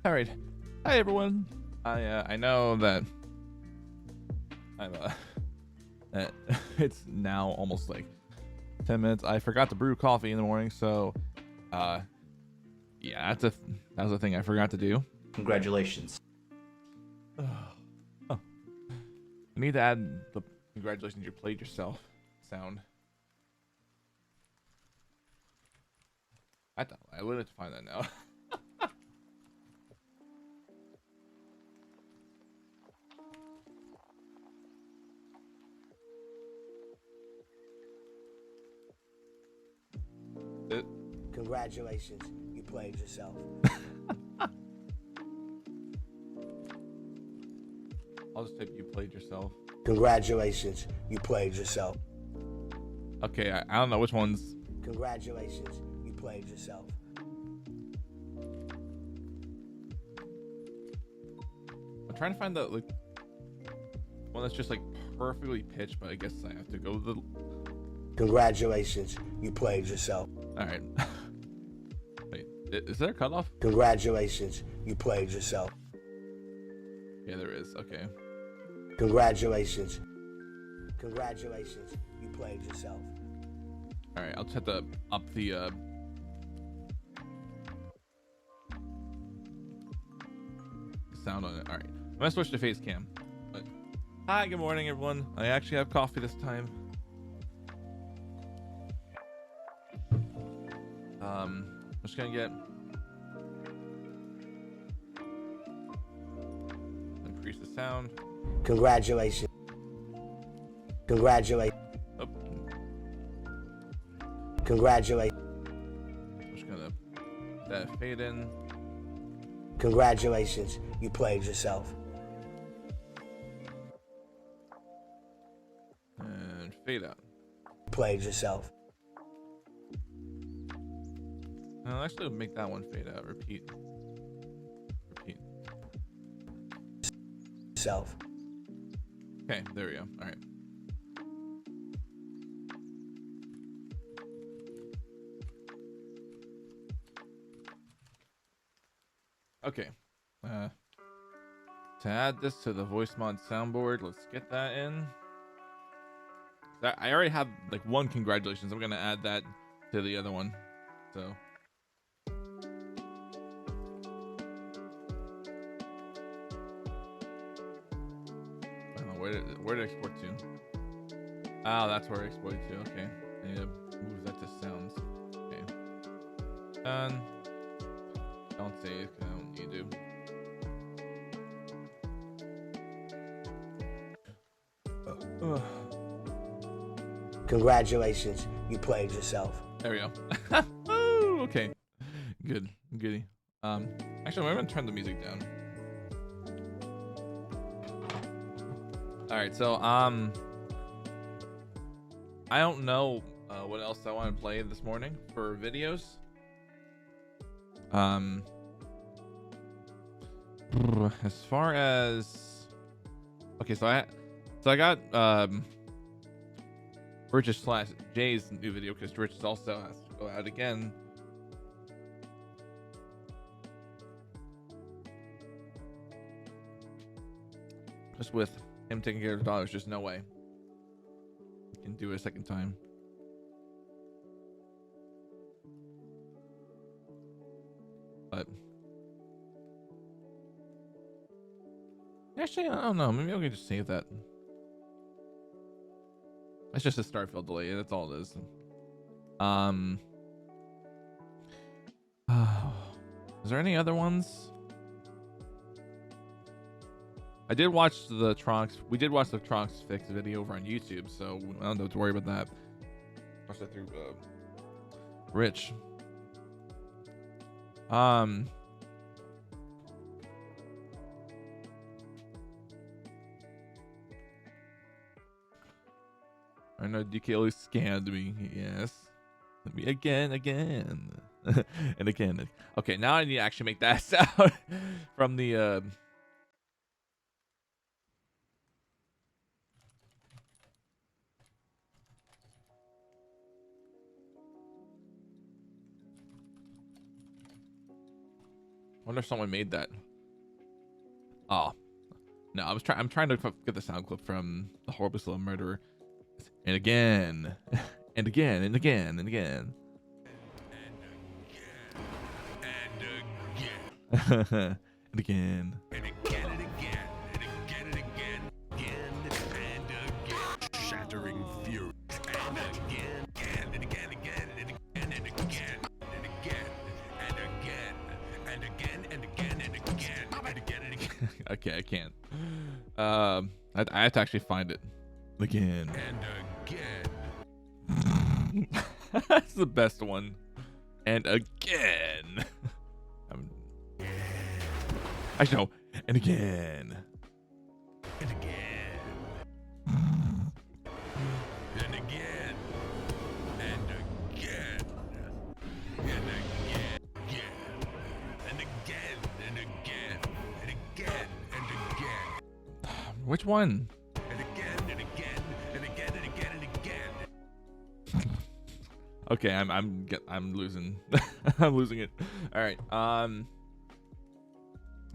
All right. Hi everyone. I know that I'm that it's now almost like 10 minutes. I forgot to brew coffee in the morning, so yeah, that was a thing I forgot to do. Congratulations. Oh. I need to add the congratulations you played yourself sound. I thought I would have to find that now. Congratulations, you played yourself. I'll just type you played yourself. Congratulations, you played yourself. Okay, I don't know which ones. Congratulations, you played yourself. I'm trying to find the like one that's just like perfectly pitched, but I guess I have to go with the. Congratulations, you played yourself. All right. Wait, is there a cutoff? Congratulations, you played yourself. Yeah, there is. Okay. Congratulations. Congratulations, you played yourself. All right, I'll just have to up the sound on it. All right, I'm gonna switch to face cam. But, hi, good morning, everyone. I actually have coffee this time. I'm just gonna increase the sound. Congratulations. Congratulations. Oh. Congratulations. I'm just gonna let that fade in. Congratulations, you played yourself. And fade out. Played yourself. I'll actually make that one fade out. Repeat. Self. Okay, there we go. All right. Okay. To add this to the voice mod soundboard, let's get that in. I already have like one congratulations. I'm gonna add that to the other one. So. Where did I export to? Oh, that's where I exported to. Okay. I need to move that to sounds. Okay. Done. Don't save because I don't need to. Congratulations, you played yourself. There we go. Oh, okay. Good. Goody. Actually, I'm gonna turn the music down. All right, so I don't know what else I want to play this morning for videos. As far as okay, so I got Rich's / Jay's new video because Rich also has to go out again. Just with him taking care of the dog, there's just no way he can do it a second time. But actually, I don't know. Maybe I can just save that. It's just a Starfield delay. That's all it is. Is there any other ones? I did watch the Trunks. We did watch the Trunks fix video over on YouTube, so I don't have to worry about that. Watch that through Rich. I know DKOldies scammed me. Yes, me again, and again. Okay, now I need to actually make that sound from the. wonder if someone made that. Oh no, I'm trying to get the sound clip from the horribly slow murderer. And again, and again, and again, and again. And again. And again and again and again and again, again and again, shattering fury. And again and again and again and again and again and again and again and again and again and again and again and again. Okay, I can't. I have to actually find it again. And again. That's the best one. And again. Actually, no. And again. And again. And again. And again. And again. And again. And again. And again. And again. Which one? And again. And again. And again. And again. And again. Okay, I'm losing. I'm losing it. All right. I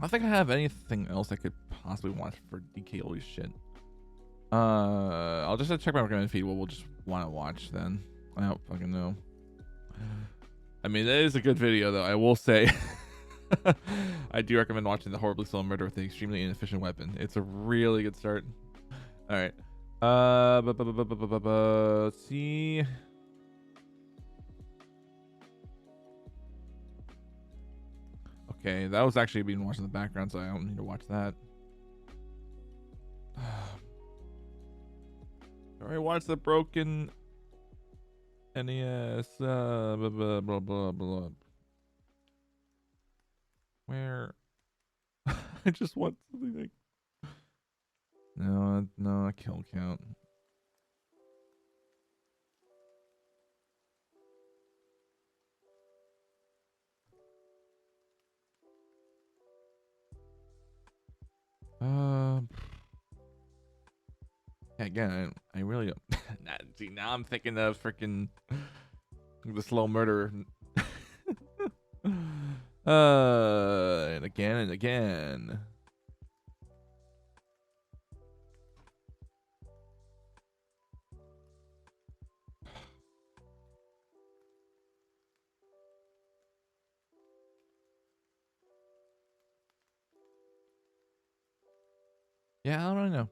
don't think I have anything else I could possibly watch for DKOldies shit. I'll just check my recommended feed. What we'll just want to watch then. I don't fucking know. I mean, that is a good video though. I will say. I do recommend watching the horribly slow murder with the extremely inefficient weapon. It's a really good start. All right. Let's see. Okay, that was actually being watched in the background, so I don't need to watch that. I already watched the broken NES. Blah, blah, blah, blah, blah. Where? I just want something like. No, a kill count. Again, I really see now I'm thinking of freaking the slow murder. And again and again. Yeah, I don't really know.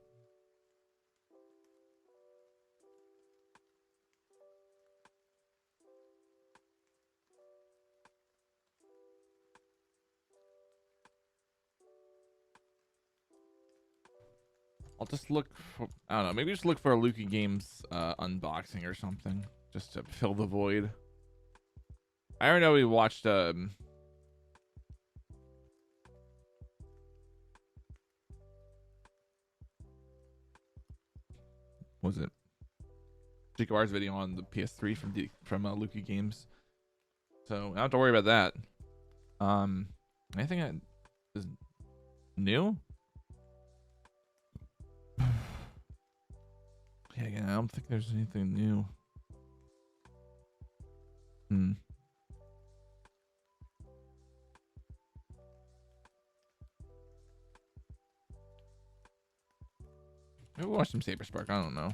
I'll just look for, I don't know, maybe just look for a Luki Games unboxing or something just to fill the void. I already know we watched was it DKOldies video on the PS3 from Luki Games, so I don't have to worry about that. Anything that is new? Yeah, again, I don't think there's anything new. Maybe we'll watch some Saber Spark. I don't know.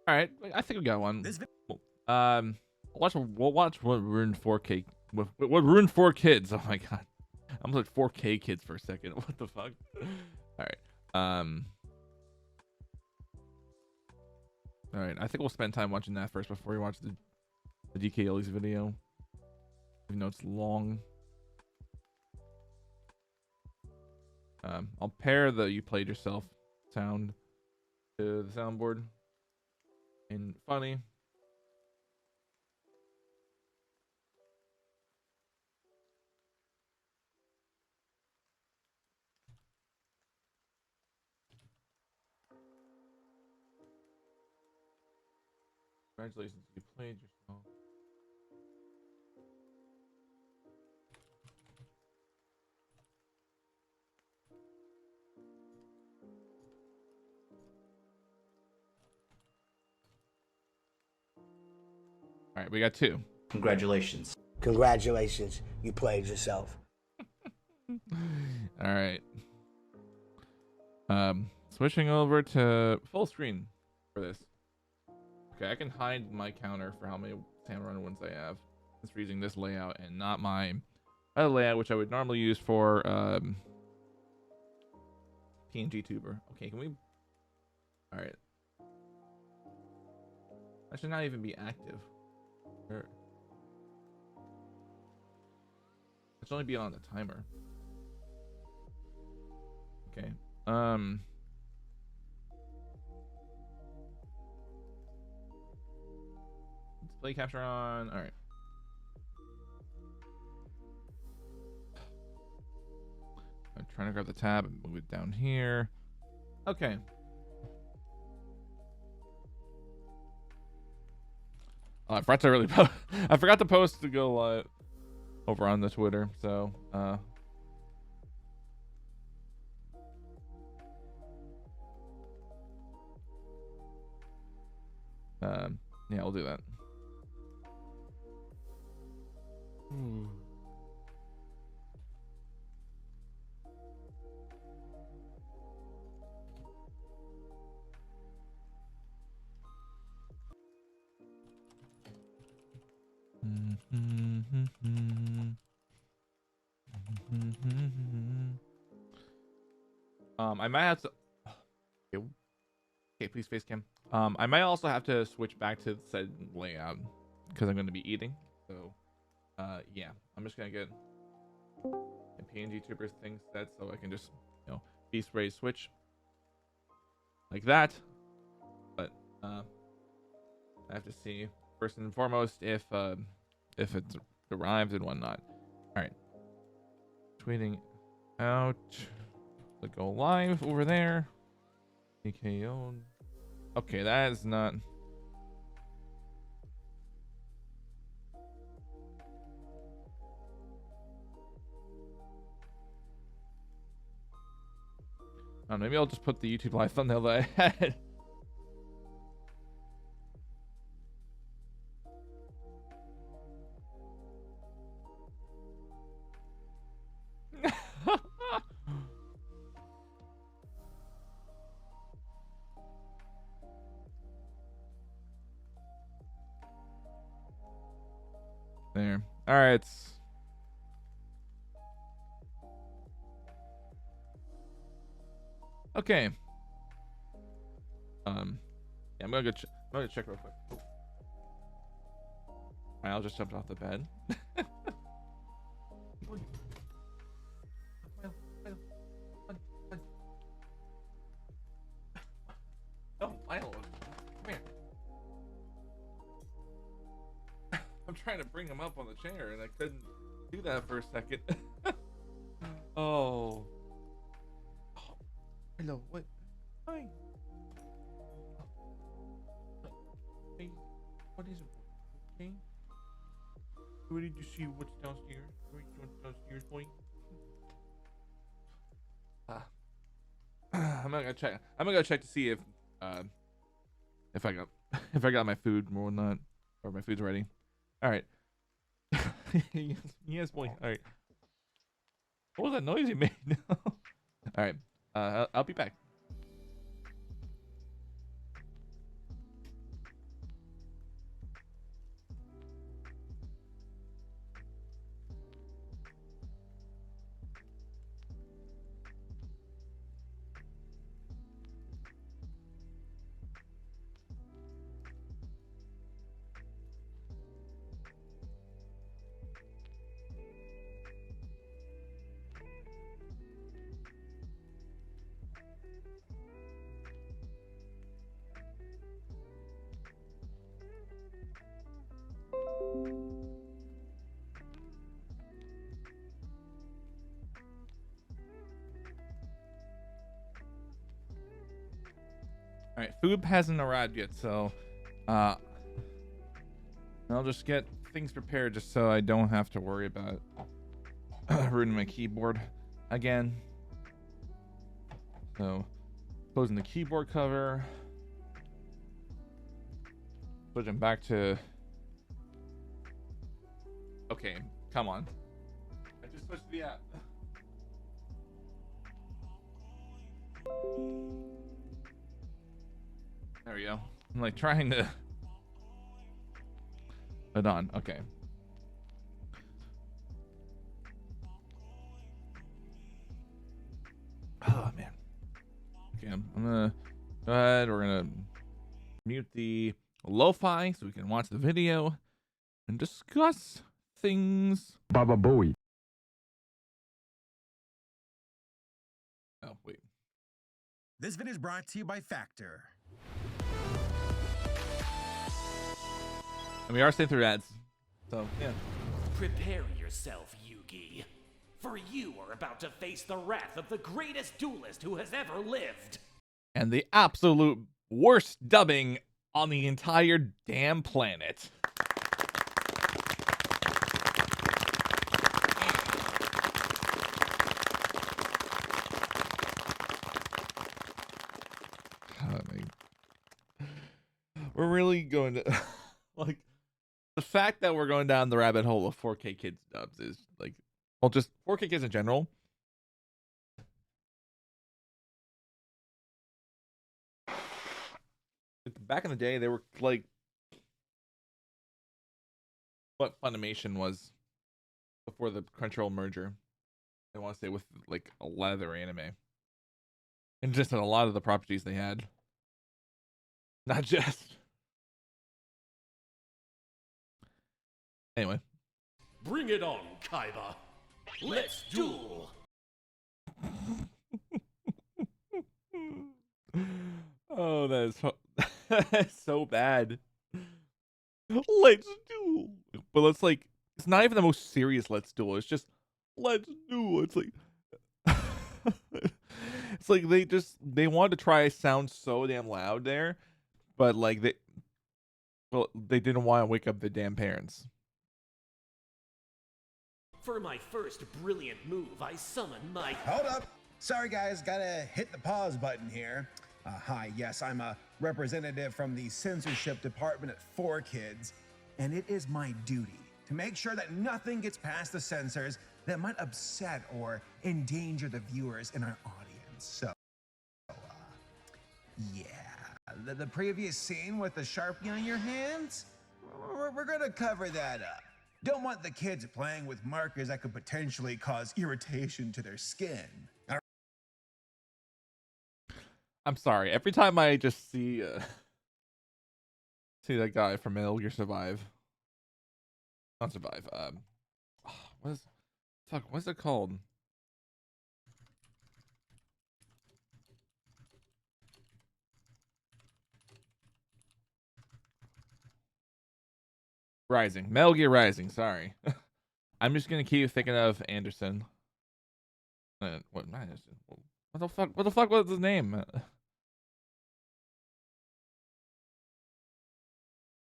All right, I think we got one. We'll watch what ruined 4K. What ruined 4 kids? Oh my god, I'm like 4K kids for a second. What the fuck? All right. All right. I think we'll spend time watching that first before we watch the DKOldies video. Even though it's long. I'll pair the "you played yourself" sound to the soundboard. And funny. Congratulations, you played yourself. All right, we got 2. Congratulations. Congratulations, you played yourself. All right. Switching over to full screen for this. Okay, I can hide my counter for how many Samurai ones I have. It's using this layout and not my other layout, which I would normally use for PNG tuber. Okay, can we? All right. That should not even be active. It should only be on the timer. Okay. Display capture on. All right. I'm trying to grab the tab and move it down here. Okay. I forgot to really I forgot to post to go live over on the Twitter. So yeah, I'll do that. I might have to. Okay, please face cam. I might also have to switch back to said layout because I'm going to be eating. So, yeah, I'm just gonna get a PNG Troopers thing set so I can just, beast raise switch like that. But I have to see first and foremost if it's arrived and whatnot. All right, tweeting out the go live over there. DKO. Okay, that is not. Maybe I'll just put the YouTube live thumbnail that I had. There. All right. Okay. Yeah, I'm gonna go check real quick. All right, I'll just jump off the bed. Oh, Milo, come here. I'm trying to bring him up on the chair and I couldn't do that for a second. Oh. Hello, what? Hi. Hey, what is it, boy? Okay? Ready to see what's downstairs? Ready to what's downstairs, boy? I'm gonna check. I'm gonna go check to see if I got my food or not, or my food's ready. All right. Yes, boy. All right. What was that noise you made? All right. I'll be back. All right, food hasn't arrived yet, so I'll just get things prepared just so I don't have to worry about ruining my keyboard again. So, closing the keyboard cover. Switching back to... Okay, come on. I just switched the app. There we go. I'm like trying to... Hold on, okay. Oh, man. Okay, I'm gonna go ahead. We're gonna mute the lo-fi so we can watch the video and discuss things. Baba Booey. Oh, wait. This video is brought to you by Factor. And we are staying through ads. So, yeah. Prepare yourself, Yugi. For you are about to face the wrath of the greatest duelist who has ever lived. And the absolute worst dubbing on the entire damn planet. We're really going to like the fact that we're going down the rabbit hole of 4K kids dubs is like, well, just 4K kids in general. Back in the day, they were like what Funimation was before the Crunchyroll merger. I want to say with like a lot of their anime and just a lot of the properties they had. Not just. Anyway. Bring it on, Kaiba. Let's duel. Oh, that is so bad. Let's duel. But it's like, it's not even the most serious let's duel. It's just, let's duel. It's like, it's like they wanted to try to sound so damn loud there, but like they didn't want to wake up the damn parents. For my first brilliant move, I summon my... Hold up. Sorry, guys. Gotta hit the pause button here. Hi, yes, I'm a representative from the censorship department at 4Kids, and it is my duty to make sure that nothing gets past the censors that might upset or endanger the viewers in our audience. So, yeah, the previous scene with the Sharpie on your hands, we're gonna cover that up. Don't want the kids playing with markers that could potentially cause irritation to their skin. I'm sorry. Every time I just see that guy from Metal Gear Survive, not Survive. What's it called? Rising. Metal Gear Rising. Sorry. I'm just gonna keep thinking of Anderson. What? Not Anderson. What the fuck? What the fuck was his name?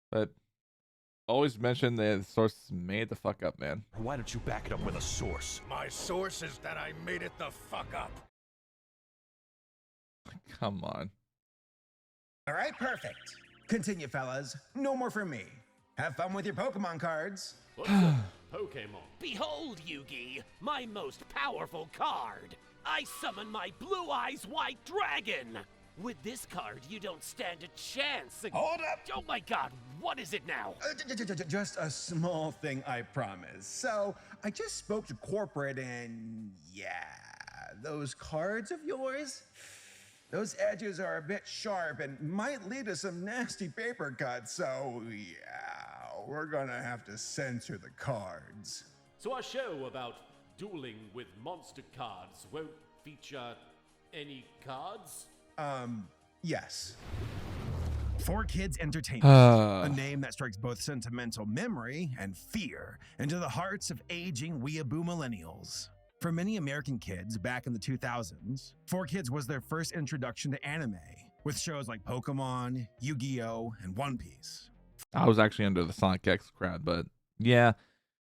But always mention the source made the fuck up, man. Why don't you back it up with a source? My source is that I made it the fuck up. Come on. All right, perfect. Continue, fellas. No more from me. Have fun with your Pokemon cards. What's a Pokemon? Behold, Yugi, my most powerful card. I summon my Blue Eyes White Dragon. With this card, you don't stand a chance. Hold up. Oh my god, what is it now? Just a small thing, I promise. So, I just spoke to corporate and yeah, those cards of yours, those edges are a bit sharp and might lead to some nasty paper cuts. So, yeah, we're gonna have to censor the cards. So our show about dueling with monster cards won't feature any cards? Yes. 4Kids Entertainment, a name that strikes both sentimental memory and fear into the hearts of aging weeaboo millennials. For many American kids back in the 2000s, 4Kids was their first introduction to anime, with shows like Pokemon, Yu-Gi-Oh, and One Piece. I was actually under the Sonic X crowd, but yeah,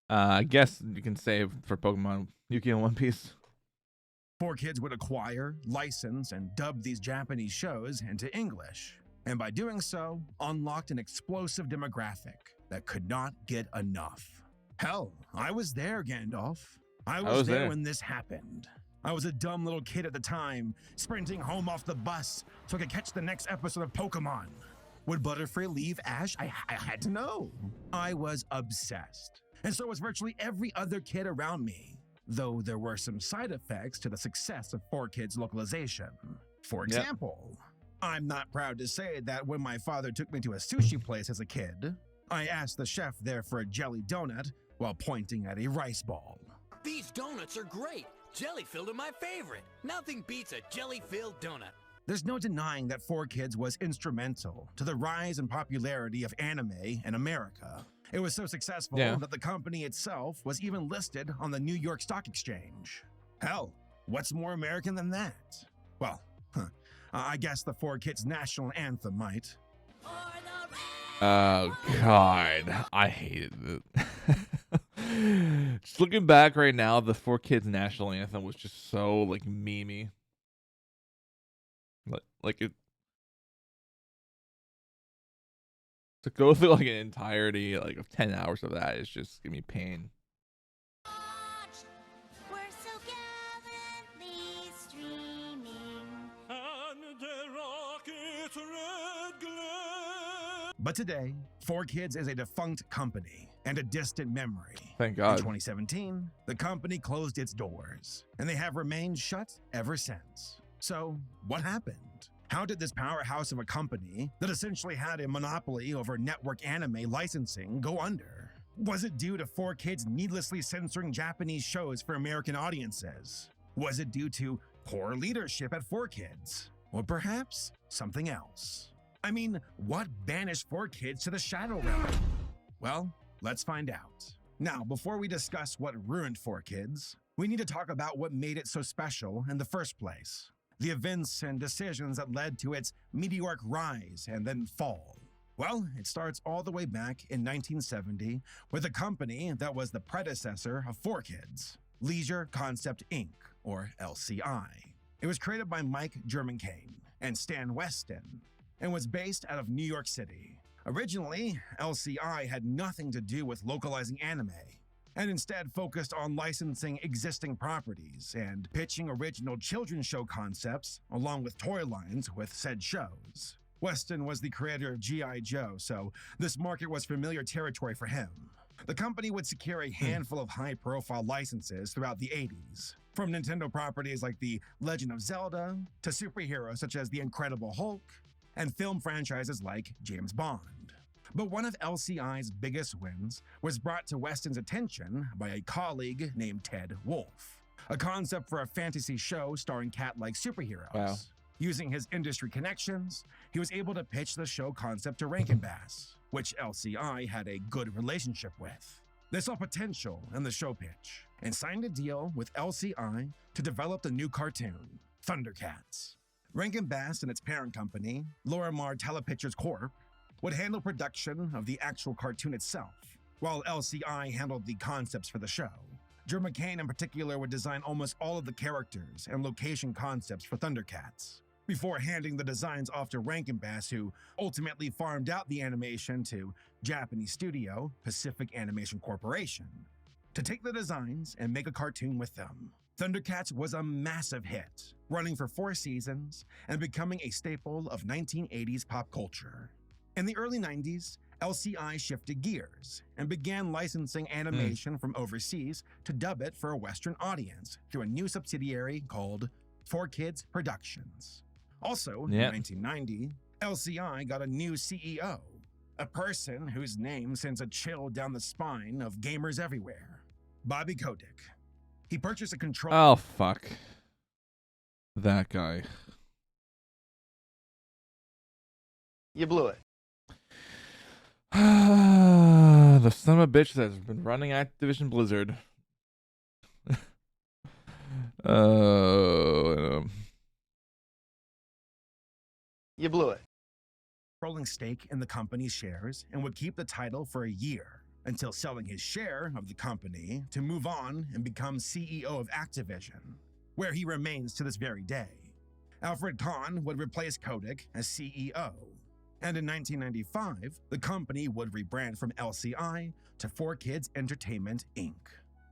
I guess you can say for Pokemon Yu-Gi-Oh! One Piece. 4Kids would acquire, license, and dub these Japanese shows into English, and by doing so, unlocked an explosive demographic that could not get enough. Hell, I was there, Gandalf. I was there when this happened. I was a dumb little kid at the time, sprinting home off the bus so I could catch the next episode of Pokemon. Would Butterfree leave Ash? I had to know. I was obsessed, and so was virtually every other kid around me, though there were some side effects to the success of 4Kids localization. For example, I'm not proud to say that when my father took me to a sushi place as a kid, I asked the chef there for a jelly donut while pointing at a rice ball. These donuts are great. Jelly-filled are my favorite. Nothing beats a jelly-filled donut. There's no denying that 4Kids was instrumental to the rise and popularity of anime in America. It was so successful that the company itself was even listed on the New York Stock Exchange. Hell, what's more American than that? Well, I guess the 4Kids national anthem might. Oh God, I hated it. Just looking back right now, the 4Kids national anthem was just so like memey. Like it to go through like an entirety like of 10 hours of that is just give me pain. We're so gallantly streaming. And the rocket's red glare. But today, 4Kids is a defunct company and a distant memory. Thank God. In 2017, the company closed its doors, and they have remained shut ever since. So, what happened? How did this powerhouse of a company that essentially had a monopoly over network anime licensing go under? Was it due to 4Kids needlessly censoring Japanese shows for American audiences? Was it due to poor leadership at 4Kids? Or perhaps something else? I mean, what banished 4Kids to the Shadow Realm? Well, let's find out. Now, before we discuss what ruined 4Kids, we need to talk about what made it so special in the first place. The events and decisions that led to its meteoric rise and then fall. Well, it starts all the way back in 1970 with a company that was the predecessor of 4Kids, Leisure Concept Inc., or LCI. It was created by Mike Germankane and Stan Weston and was based out of New York City. Originally, LCI had nothing to do with localizing anime, and instead focused on licensing existing properties and pitching original children's show concepts along with toy lines with said shows. Weston was the creator of G.I. Joe, so this market was familiar territory for him. The company would secure a handful of high-profile licenses throughout the 80s, from Nintendo properties like The Legend of Zelda to superheroes such as The Incredible Hulk and film franchises like James Bond. But one of LCI's biggest wins was brought to Weston's attention by a colleague named Ted Wolfe, a concept for a fantasy show starring cat-like superheroes. Wow. Using his industry connections, he was able to pitch the show concept to Rankin Bass, which LCI had a good relationship with. They saw potential in the show pitch and signed a deal with LCI to develop the new cartoon, Thundercats. Rankin Bass and its parent company, Lorimar Telepictures Corp., would handle production of the actual cartoon itself, while LCI handled the concepts for the show. Germankane in particular would design almost all of the characters and location concepts for Thundercats, before handing the designs off to Rankin Bass, who ultimately farmed out the animation to Japanese studio Pacific Animation Corporation, to take the designs and make a cartoon with them. Thundercats was a massive hit, running for 4 seasons and becoming a staple of 1980s pop culture. In the early 90s, LCI shifted gears and began licensing animation from overseas to dub it for a Western audience through a new subsidiary called 4Kids Productions. Also, in 1990, LCI got a new CEO, a person whose name sends a chill down the spine of gamers everywhere, Bobby Kotick. He purchased a control. Oh, fuck. That guy. You blew it. The son of a bitch that's been running Activision Blizzard. You blew it. controlling stake in the company's shares and would keep the title for a year until selling his share of the company to move on and become CEO of Activision, where he remains to this very day. Alfred Kahn would replace Kotick as CEO, and in 1995, the company would rebrand from LCI to 4Kids Entertainment, Inc.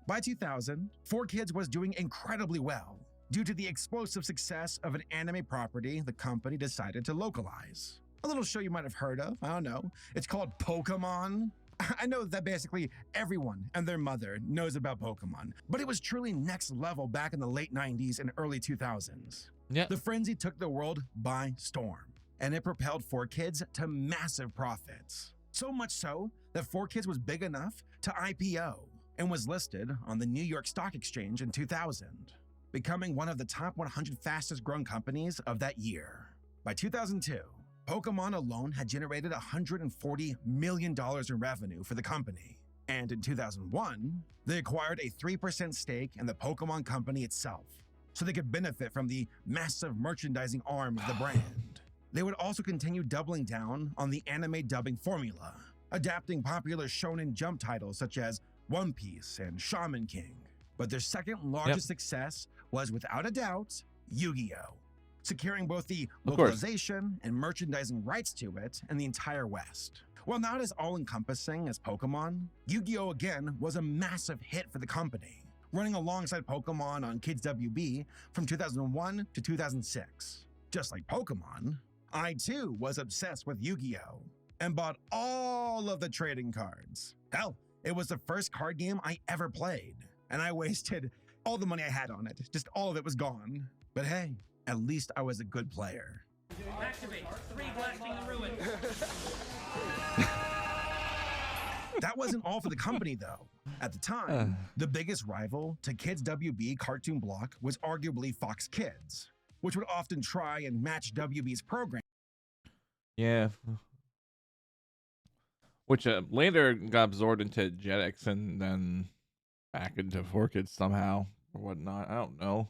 By 2000, 4Kids was doing incredibly well. Due to the explosive success of an anime property, the company decided to localize. A little show you might have heard of, I don't know. It's called Pokemon. I know that basically everyone and their mother knows about Pokemon, but it was truly next level back in the late 90s and early 2000s. Yeah. The frenzy took the world by storm, and it propelled 4Kids to massive profits. So much so that 4Kids was big enough to IPO and was listed on the New York Stock Exchange in 2000, becoming one of the top 100 fastest growing companies of that year. By 2002, Pokemon alone had generated $140 million in revenue for the company. And in 2001, they acquired a 3% stake in the Pokemon company itself, so they could benefit from the massive merchandising arm of the brand. They would also continue doubling down on the anime dubbing formula, adapting popular Shonen Jump titles such as One Piece and Shaman King. But their second largest success was, without a doubt, Yu-Gi-Oh!, securing both the localization and merchandising rights to it in the entire West. While not as all-encompassing as Pokemon, Yu-Gi-Oh! Again was a massive hit for the company, running alongside Pokemon on Kids WB from 2001 to 2006. Just like Pokemon, I too was obsessed with Yu-Gi-Oh! And bought all of the trading cards. Hell, it was the first card game I ever played, and I wasted all the money I had on it. Just all of it was gone. But hey, at least I was a good player. Activate 3 blasting the ruin. That wasn't all for the company though. At the time, the biggest rival to Kids WB cartoon block was arguably Fox Kids, which would often try and match WB's program. Yeah. Which later got absorbed into Jetix and then back into 4Kids somehow or whatnot. I don't know.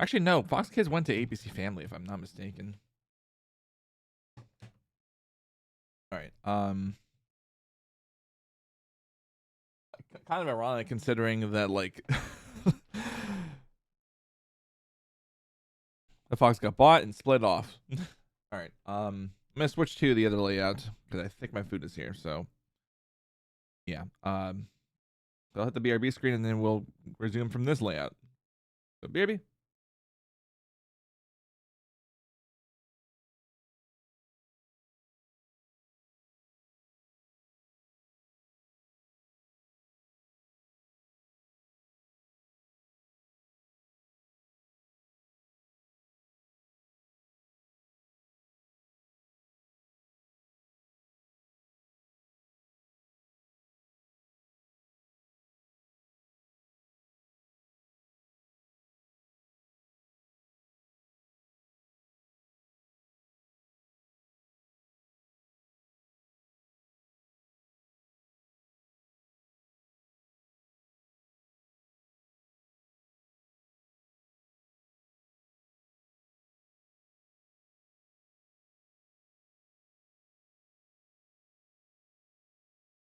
Actually, no. Fox Kids went to ABC Family, if I'm not mistaken. All right. Kind of ironic considering that, like, the Fox got bought and split off. All right. I'm gonna switch to the other layout because I think my food is here. So, yeah. So I'll hit the BRB screen and then we'll resume from this layout. So, BRB.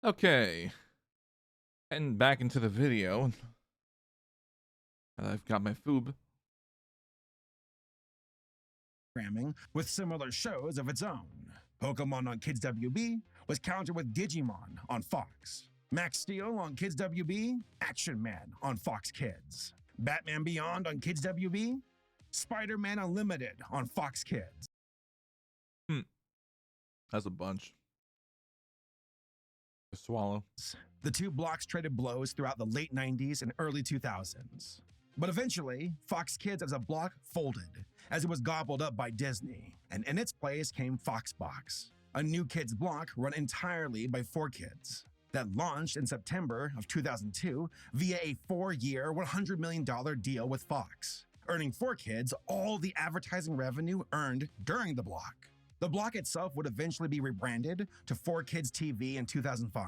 Okay, and back into the video. I've got my food. Programming with similar shows of its own. Pokemon on Kids WB was countered with Digimon on Fox. Max Steel on Kids WB, Action Man on Fox Kids. Batman Beyond on Kids WB, Spider-Man Unlimited on Fox Kids. That's a bunch. To swallow. The two blocks traded blows throughout the late 90s and early 2000s. But eventually, Fox Kids as a block folded, as it was gobbled up by Disney, and in its place came Foxbox, a new kids block run entirely by 4Kids, that launched in September of 2002 via a 4-year, $100 million deal with Fox, earning 4Kids all the advertising revenue earned during the block. The block itself would eventually be rebranded to 4Kids TV in 2005.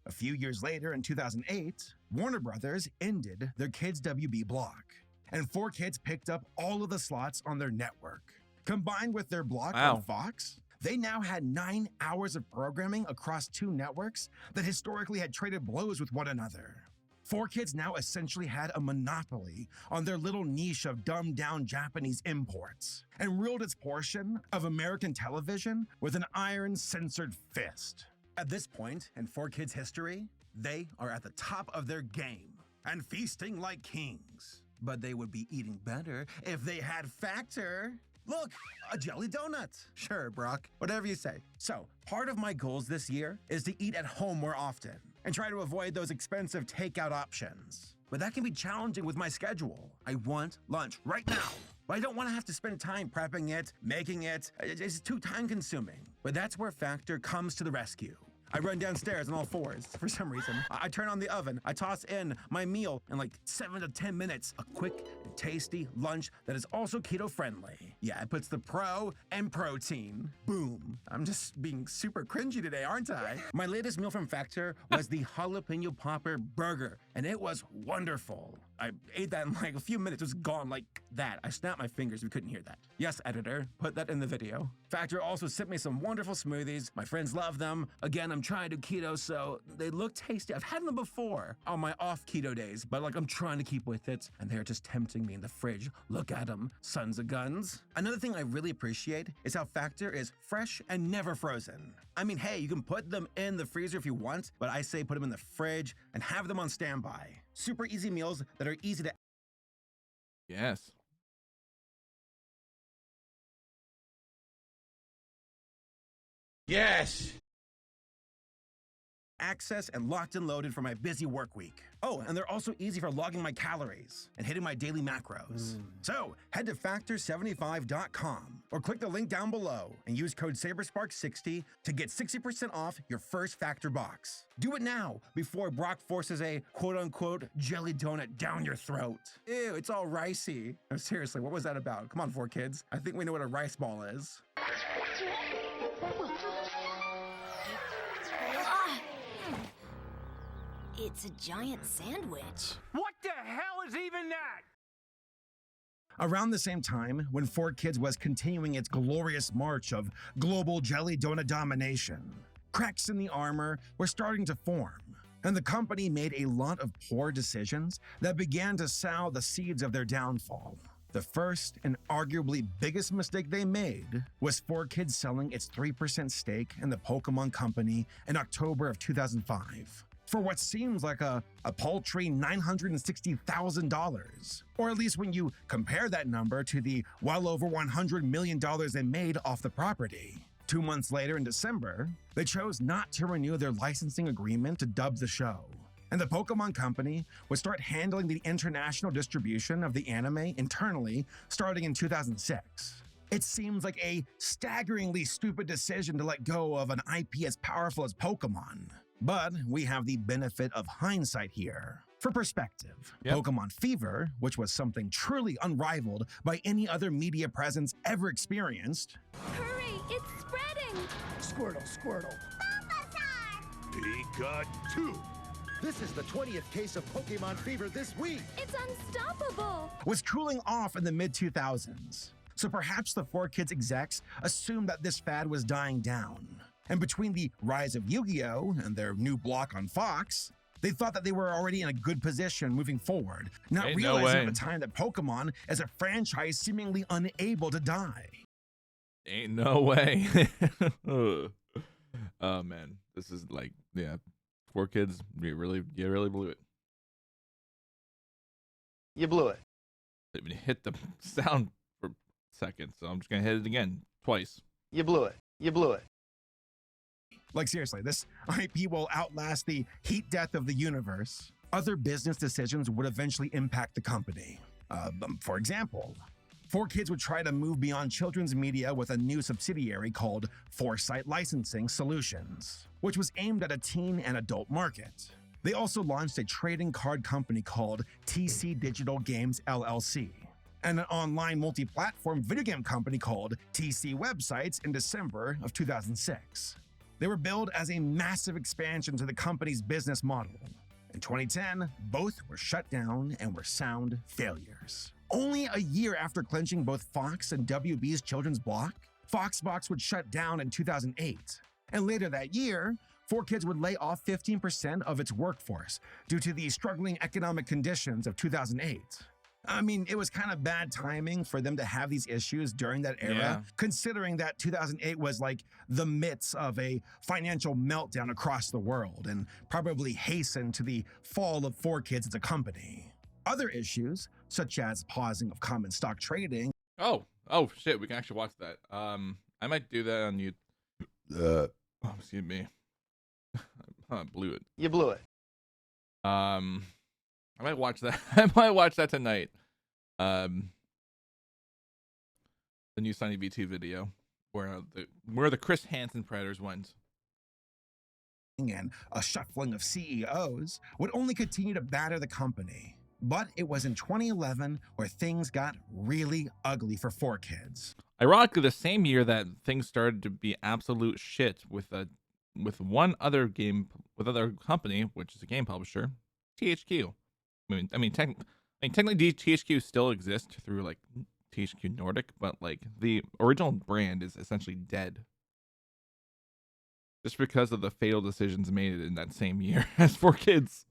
A few years later, in 2008, Warner Brothers ended their Kids WB block, and 4Kids picked up all of the slots on their network, Combined with their block Wow. on Fox, they now had 9 hours of programming across 2 networks that historically had traded blows with one another. 4Kids now essentially had a monopoly on their little niche of dumbed-down Japanese imports and ruled its portion of American television with an iron-censored fist. At this point in 4Kids history, they are at the top of their game and feasting like kings. But they would be eating better if they had Factor. Look, a jelly donut. Sure, Brock, whatever you say. So, part of my goals this year is to eat at home more often and try to avoid those expensive takeout options. But that can be challenging with my schedule. I want lunch right now. But I don't want to have to spend time prepping it, making it. It's too time consuming. But that's where Factor comes to the rescue. I run downstairs on all fours for some reason. I turn on the oven. I toss in my meal in like 7 to 10 minutes. A quick and tasty lunch that is also keto friendly. Yeah, it puts the pro and protein. Boom. I'm just being super cringy today, aren't I? My latest meal from Factor was the jalapeno popper burger, and it was wonderful. I ate that in like a few minutes. It was gone like that. I snapped my fingers. We couldn't hear that. Yes, editor, put that in the video. Factor also sent me some wonderful smoothies. My friends love them. Again, I'm trying to keto, so they look tasty. I've had them before on my off keto days, but like I'm trying to keep with it, and they're just tempting me in the fridge. Look at them, sons of guns. Another thing I really appreciate is how Factor is fresh and never frozen. I mean, hey, you can put them in the freezer if you want, but I say put them in the fridge and have them on standby. Super easy meals that are easy to Yes. Yes! access and locked and loaded for my busy work week. Oh, and they're also easy for logging my calories and hitting my daily macros. So head to factor75.com or click the link down below and use code SaberSpark60 to get 60% off your first Factor box. Do it now before Brock forces a quote-unquote jelly donut down your throat. Ew, it's all ricey. No, seriously, what was that about? Come on, 4Kids. I think we know what a rice ball is. It's a giant sandwich. What the hell is even that? Around the same time, when 4Kids was continuing its glorious march of global jelly donut domination, cracks in the armor were starting to form, and the company made a lot of poor decisions that began to sow the seeds of their downfall. The first and arguably biggest mistake they made was 4Kids selling its 3% stake in the Pokemon Company in October of 2005. For what seems like a paltry $960,000, or at least when you compare that number to the well over $100 million they made off the property. 2 months later in December, they chose not to renew their licensing agreement to dub the show, and the Pokemon Company would start handling the international distribution of the anime internally starting in 2006. It seems like a staggeringly stupid decision to let go of an IP as powerful as Pokemon. But we have the benefit of hindsight here. For perspective, Pokemon Fever, which was something truly unrivaled by any other media presence ever experienced. Hurry, it's spreading! Squirtle, Squirtle. Pikachu! This is the 20th case of Pokemon fever this week. It's unstoppable! Was cooling off in the mid-2000s. So perhaps the 4Kids execs assumed that this fad was dying down. And between the rise of Yu-Gi-Oh! And their new block on Fox, they thought that they were already in a good position moving forward, not Ain't no realizing way. at the time that Pokemon is a franchise seemingly unable to die. Ain't no way. Oh man, this is like, yeah, 4Kids, you really blew it. You blew it. Didn't even hit the sound for a second, so I'm just gonna hit it again twice. You blew it. You blew it. Like seriously, this IP will outlast the heat death of the universe. Other business decisions would eventually impact the company. For example, 4Kids would try to move beyond children's media with a new subsidiary called Foresight Licensing Solutions, which was aimed at a teen and adult market. They also launched a trading card company called TC Digital Games LLC, and an online multi-platform video game company called TC Websites in December of 2006. They were billed as a massive expansion to the company's business model. In 2010, both were shut down and were sound failures. Only a year after clinching both Fox and WB's children's block, Foxbox would shut down in 2008. And later that year, 4Kids would lay off 15% of its workforce due to the struggling economic conditions of 2008. I mean, it was kind of bad timing for them to have these issues during that era, Yeah. considering that 2008 was like the midst of a financial meltdown across the world and probably hastened to the fall of 4Kids as a company. Other issues, such as pausing of common stock trading. Oh shit, we can actually watch that. I might do that on YouTube. Oh, excuse me. I blew it. You blew it. I might watch that. I might watch that tonight. The new Sunny V2 video where the Chris Hansen Predators went. And a shuffling of CEOs would only continue to batter the company. But it was in 2011 where things got really ugly for 4Kids. Ironically, the same year that things started to be absolute shit with one other company, which is a game publisher, THQ. I mean, technically THQ still exists through like THQ Nordic, but like the original brand is essentially dead. Just because of the fatal decisions made in that same year as 4Kids.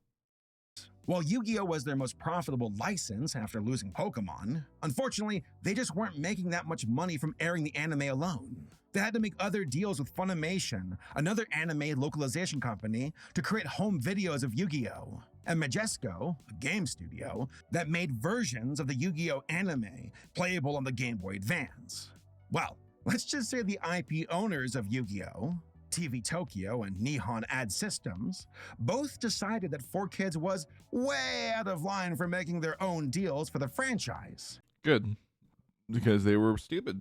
While Yu-Gi-Oh! Was their most profitable license after losing Pokemon, unfortunately, they just weren't making that much money from airing the anime alone. They had to make other deals with Funimation, another anime localization company, to create home videos of Yu-Gi-Oh! And Majesco, a game studio, that made versions of the Yu-Gi-Oh! Anime playable on the Game Boy Advance. Well, let's just say the IP owners of Yu-Gi-Oh!, TV Tokyo and Nihon Ad Systems, both decided that 4Kids was way out of line for making their own deals for the franchise. Good. Because they were stupid.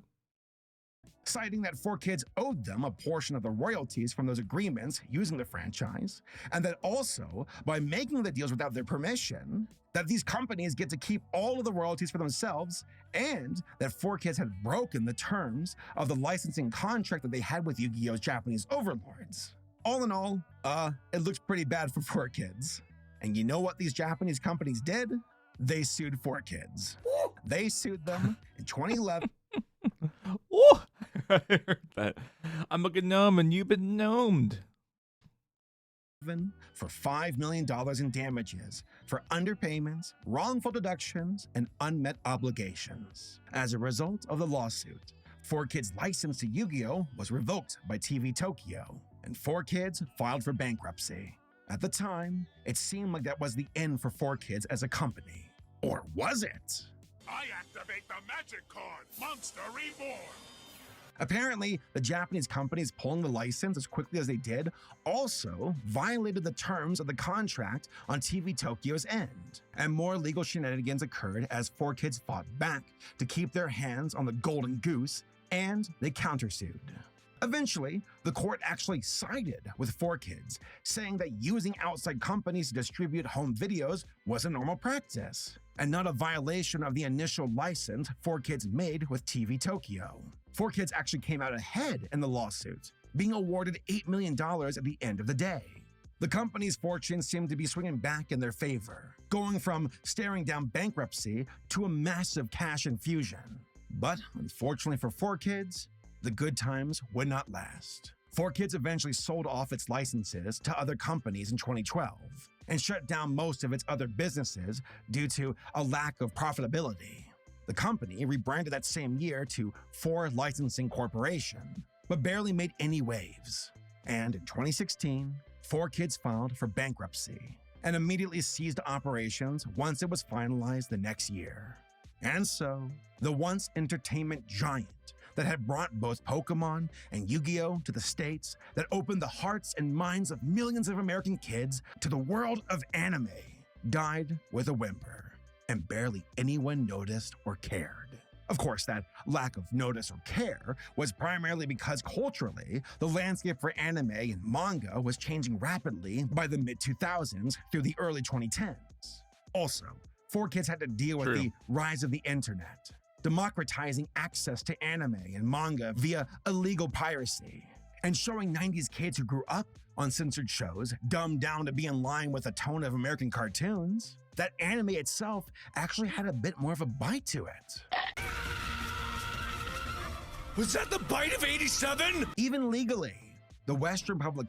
Citing that 4Kids owed them a portion of the royalties from those agreements using the franchise, and that also, by making the deals without their permission, that these companies get to keep all of the royalties for themselves, and that 4Kids had broken the terms of the licensing contract that they had with Yu-Gi-Oh's Japanese overlords. All in all, it looked pretty bad for 4Kids. And you know what these Japanese companies did? They sued 4Kids. They sued them in 2011. Oh, I heard that. I'm a gnome and you've been gnomed. For $5 million in damages for underpayments, wrongful deductions, and unmet obligations. As a result of the lawsuit, 4Kids' license to Yu-Gi-Oh! Was revoked by TV Tokyo, and 4Kids filed for bankruptcy. At the time, it seemed like that was the end for 4Kids as a company. Or was it? I activate the magic card, Monster Reborn. Apparently, the Japanese companies pulling the license as quickly as they did also violated the terms of the contract on TV Tokyo's end, and more legal shenanigans occurred as 4Kids fought back to keep their hands on the golden goose, and they countersued. Eventually, the court actually sided with 4Kids, saying that using outside companies to distribute home videos was a normal practice, and not a violation of the initial license 4Kids made with TV Tokyo. 4Kids actually came out ahead in the lawsuit, being awarded $8 million at the end of the day. The company's fortunes seemed to be swinging back in their favor, going from staring down bankruptcy to a massive cash infusion. But unfortunately for 4Kids, the good times would not last. 4Kids eventually sold off its licenses to other companies in 2012 and shut down most of its other businesses due to a lack of profitability. The company rebranded that same year to 4 Licensing Corporation, but barely made any waves. And in 2016, 4Kids filed for bankruptcy and immediately ceased operations once it was finalized the next year. And so, the once entertainment giant that had brought both Pokemon and Yu-Gi-Oh! To the States, that opened the hearts and minds of millions of American kids to the world of anime, died with a whimper. And barely anyone noticed or cared. Of course, that lack of notice or care was primarily because culturally, the landscape for anime and manga was changing rapidly by the mid-2000s through the early 2010s. Also, 4Kids had to deal with the rise of the internet, democratizing access to anime and manga via illegal piracy, and showing 90s kids who grew up on censored shows, dumbed down to be in line with the tone of American cartoons, that anime itself actually had a bit more of a bite to it. Was that the bite of 87? Even legally, the Western public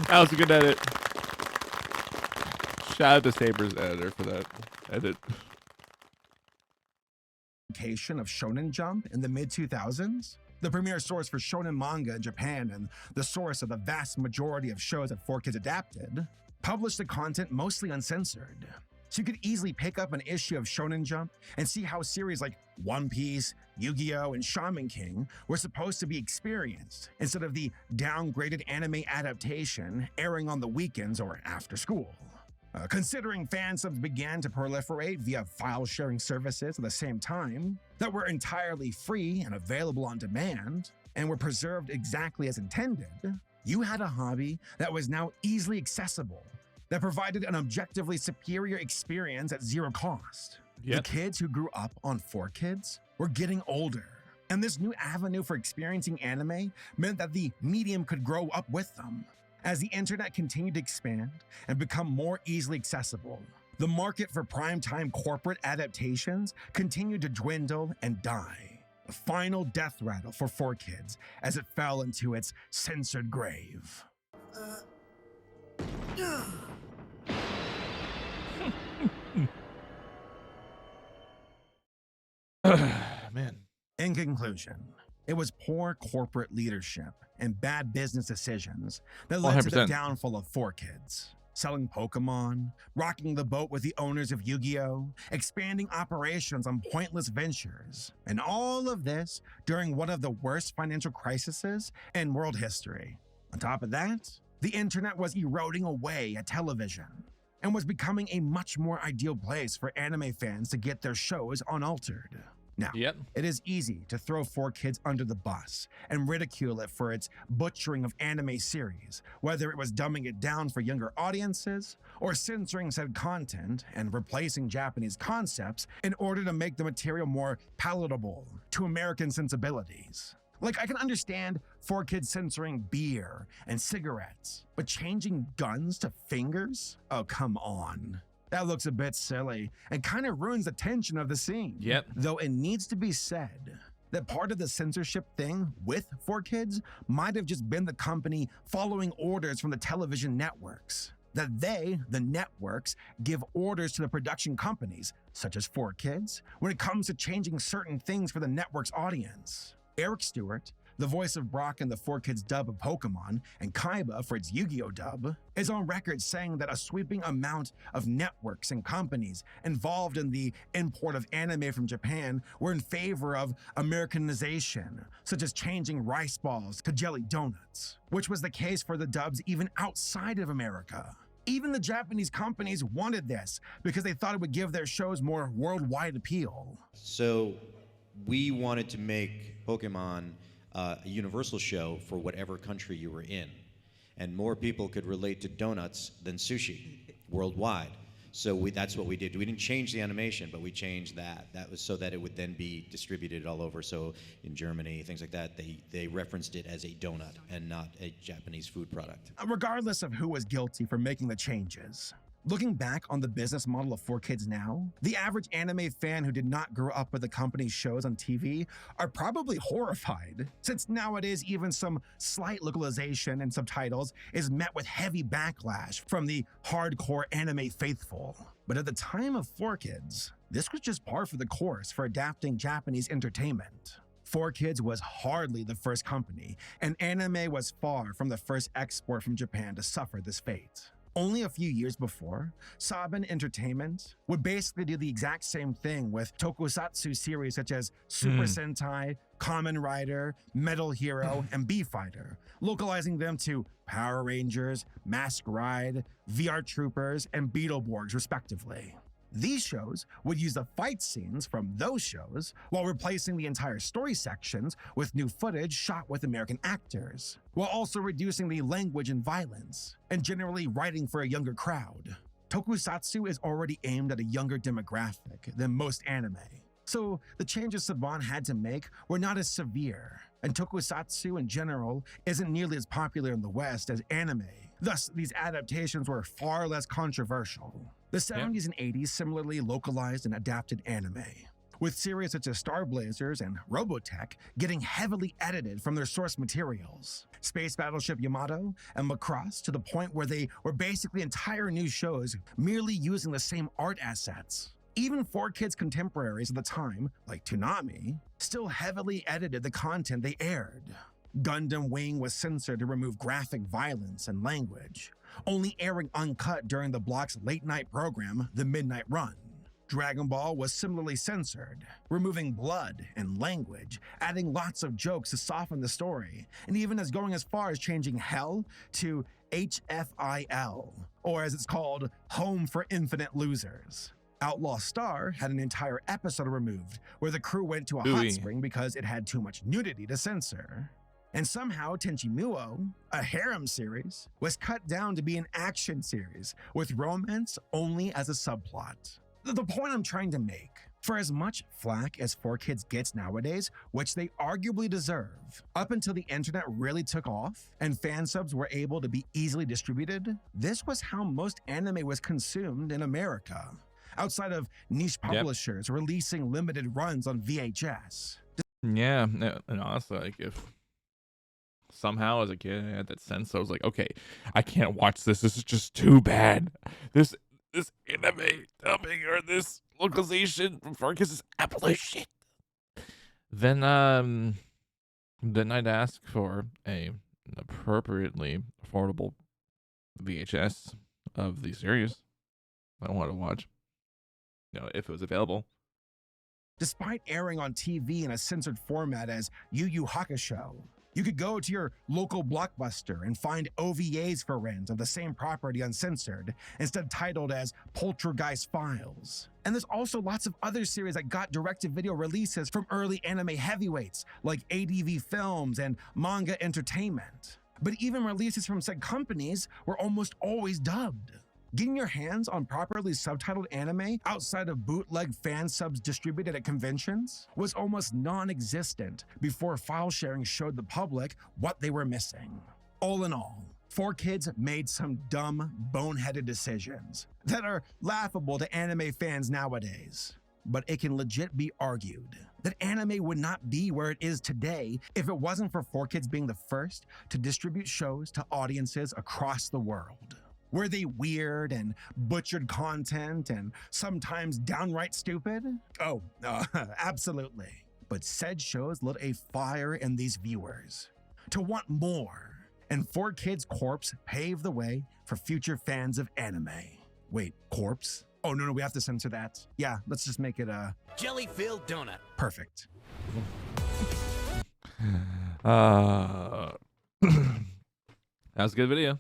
That was a good edit. Shout out to Saber's editor for that edit. of Shonen Jump in the mid-2000s, the premier source for shonen manga in Japan and the source of the vast majority of shows that 4Kids adapted, published the content mostly uncensored. So you could easily pick up an issue of Shonen Jump and see how series like One Piece, Yu-Gi-Oh!, and Shaman King were supposed to be experienced instead of the downgraded anime adaptation airing on the weekends or after school. Considering fan subs began to proliferate via file-sharing services at the same time that were entirely free and available on demand and were preserved exactly as intended, you had a hobby that was now easily accessible, that provided an objectively superior experience at zero cost. Yep. The kids who grew up on 4Kids were getting older, and this new avenue for experiencing anime meant that the medium could grow up with them. As the internet continued to expand and become more easily accessible, the market for primetime corporate adaptations continued to dwindle and die. A final death rattle for 4Kids as it fell into its censored grave. Man. In conclusion, it was poor corporate leadership and bad business decisions that led to the 100%. downfall of 4Kids. Selling Pokemon, rocking the boat with the owners of Yu-Gi-Oh!, expanding operations on pointless ventures, and all of this during one of the worst financial crises in world history. On top of that, the internet was eroding away at television and was becoming a much more ideal place for anime fans to get their shows unaltered. Now, Yep. it is easy to throw 4Kids under the bus and ridicule it for its butchering of anime series, whether it was dumbing it down for younger audiences or censoring said content and replacing Japanese concepts in order to make the material more palatable to American sensibilities. Like, I can understand 4Kids censoring beer and cigarettes, but changing guns to fingers? Oh, come on. That looks a bit silly and kind of ruins the tension of the scene. Yep. Though it needs to be said that part of the censorship thing with 4Kids might have just been the company following orders from the television networks. That they, the networks, give orders to the production companies, such as 4Kids, when it comes to changing certain things for the network's audience. Eric Stewart, the voice of Brock in the 4Kids dub of Pokemon, and Kaiba for its Yu-Gi-Oh! Dub, is on record saying that a sweeping amount of networks and companies involved in the import of anime from Japan were in favor of Americanization, such as changing rice balls to jelly donuts, which was the case for the dubs even outside of America. Even the Japanese companies wanted this because they thought it would give their shows more worldwide appeal. So we wanted to make Pokemon a universal show for whatever country you were in. And more people could relate to donuts than sushi worldwide. So that's what we did. We didn't change the animation, but we changed that. That was so that it would then be distributed all over. So in Germany, things like that, they referenced it as a donut and not a Japanese food product. Regardless of who was guilty for making the changes, looking back on the business model of 4Kids now, the average anime fan who did not grow up with the company's shows on TV are probably horrified, since nowadays even some slight localization and subtitles is met with heavy backlash from the hardcore anime faithful. But at the time of 4Kids, this was just par for the course for adapting Japanese entertainment. 4Kids was hardly the first company, and anime was far from the first export from Japan to suffer this fate. Only a few years before, Saban Entertainment would basically do the exact same thing with tokusatsu series such as Super Sentai, Kamen Rider, Metal Hero, and B-Fighter, localizing them to Power Rangers, Mask Ride, VR Troopers, and Beetleborgs respectively. These shows would use the fight scenes from those shows while replacing the entire story sections with new footage shot with American actors, while also reducing the language and violence, and generally writing for a younger crowd. Tokusatsu is already aimed at a younger demographic than most anime, So the changes Saban had to make were not as severe, and tokusatsu in general isn't nearly as popular in the West as anime. Thus, these adaptations were far less controversial. The 70s and 80s similarly localized and adapted anime, with series such as Star Blazers and Robotech getting heavily edited from their source materials. Space Battleship Yamato and Macross to the point where they were basically entire new shows merely using the same art assets. Even 4Kids contemporaries at the time, like Toonami, still heavily edited the content they aired. Gundam Wing was censored to remove graphic violence and language, only airing uncut during the block's late-night program, The Midnight Run. Dragon Ball was similarly censored, removing blood and language, adding lots of jokes to soften the story, and even as going as far as changing Hell to HFIL, or as it's called, Home for Infinite Losers. Outlaw Star had an entire episode removed, where the crew went to a hot spring because it had too much nudity to censor. And somehow Tenchi Muo, a harem series, was cut down to be an action series, with romance only as a subplot. The point I'm trying to make, for as much flack as 4Kids gets nowadays, which they arguably deserve, up until the internet really took off and fan subs were able to be easily distributed, this was how most anime was consumed in America, outside of niche publishers releasing limited runs on VHS. Yeah, and honestly, like if somehow as a kid I had that sense, I was like, okay, I can't watch this. This is just too bad. This anime dubbing or this localization from Farkas is absolute shit. Then I'd ask for an appropriately affordable VHS of the series I wanted to watch. If it was available. Despite airing on TV in a censored format as Yu Yu Hakusho, you could go to your local Blockbuster and find OVAs for rent of the same property uncensored, instead titled as Poltergeist Files. And there's also lots of other series that got direct-to-video releases from early anime heavyweights like ADV Films and Manga Entertainment. But even releases from said companies were almost always dubbed. Getting your hands on properly subtitled anime outside of bootleg fan subs distributed at conventions was almost non-existent before file sharing showed the public what they were missing. All in all, 4Kids made some dumb, boneheaded decisions that are laughable to anime fans nowadays. But it can legit be argued that anime would not be where it is today if it wasn't for 4Kids being the first to distribute shows to audiences across the world. Were they weird and butchered content and sometimes downright stupid? Oh, absolutely. But said shows lit a fire in these viewers to want more, and 4Kids Corpse paved the way for future fans of anime. Wait, Corpse? Oh, no, we have to censor that. Yeah, let's just make it a jelly-filled donut. Perfect. That was a good video.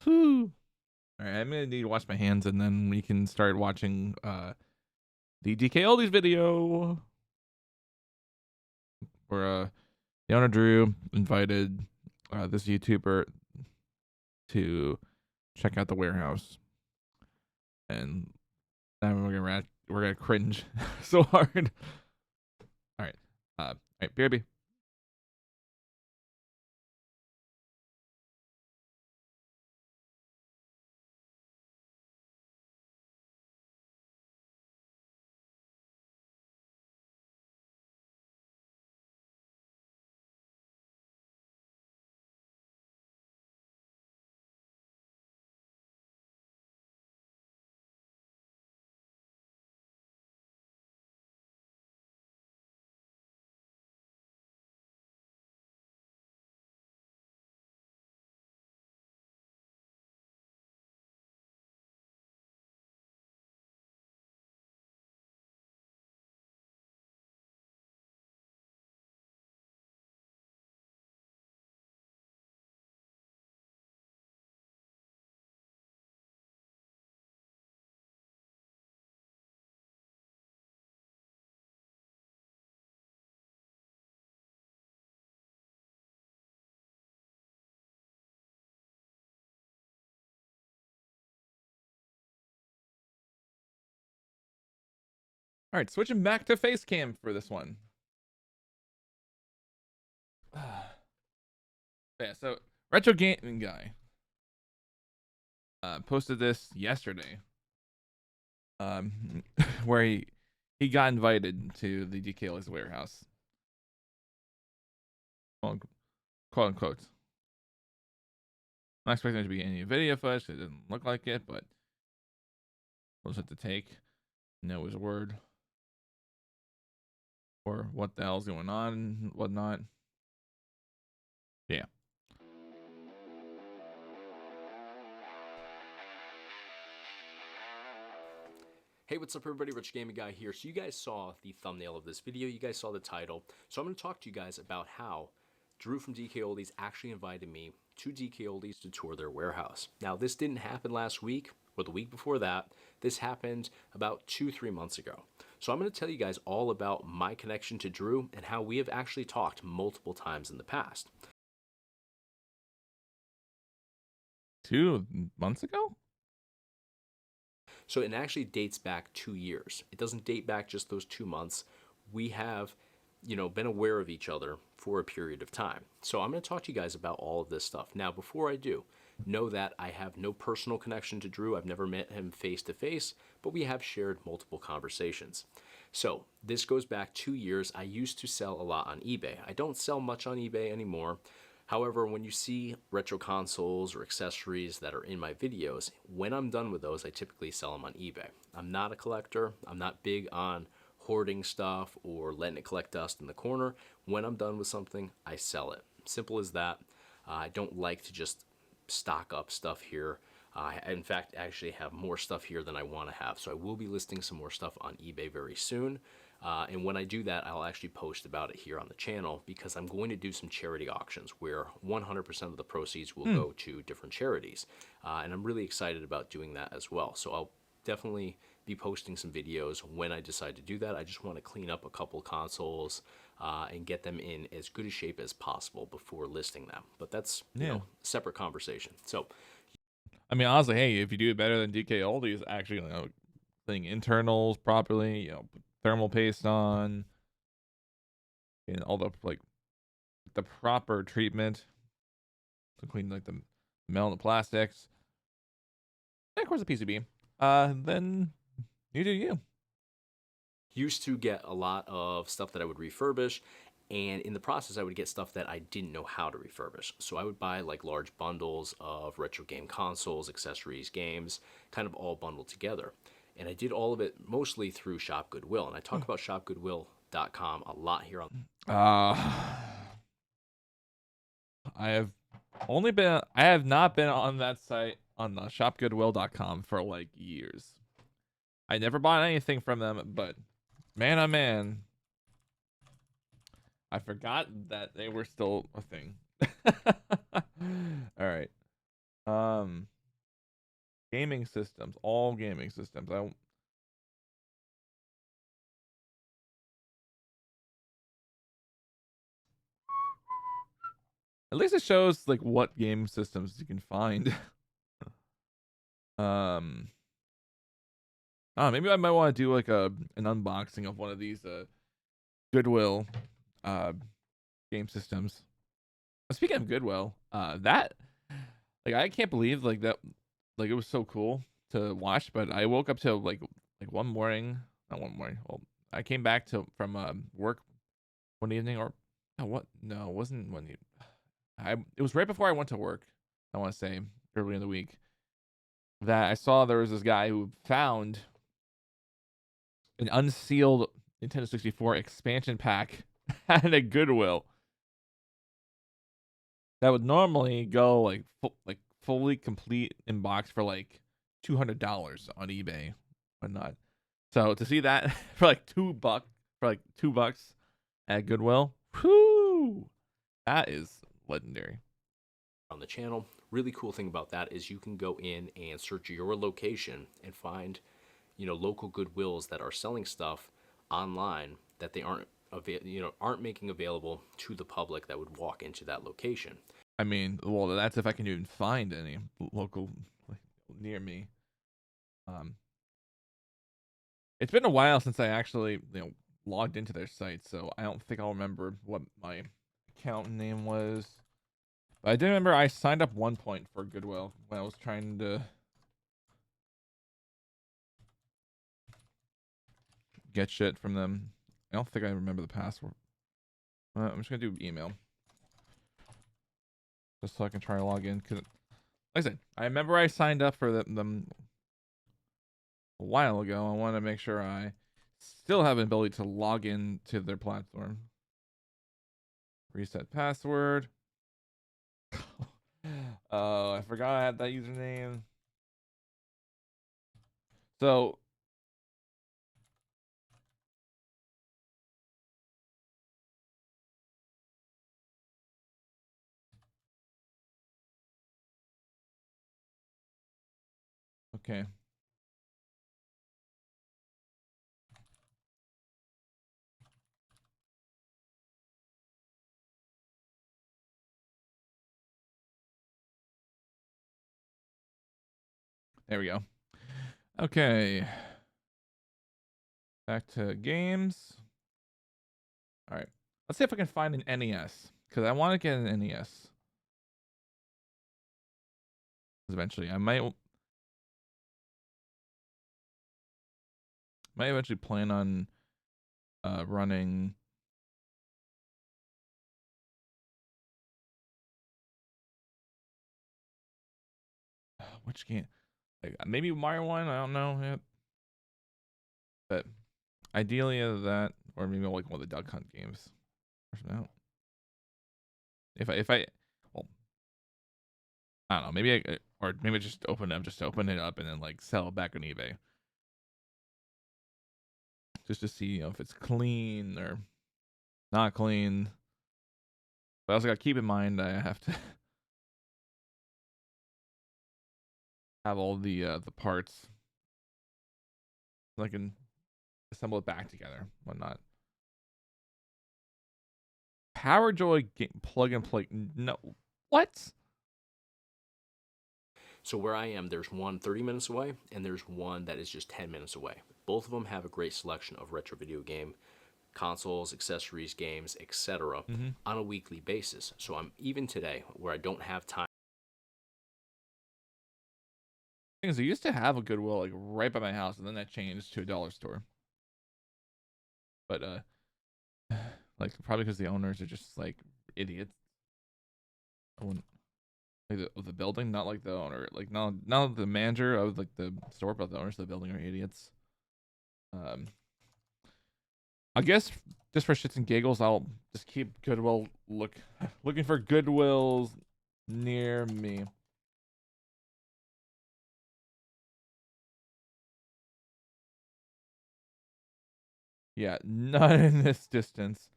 Whew. All right, I'm gonna need to wash my hands, and then we can start watching the DKOldies video. Where Yona Drew invited this YouTuber to check out the warehouse, and then we're gonna cringe so hard. All right, BRB. All right, switching back to face cam for this one. Yeah, so retro gaming guy posted this yesterday, where he got invited to the DKOldies warehouse, quote unquote. I'm not expecting there to be any video footage. It didn't look like it, but we'll just have to take Noah's word for what the hell's going on and whatnot. Yeah. Hey, what's up everybody, Rich Gaming Guy here. So you guys saw the thumbnail of this video, you guys saw the title. So I'm going to talk to you guys about how Drew from DKOldies actually invited me to DKOldies to tour their warehouse. Now this didn't happen last week or the week before that. This happened about 2-3 months ago. So I'm going to tell you guys all about my connection to Drew and how we have actually talked multiple times in the past. 2 months ago? So it actually dates back 2 years. It doesn't date back just those 2 months. We have, been aware of each other for a period of time. So I'm going to talk to you guys about all of this stuff. Now, before I do, know that I have no personal connection to Drew. I've never met him face to face, but we have shared multiple conversations. So this goes back 2 years. I used to sell a lot on eBay. I don't sell much on eBay anymore. However, when you see retro consoles or accessories that are in my videos, when I'm done with those, I typically sell them on eBay. I'm not a collector. I'm not big on hoarding stuff or letting it collect dust in the corner. When I'm done with something, I sell it. Simple as that. I don't like to just stock up stuff here. I, in fact, actually have more stuff here than I want to have. So I will be listing some more stuff on eBay very soon. And when I do that, I'll actually post about it here on the channel because I'm going to do some charity auctions where 100% of the proceeds will go to different charities. And I'm really excited about doing that as well. So I'll definitely be posting some videos when I decide to do that. I just want to clean up a couple consoles and get them in as good a shape as possible before listing them. But that's, you know, a separate conversation. So, I mean, honestly, hey, if you do it better than DKOldies, actually, cleaning internals properly, thermal paste on, and all the the proper treatment to clean the metal and the plastics, and of course the PCB. Then you do you. Used to get a lot of stuff that I would refurbish, and in the process I would get stuff that I didn't know how to refurbish. So I would buy large bundles of retro game consoles, accessories, games, kind of all bundled together. And I did all of it mostly through Shop Goodwill. And I talk about shopgoodwill.com a lot here on. I have not been on that site on shopgoodwill.com for years. I never bought anything from them, but man, oh man, I forgot that they were still a thing. All right. Gaming systems, all gaming systems. At least it shows what game systems you can find. Maybe I might want to do an unboxing of one of these Goodwill game systems. Speaking of Goodwill, that I can't believe that it was so cool to watch, but I woke up to one morning, not one morning. Well, I came back from work one evening, or no, it wasn't one evening. It was right before I went to work. I want to say early in the week that I saw there was this guy who found an unsealed Nintendo 64 expansion pack at a Goodwill that would normally go fully complete in box for $200 on eBay, whatnot. So to see that for $2 at Goodwill, whoo, that is legendary. On the channel, really cool thing about that is you can go in and search your location and find, local Goodwills that are selling stuff online that they aren't making available to the public that would walk into that location. I mean, well, that's if I can even find any local near me. It's been a while since I actually, logged into their site, so I don't think I'll remember what my account name was. But I do remember I signed up one point for Goodwill when I was trying to get shit from them. I don't think I remember the password. I'm just gonna do email, just so I can try to log in. Cause, like I said, I remember I signed up for them a while ago. I want to make sure I still have an ability to log in to their platform. Reset password. Oh, I forgot I had that username. So okay. There we go. Okay. Back to games. All right. Let's see if I can find an NES, because I want to get an NES. Eventually, I might eventually plan on running which game? Like, maybe Mario 1, I don't know yet. But ideally that, or maybe like one of the Duck Hunt games. No. If I well, I don't know, maybe or maybe just open it up and then like sell it back on eBay. Just to see, if it's clean or not clean. But I also got to keep in mind I have to have all the parts so I can assemble it back together, whatnot. Power Joy plug and play. No, what? So where I am, there's one 30 minutes away, and there's one that is just 10 minutes away. Both of them have a great selection of retro video game consoles, accessories, games, etc. On a weekly basis. So I'm even today where I don't have time. Things I used to have a Goodwill like right by my house, and then that changed to a dollar store. But like probably because the owners are just like idiots. I wouldn't like the building, not like the owner, like not the manager of like the store, but the owners of the building are idiots. I guess just for shits and giggles, I'll just keep Goodwill looking for Goodwills near me. Yeah, not in this distance.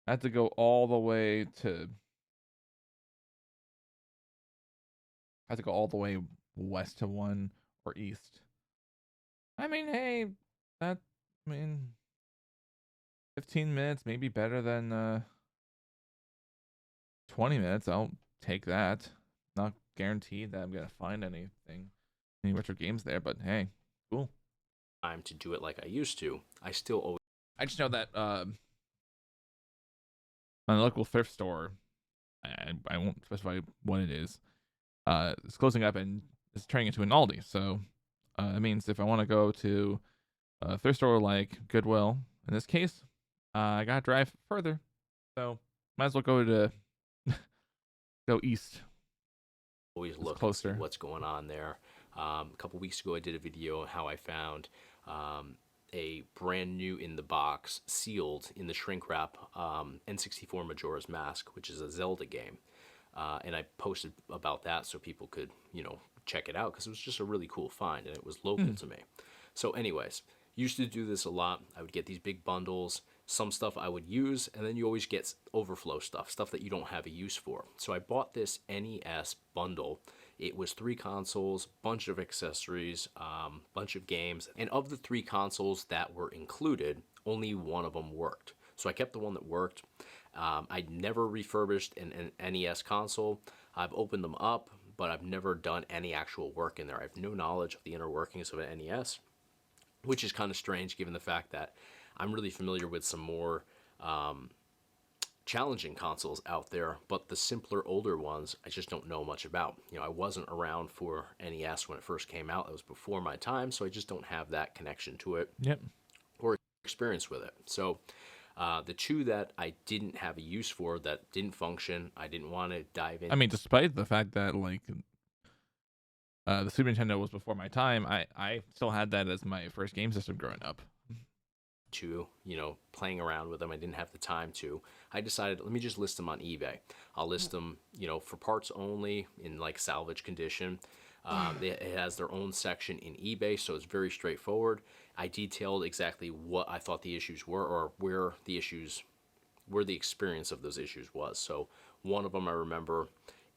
I have to go all the way to. I have to go all the way west to one or east. I mean, hey, I mean, 15 minutes maybe better than 20 minutes. I'll take that. Not guaranteed that I'm gonna find any retro games there, but hey, cool. Time to do it like I used to. I still always. I just know that my local thrift store, I won't specify what it is, it's closing up and it's turning into an Aldi. So it means if I want to go to a thrift store like Goodwill, in this case, I gotta drive further. So might as well go to go east. Always look closer. And see what's going on there. A couple weeks ago, I did a video on how I found a brand new in the box, sealed in the shrink wrap N64 Majora's Mask, which is a Zelda game. And I posted about that so people could, check it out because it was just a really cool find and it was local to me. So anyways, used to do this a lot. I would get these big bundles, some stuff I would use, and then you always get overflow stuff that you don't have a use for. So I bought this NES bundle. It was 3 consoles, bunch of accessories, bunch of games, and of the 3 consoles that were included, only one of them worked. So I kept the one that worked. I never refurbished an NES console. I've opened them up, but I've never done any actual work in there. I have no knowledge of the inner workings of an NES. which is kind of strange given the fact that I'm really familiar with some more challenging consoles out there, but the simpler, older ones, I just don't know much about. I wasn't around for NES when it first came out. It was before my time, so I just don't have that connection to it. Yep. Or experience with it. So the two that I didn't have a use for, that didn't function, I didn't want to dive in. I mean, despite the fact that like the Super Nintendo was before my time, I still had that as my first game system growing up. To playing around with them, I didn't have the time to. I decided, let me just list them on eBay. I'll list them for parts only, in like salvage condition. It has their own section in eBay, so it's very straightforward. I detailed exactly what I thought the issues were, or where the experience of those issues was. So one of them, I remember,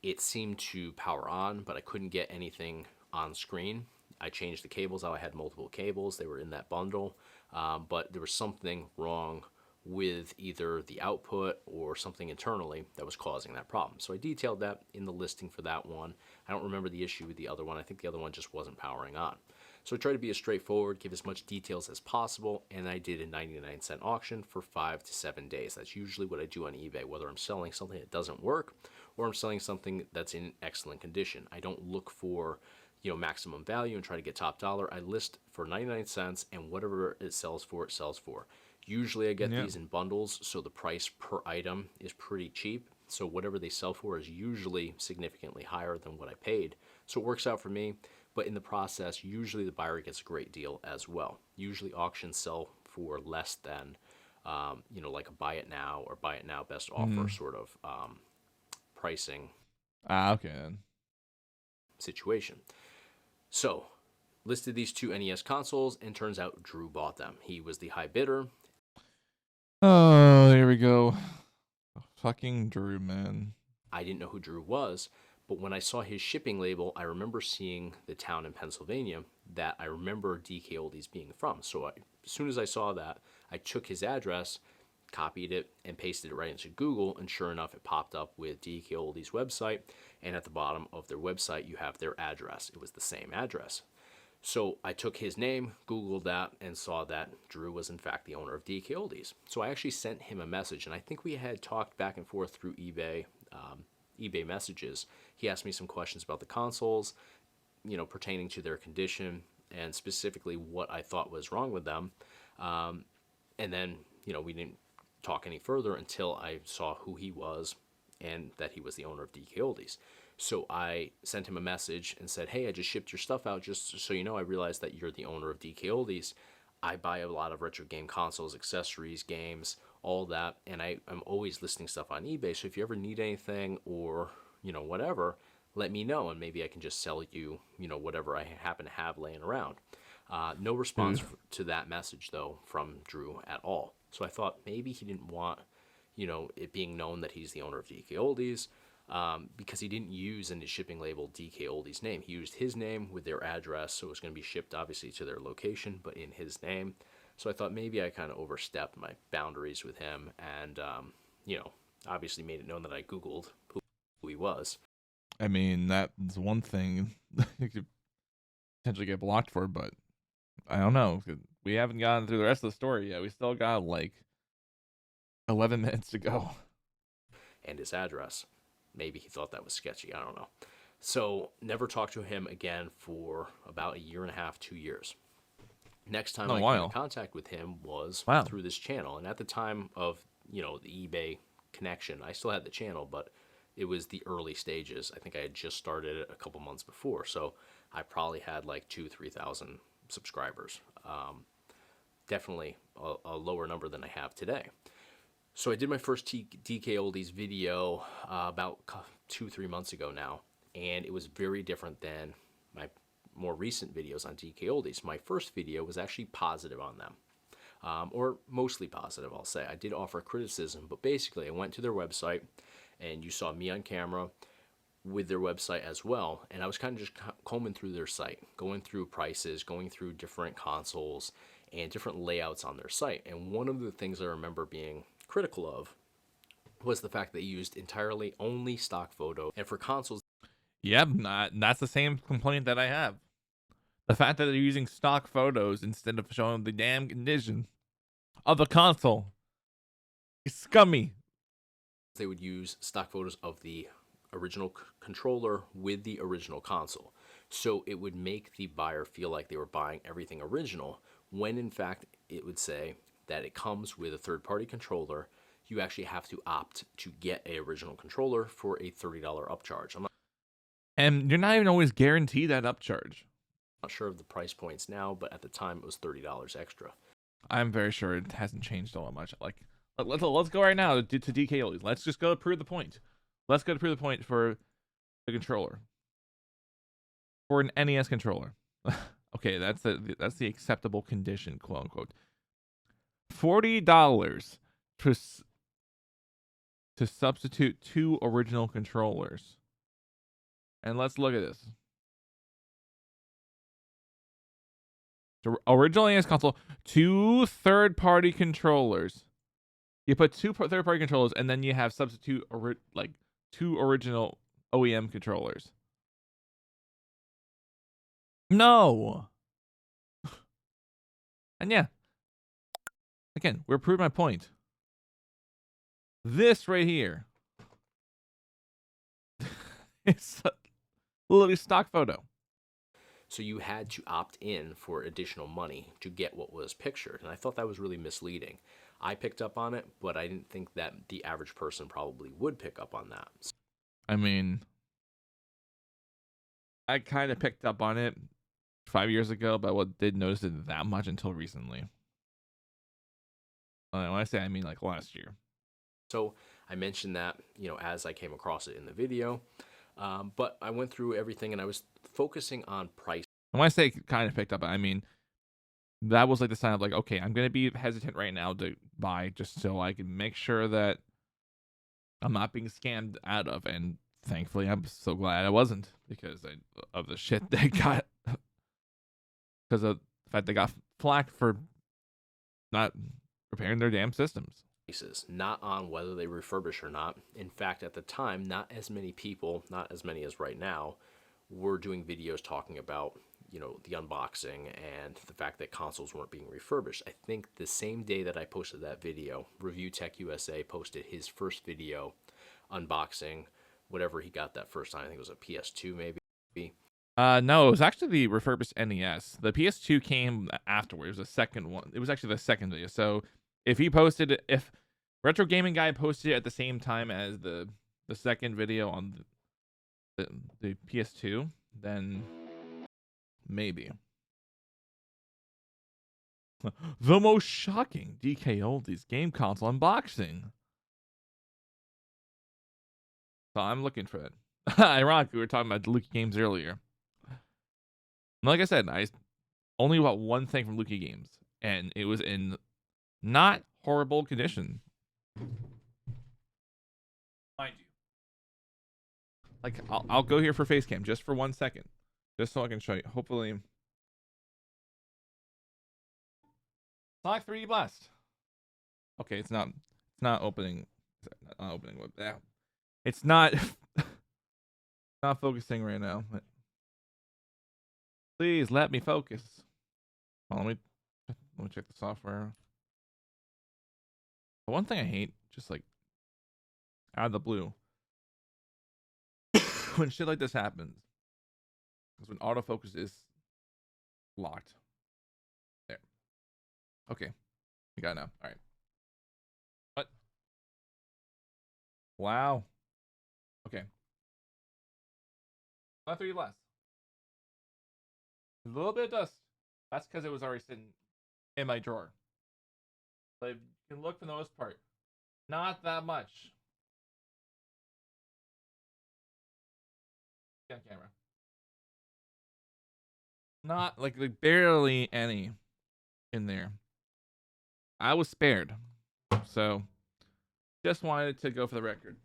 it seemed to power on, but I couldn't get anything on screen. I changed the cables out. I had multiple cables. They were in that bundle. But there was something wrong with either the output or something internally that was causing that problem. So I detailed that in the listing for that one. I don't remember the issue with the other one. I think the other one just wasn't powering on. So I tried to be as straightforward, give as much details as possible, and I did a 99-cent auction for 5 to 7 days. That's usually what I do on eBay, whether I'm selling something that doesn't work or I'm selling something that's in excellent condition. I don't look for maximum value and try to get top dollar. I list for 99 cents, and whatever it sells for, it sells for. Usually I get these in bundles, so the price per item is pretty cheap. So whatever they sell for is usually significantly higher than what I paid. So it works out for me, but in the process, usually the buyer gets a great deal as well. Usually auctions sell for less than, like a buy it now or buy it now best offer sort of pricing. Okay. Situation. So, listed these two NES consoles, and turns out Drew bought them. He was the high bidder. Oh, here we go. Fucking Drew, man. I didn't know who Drew was, but when I saw his shipping label, I remember seeing the town in Pennsylvania that I remember DKOldies being from. So as soon as I saw that, I took his address, copied it, and pasted it right into Google, and sure enough, it popped up with DKOldies website, and at the bottom of their website, you have their address. It was the same address. So I took his name, Googled that, and saw that Drew was in fact the owner of DKOldies. So I actually sent him a message, and I think we had talked back and forth through eBay, eBay messages. He asked me some questions about the consoles, pertaining to their condition, and specifically what I thought was wrong with them. And then, we didn't talk any further until I saw who he was and that he was the owner of DKOldies. So I sent him a message and said, hey, I just shipped your stuff out. Just so you know, I realized that you're the owner of DKOldies. I buy a lot of retro game consoles, accessories, games, all that, and I'm always listing stuff on eBay. So if you ever need anything or, whatever, let me know, and maybe I can just sell you, whatever I happen to have laying around. No response to that message, though, from Drew at all. So I thought maybe he didn't want, it being known that he's the owner of DKOldies, because he didn't use in his shipping label DKOldies' name. He used his name with their address, so it was going to be shipped, obviously, to their location, but in his name. So I thought maybe I kind of overstepped my boundaries with him, and, obviously made it known that I Googled who he was. I mean, that's one thing you could potentially get blocked for, but I don't know. We haven't gotten through the rest of the story yet. We still got like 11 minutes to go. And his address. Maybe he thought that was sketchy. I don't know. So never talked to him again for about 1.5 years, 2 years. Next time I came in contact with him was through this channel. And at the time of, the eBay connection, I still had the channel, but it was the early stages. I think I had just started it a couple months before. So I probably had like 2,000-3,000 subscribers. Definitely a lower number than I have today. So I did my first DKOldies video about 2-3 months ago now, and it was very different than my more recent videos on DKOldies. My first video was actually positive on them, or mostly positive, I'll say. I did offer criticism, but basically I went to their website, and you saw me on camera with their website as well, and I was kind of just combing through their site, going through prices, going through different consoles, and different layouts on their site. And one of the things I remember being critical of was the fact that they used entirely only stock photo, and for consoles, Yep, that's the same complaint that I have. The fact that they're using stock photos instead of showing the damn condition of the console is scummy. They would use stock photos of the original controller with the original console. So it would make the buyer feel like they were buying everything original, when in fact it would say that it comes with a third-party controller. You actually have to opt to get a original controller for a $30 upcharge. I'm And you're not even always guaranteed that upcharge. not sure of the price points now, but at the time it was $30 extra. I'm very sure it hasn't changed all that much. Like, let's go right now to DKOldies. Let's just go to prove the point. Let's go to prove the point for the controller. For an NES controller. Okay, that's the acceptable condition, quote unquote. $40 to substitute 2 original controllers. And let's look at this. The original NES console, 2 third-party controllers. You put 2 third-party controllers, and then you have substitute 2 original OEM controllers. No. And yeah, again, we're proving my point. This right here, it's a literally stock photo. So you had to opt in for additional money to get what was pictured. And I thought that was really misleading. I picked up on it, but I didn't think that the average person probably would pick up on that. I mean, I kind of picked up on it 5 years ago, but I didn't notice it that much until recently. When I say I mean like last year. So I mentioned that, as I came across it in the video. But I went through everything and I was focusing on price. And when I say kind of picked up, I mean, that was like the sign of like, okay, I'm going to be hesitant right now to buy just so I can make sure that I'm not being scammed out of. And thankfully, I'm so glad I wasn't because of the shit they got. Because of the fact they got flack for not repairing their damn systems. Not on whether they refurbish or not. In fact, at the time, not as many people, not as many as right now, were doing videos talking about, the unboxing and the fact that consoles weren't being refurbished. I think the same day that I posted that video, Review Tech USA posted his first video unboxing whatever he got that first time. I think it was a PS2 maybe. No, it was actually the refurbished NES. The PS2 came afterwards. It was the second one. It was actually the second video. So if Retro Gaming Guy posted it at the same time as the second video on the PS2, then maybe. The most shocking DKOldies game console unboxing. So I'm looking for it. Ironically, we were talking about Lucky Games earlier. Like I said, I only bought one thing from Lucky Games, and it was in not horrible condition. Mind you. Like, I'll go here for face cam just for 1 second. Just so I can show you. Hopefully. Sonic 3D Blast. Okay, it's not opening. Not opening. It's not not focusing right now. Please let me focus. Well, let me check the software. The one thing I hate, just like out of the blue, when shit like this happens, is when autofocus is locked. There. Okay. We got it now. All right. What? Wow. Okay. Not 3D Blast. A little bit of dust. That's because it was already sitting in my drawer. But you can look for the most part. Not that much. On camera. Not like barely any in there. I was spared. So just wanted to go for the record.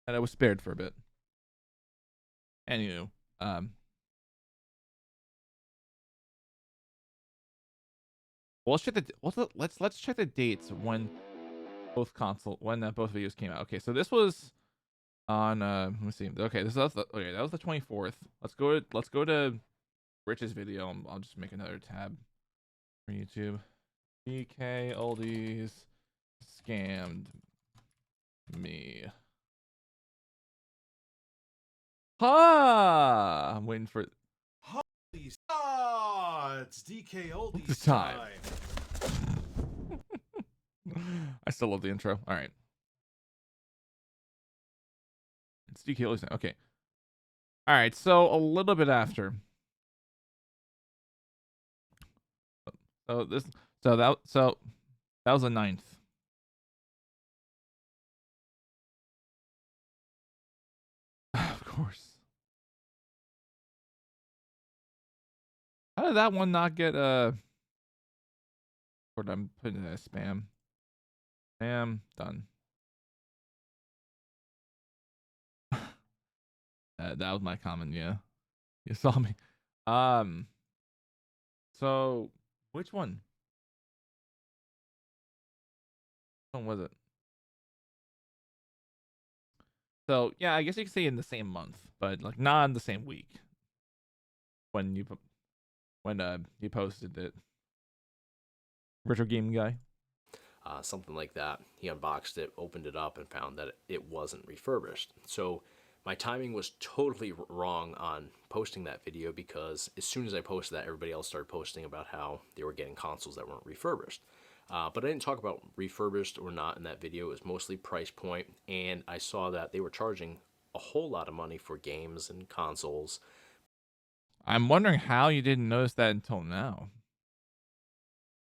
And I was spared for a bit. Anywho, let's check let's check the dates when both videos came out. Okay, so this was on let me see. Okay, okay, that was the 24th. Let's go to Rich's video. I'll just make another tab for YouTube. DKOldies scammed me. Ha! I'm waiting for it's DKOldies the time. I still love the intro. All right. It's DKOldies now. Okay. All right, so a little bit after. So that was the 9th. Of course. How did that one not get or I'm putting it as spam. Spam done. That was my comment, yeah. You saw me. So which one? Which one was it? So yeah, I guess you could say in the same month, but like not in the same week. When you posted it. Retro Game Guy. Something like that. He unboxed it, opened it up, and found that it wasn't refurbished. So my timing was totally wrong on posting that video, because as soon as I posted that, everybody else started posting about how they were getting consoles that weren't refurbished. But I didn't talk about refurbished or not in that video. It was mostly price point, and I saw that they were charging a whole lot of money for games and consoles. I'm wondering how you didn't notice that until now.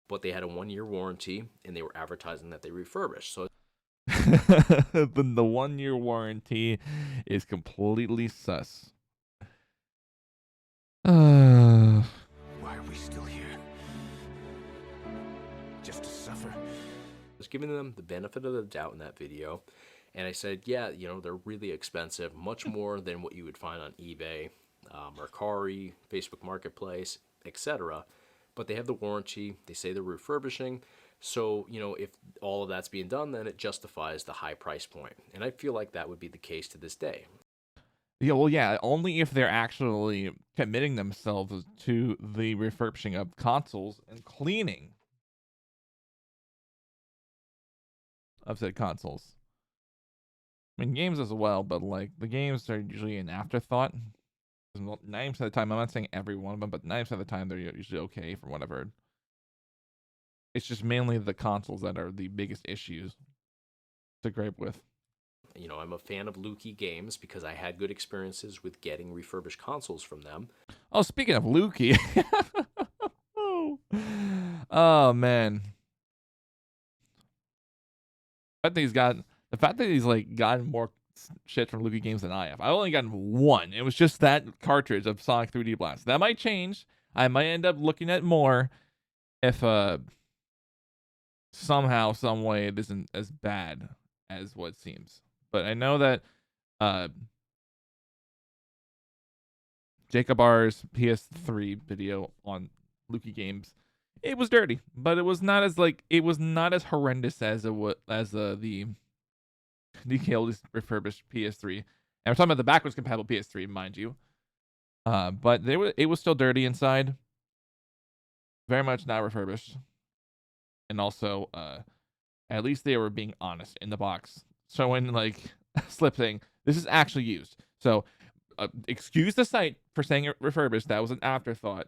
But they had a 1-year warranty, and they were advertising that they refurbished. So The 1-year warranty is completely sus. Why are we still here? Just to suffer? I was giving them the benefit of the doubt in that video, and I said, yeah, you know, they're really expensive, much more than what you would find on eBay, Mercari, Facebook Marketplace, etc. But they have the warranty. They say they're refurbishing. So, you know, if all of that's being done, then it justifies the high price point. And I feel like that would be the case to this day. Yeah, well, yeah, only if they're actually committing themselves to the refurbishing of consoles and cleaning of said consoles. I mean, games as well, but like the games are usually an afterthought. 90% of the time, I'm not saying every one of them, but 90% of the time they're usually okay for whatever. It's just mainly the consoles that are the biggest issues to gripe with. You know, I'm a fan of Lukey Games because I had good experiences with getting refurbished consoles from them. Oh, speaking of Lukey. Oh, man. The fact that he's like gotten more shit from Lukey Games than I have. I've only gotten one. It was just that cartridge of Sonic 3D Blast. That might change. I might end up looking at more if somehow, some way it isn't as bad as what it seems. But I know that Jacob R's PS3 video on Lukey Games, it was dirty, but it was not as horrendous as the DKOldies refurbished PS3. And we're talking about the backwards compatible PS3, mind you. But it was still dirty inside. Very much not refurbished. And also, at least they were being honest in the box, showing like a slip saying this is actually used. So, excuse the site for saying it refurbished. That was an afterthought.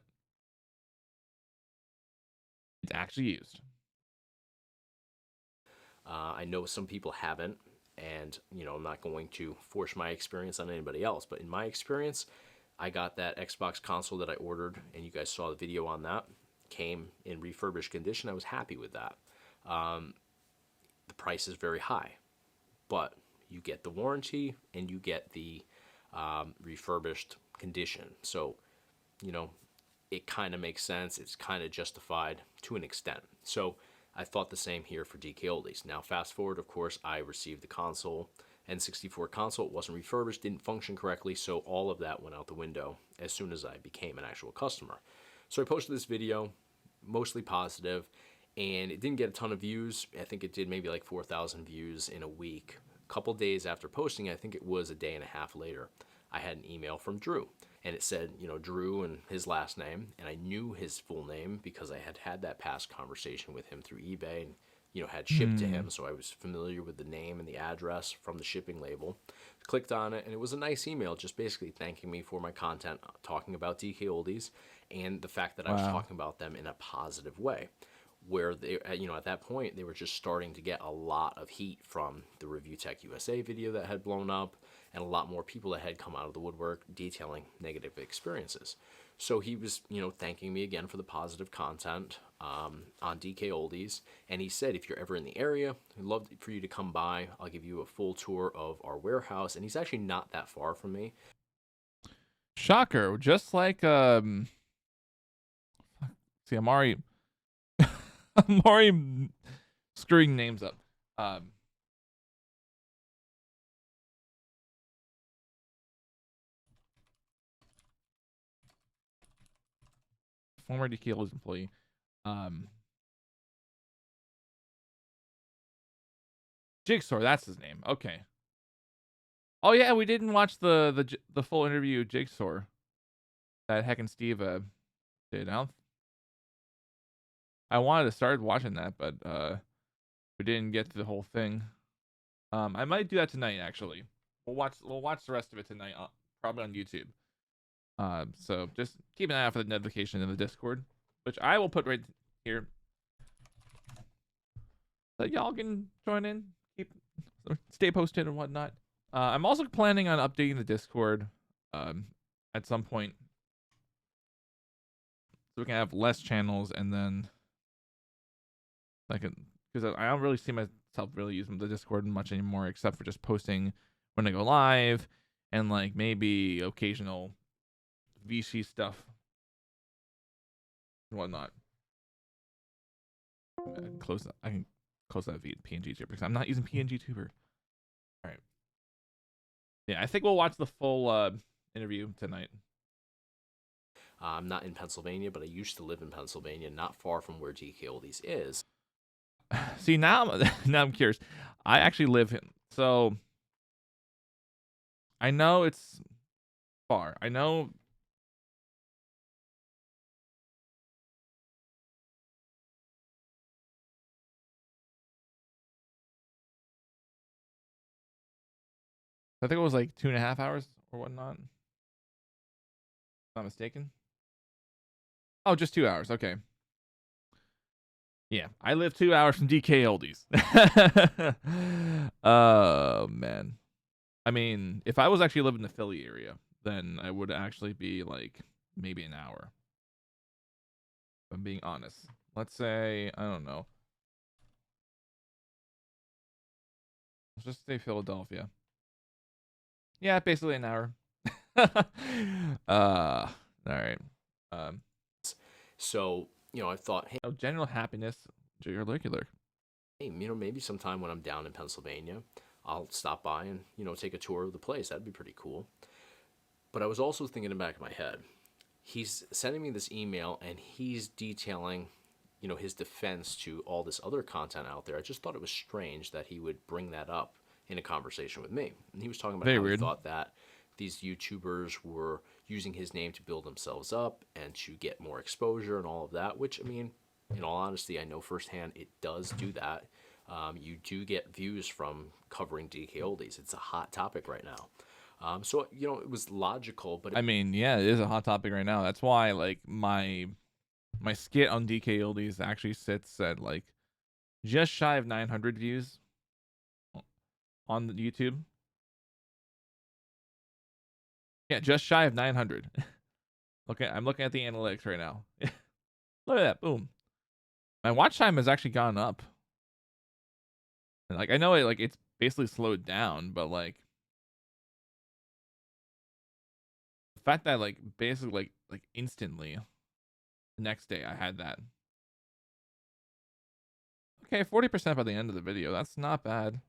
It's actually used. I know some people haven't, and you know, I'm not going to force my experience on anybody else, but in my experience, I got that Xbox console that I ordered, and you guys saw the video on that. Came in refurbished condition. I was happy with that. The price is very high, but you get the warranty and you get the refurbished condition. So, you know, it kind of makes sense. It's kind of justified to an extent. So I thought the same here for DKOldies. Now, fast forward, of course, I received the console, N64 console. It wasn't refurbished, didn't function correctly, so all of that went out the window as soon as I became an actual customer. So I posted this video, mostly positive, and it didn't get a ton of views. I think it did maybe like 4,000 views in a week. A couple days after posting, I think it was a day and a half later, I had an email from Drew. And it said, you know, Drew and his last name. And I knew his full name because I had had that past conversation with him through eBay and, you know, had shipped to him. So I was familiar with the name and the address from the shipping label. Clicked on it, and it was a nice email just basically thanking me for my content, talking about DKOldies and the fact that I was talking about them in a positive way. Where they, you know, at that point, they were just starting to get a lot of heat from the Review Tech USA video that had blown up, and a lot more people that had come out of the woodwork detailing negative experiences. So he was, you know, thanking me again for the positive content on DKOldies, and he said, if you're ever in the area, I'd love for you to come by. I'll give you a full tour of our warehouse, and he's actually not that far from me. Shocker, just like see, I'm already screwing names up. Former DKOldies employee. Jigsaw, that's his name. Okay. Oh yeah, we didn't watch the full interview with Jigsaw that Heck and Steve did. I wanted to start watching that, but we didn't get to the whole thing. I might do that tonight. Actually, we'll watch the rest of it tonight, probably on YouTube. So just keep an eye out for the notification in the Discord, which I will put right here, so y'all can join in, stay posted and whatnot. I'm also planning on updating the Discord at some point, so we can have less channels, and then I can, because I don't really see myself really using the Discord much anymore, except for just posting when I go live and like maybe occasional VC stuff and whatnot. I can close that. I can close that PNG tuber because I'm not using PNG tuber. All right. Yeah, I think we'll watch the full interview tonight. I'm not in Pennsylvania, but I used to live in Pennsylvania, not far from where DKOldies is. See, now I'm curious. I actually live so I know it's far. I know. I think it was like 2.5 hours or whatnot. If I'm not mistaken. Oh, just 2 hours. Okay. Yeah, I live 2 hours from DKOldies. Oh, man. I mean, if I was actually living in the Philly area, then I would actually be like maybe an hour. If I'm being honest. Let's say, I don't know. Let's just say Philadelphia. Yeah, basically an hour. All right. So, you know, I thought, hey, general happiness, regular. Hey, you know, maybe sometime when I'm down in Pennsylvania, I'll stop by and, you know, take a tour of the place. That'd be pretty cool. But I was also thinking in the back of my head, he's sending me this email and he's detailing, you know, his defense to all this other content out there. I just thought it was strange that he would bring that up in a conversation with me. And he was talking about how he thought that these YouTubers were using his name to build themselves up and to get more exposure and all of that, which, I mean, in all honesty, I know firsthand it does do that. You do get views from covering DKOldies. It's a hot topic right now. So, you know, it was logical, but... I mean, yeah, it is a hot topic right now. That's why, like, my skit on DKOldies actually sits at, like, just shy of 900 views on the YouTube. Yeah, just shy of 900. Okay, I'm looking at the analytics right now. Look at that, boom. My watch time has actually gone up. And, like, I know it's basically slowed down, but like the fact that like basically like instantly the next day I had that. Okay, 40% by the end of the video. That's not bad.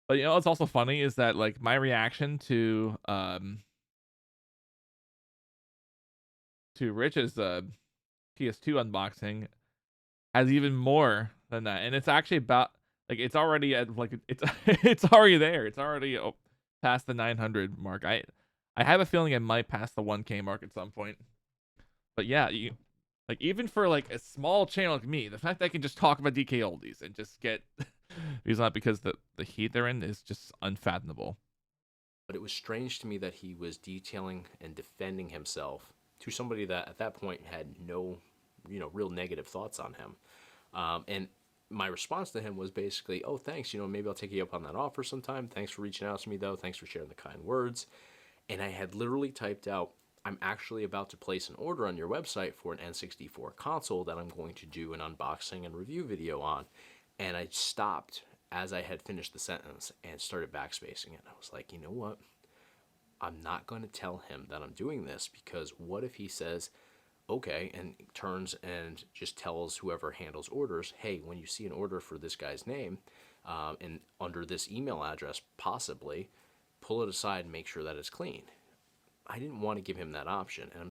But you know what's also funny is that like my reaction to Rich's PS2 unboxing has even more than that, and it's actually about like it's already at like it's it's already there. It's already past the 900 mark. I have a feeling it might pass the 1K mark at some point. But yeah, you like even for like a small channel like me, the fact that I can just talk about DKOldies and just get views on it because the heat they're in is just unfathomable. But it was strange to me that he was detailing and defending himself to somebody that at that point had no, real negative thoughts on him. And my response to him was basically, oh, thanks, maybe I'll take you up on that offer sometime. Thanks for reaching out to me, though. Thanks for sharing the kind words. And I had literally typed out, I'm actually about to place an order on your website for an N64 console that I'm going to do an unboxing and review video on. And I stopped as I had finished the sentence and started backspacing it. I was like, you know what? I'm not going to tell him that I'm doing this, because what if he says, okay, and turns and just tells whoever handles orders, hey, when you see an order for this guy's name and under this email address, possibly, pull it aside and make sure that it's clean. I didn't want to give him that option. And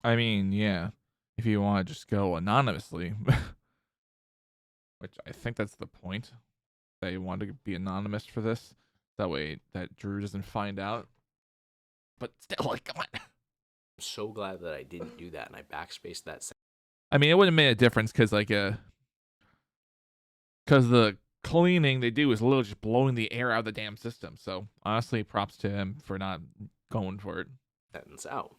I mean, yeah, if you want to just go anonymously, which I think that's the point. They want to be anonymous for this. That way that Drew doesn't find out. But still, like, come on. I'm so glad that I didn't do that and I backspaced that. I mean, it wouldn't have made a difference because, like, because the cleaning they do is literally just blowing the air out of the damn system. So, honestly, props to him for not going for it. Sentence out.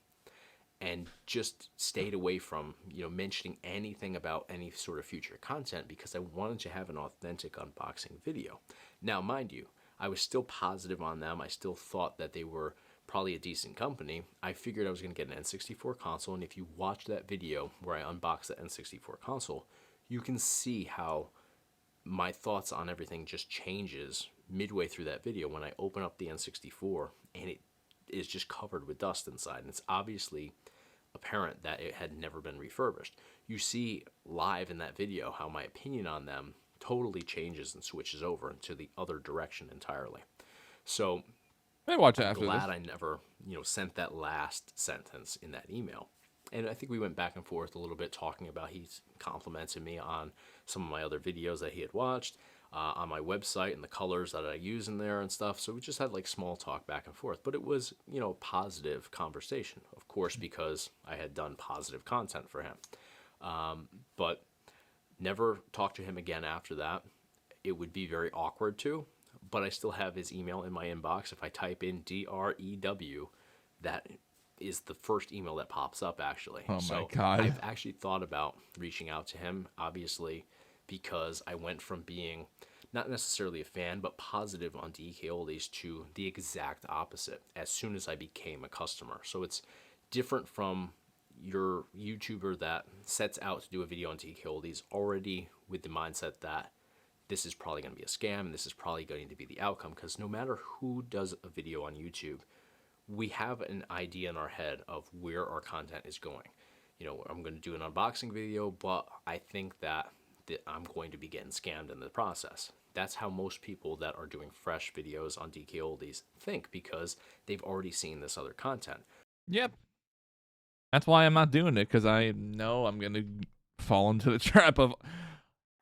And just stayed away from, mentioning anything about any sort of future content, because I wanted to have an authentic unboxing video. Now, mind you, I was still positive on them. I still thought that they were probably a decent company. I figured I was going to get an N64 console, and if you watch that video where I unbox the N64 console, you can see how my thoughts on everything just changes midway through that video when I open up the N64 and it is just covered with dust inside, and it's obviously apparent that it had never been refurbished. You see live in that video how my opinion on them totally changes and switches over into the other direction entirely. So I'm glad I never, sent that last sentence in that email. And I think we went back and forth a little bit talking about, he's complimented me on some of my other videos that he had watched on my website and the colors that I use in there and stuff. So we just had like small talk back and forth, but it was, a positive conversation, of course, because I had done positive content for him. But never talked to him again after that. It would be very awkward too, but I still have his email in my inbox. If I type in DREW, that is the first email that pops up, actually. Oh my God. I've actually thought about reaching out to him, obviously, because I went from being not necessarily a fan, but positive on DKOldies to the exact opposite as soon as I became a customer. So it's different from your YouTuber that sets out to do a video on DKOldies already with the mindset that this is probably going to be a scam and this is probably going to be the outcome, because no matter who does a video on YouTube, we have an idea in our head of where our content is going. I'm going to do an unboxing video, but I think that I'm going to be getting scammed in the process. That's how most people that are doing fresh videos on DKOldies think, because they've already seen this other content. Yep. That's why I'm not doing it, because I know I'm going to fall into the trap of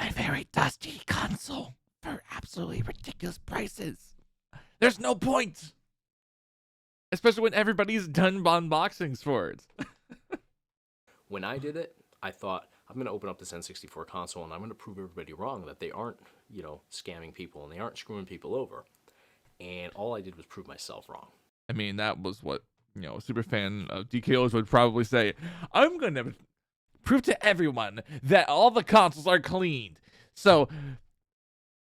a very dusty console for absolutely ridiculous prices. There's no point. Especially when everybody's done unboxings for it. When I did it, I thought, I'm going to open up this N64 console and I'm going to prove everybody wrong that they aren't, scamming people and they aren't screwing people over. And all I did was prove myself wrong. I mean, that was what, a super fan of DKOs would probably say. I'm going to prove to everyone that all the consoles are cleaned. So,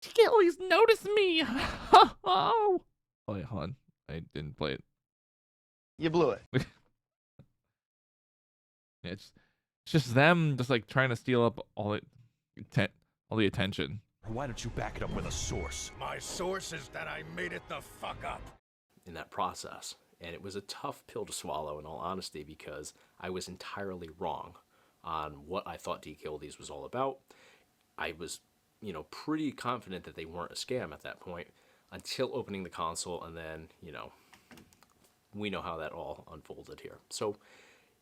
DKOs notice me. Oh, wait, hold on. I didn't play it. You blew it. It's just them just like trying to steal up all the attention. Why don't you back it up with a source? My source is that I made it the fuck up. In that process. And it was a tough pill to swallow, in all honesty, because I was entirely wrong on what I thought DKOldies was all about. I was, pretty confident that they weren't a scam at that point until opening the console, and then, we know how that all unfolded here. So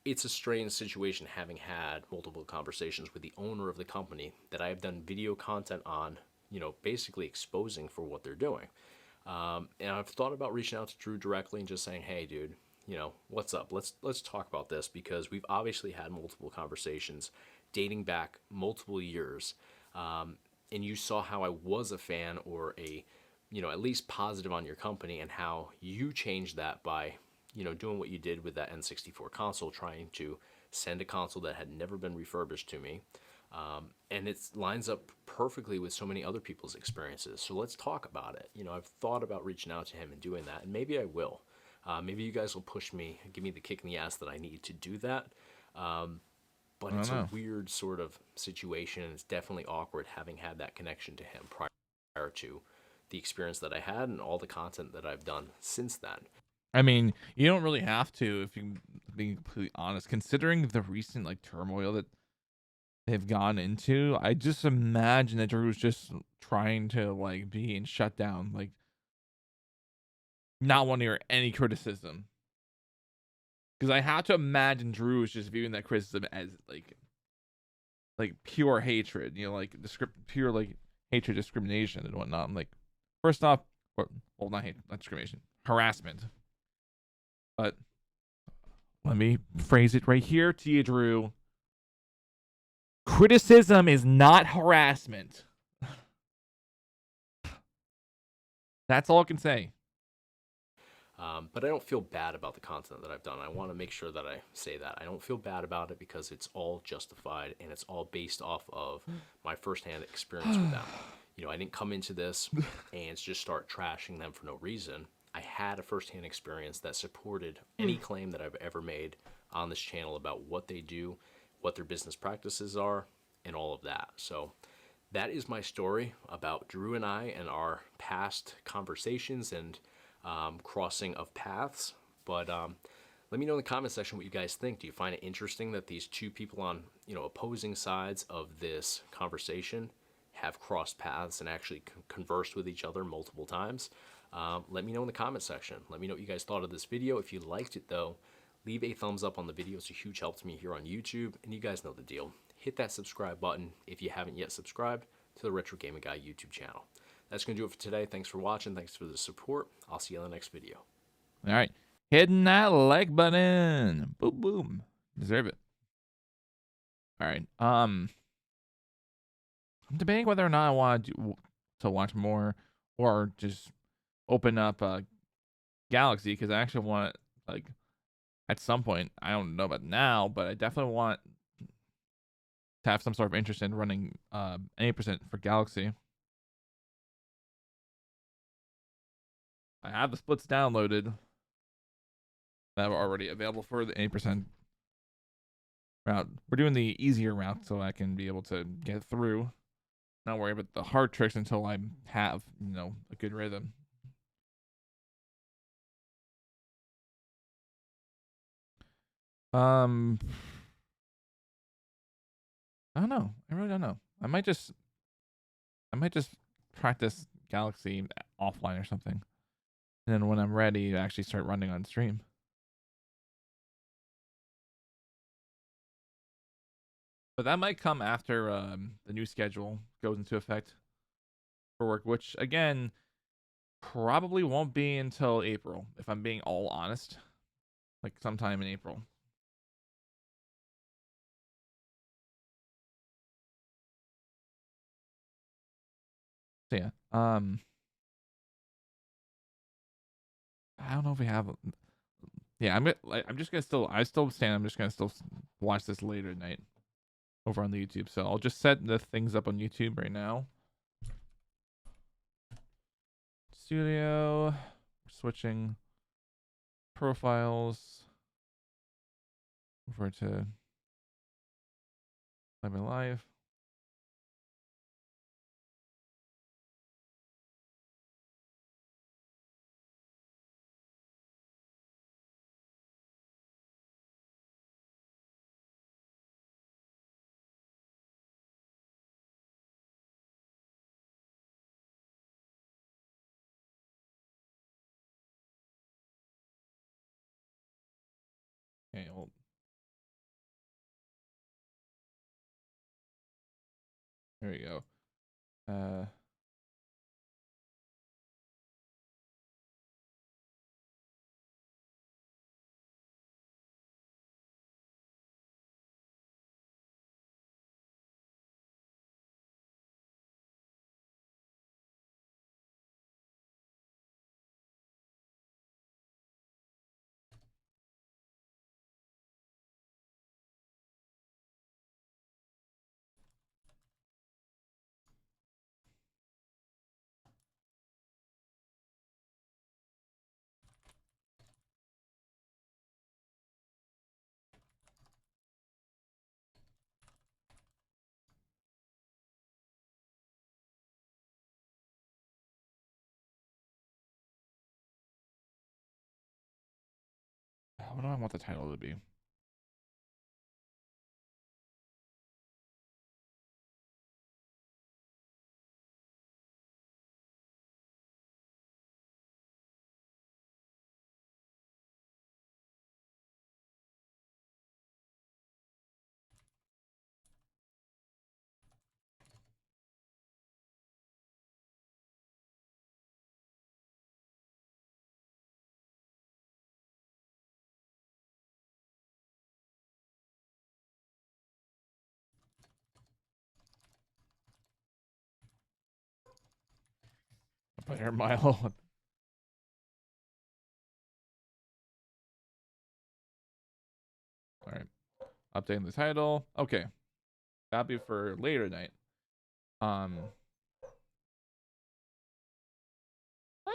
it's a strange situation having had multiple conversations with the owner of the company that I have done video content on, basically exposing for what they're doing. And I've thought about reaching out to Drew directly and just saying, hey, dude, what's up? Let's talk about this, because we've obviously had multiple conversations dating back multiple years. And you saw how I was a fan, or at least positive on your company, and how you changed that by, doing what you did with that N64 console, trying to send a console that had never been refurbished to me. And it lines up perfectly with so many other people's experiences. So let's talk about it. I've thought about reaching out to him and doing that, and maybe I will. Maybe you guys will push me, give me the kick in the ass that I need to do that. But it's a weird sort of situation, and it's definitely awkward having had that connection to him prior to the experience that I had and all the content that I've done since then. I mean, you don't really have to, if you being completely honest, considering the recent turmoil that they've gone into. I just imagine that Drew's just trying to be in shutdown, not want to hear any criticism. Because I have to imagine Drew is just viewing that criticism as pure hatred, pure hatred, discrimination, and whatnot. I'm first off, not hate, not discrimination, harassment. But let me phrase it right here to you, Drew. Criticism is not harassment. That's all I can say. But I don't feel bad about the content that I've done. I want to make sure that I say that. I don't feel bad about it, because it's all justified, and it's all based off of my firsthand experience with them. I didn't come into this and just start trashing them for no reason. I had a firsthand experience that supported any claim that I've ever made on this channel about what they do, what their business practices are, and all of that. So that is my story about Drew and I and our past conversations and crossing of paths. But let me know in the comment section what you guys think. Do you find it interesting that these two people on opposing sides of this conversation have crossed paths and actually conversed with each other multiple times? Let me know in the comment section. Let me know what you guys thought of this video. If you liked it though, leave a thumbs up on the video. It's a huge help to me here on YouTube, and you guys know the deal. Hit that subscribe button if you haven't yet subscribed to the Retro Gaming Guy YouTube channel. That's going to do it for today. Thanks for watching. Thanks for the support. I'll see you on the next video. All right. Hitting that like button. Boom, boom. Deserve it. All right. I'm debating whether or not I want to watch more, or just open up Galaxy, because I actually want at some point, I don't know about now, but I definitely want to have some sort of interest in running 80% for Galaxy. I have the splits downloaded that are already available for the 80% route. We're doing the easier route so I can be able to get through. Not worry about the hard tricks until I have, a good rhythm. I don't know. I really don't know. I might just practice Galaxy offline or something. And then when I'm ready to actually start running on stream. But that might come after the new schedule goes into effect for work, which again probably won't be until April, if I'm being all honest. Sometime in April. So yeah, I don't know if we have. Yeah, I'm just gonna still. I'm just gonna still watch this later at night over on the YouTube. So I'll just set the things up on YouTube right now. Studio, switching profiles over to Live My Life. Okay, hold. There we go. What do I want the title to be? Put here Milo. All right. Updating the title. Okay. That'll be for later tonight. I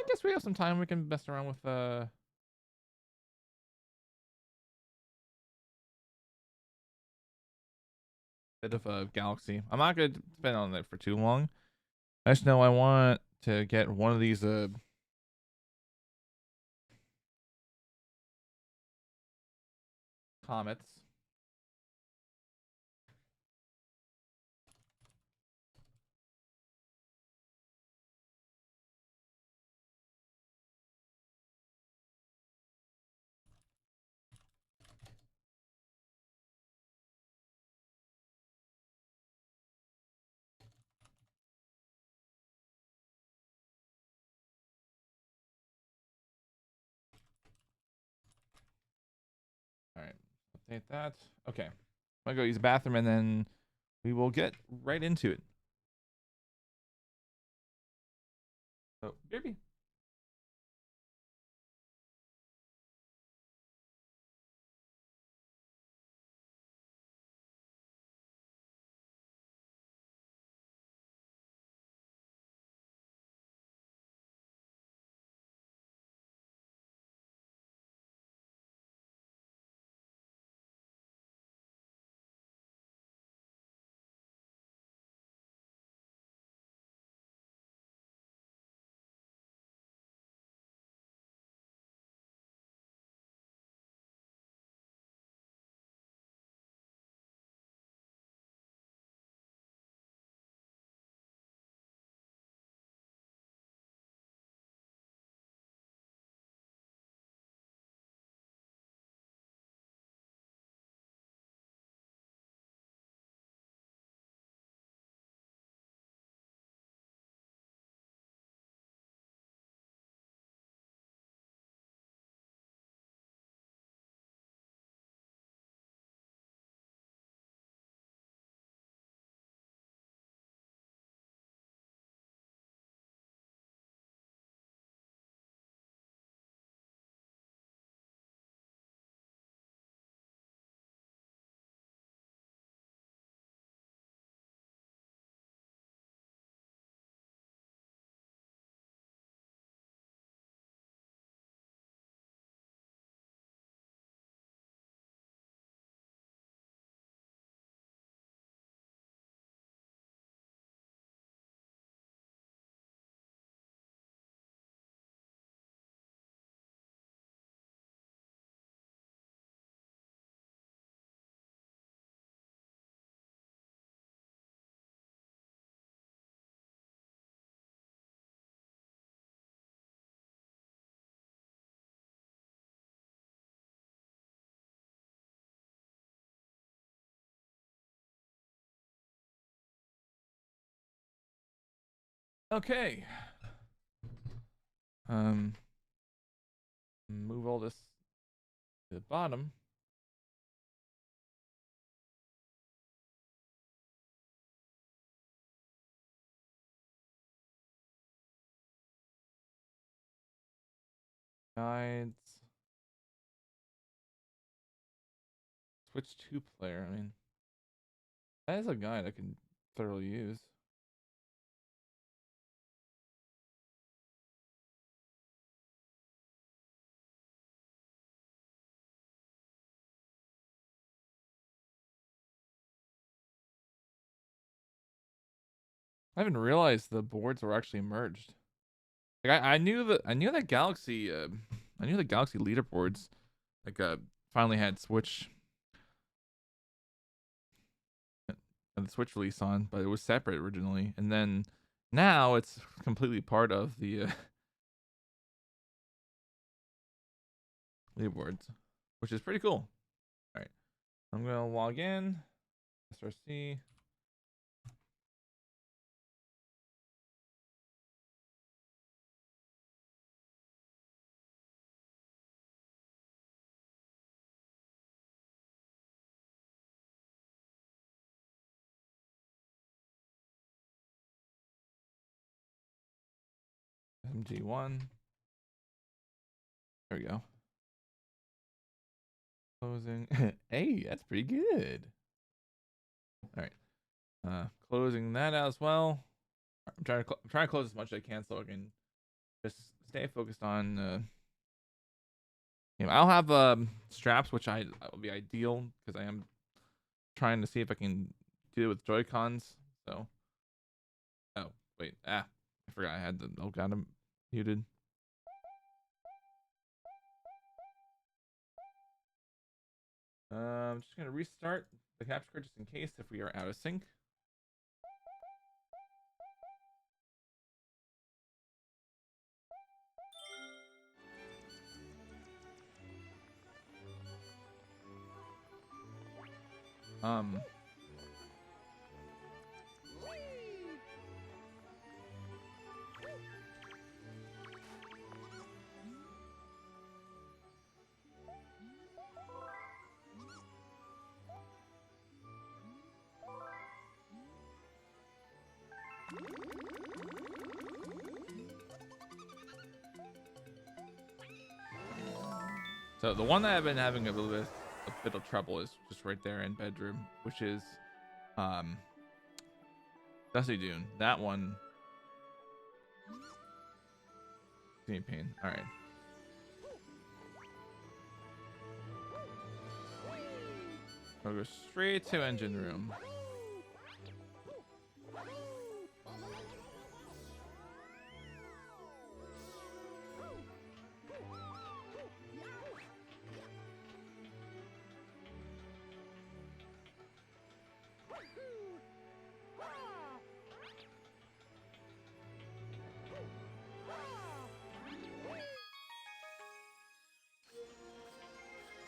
guess we have some time. We can mess around with bit of a galaxy. I'm not gonna spend on it for too long. I just know I want to get one of these comets. All right, update that. Okay, I'm gonna go use the bathroom and then we will get right into it. So, BRB. Okay. Move all this to the bottom. Guides. Switch to player. I mean, that is a guide I can thoroughly use. I haven't realized the boards were actually merged. Like I knew that Galaxy I knew the Galaxy leaderboards like finally had Switch the Switch release on, but it was separate originally, and then now it's completely part of the leaderboards, which is pretty cool. All right, I'm gonna log in, SRC. MG1. There we go. Closing. Hey, that's pretty good. All right. Closing that out as well. I'm trying to close as much as I can so I can just stay focused on. I'll have straps, which will be ideal because I am trying to see if I can do it with Joy-Cons. So, oh wait, I forgot I had the Elgato muted. I'm just gonna restart the capture card just in case if we are out of sync. So the one that I've been having a bit of trouble is just right there in bedroom, which is Dusty Dune. That one gives me pain. All right. I'll go straight to engine room.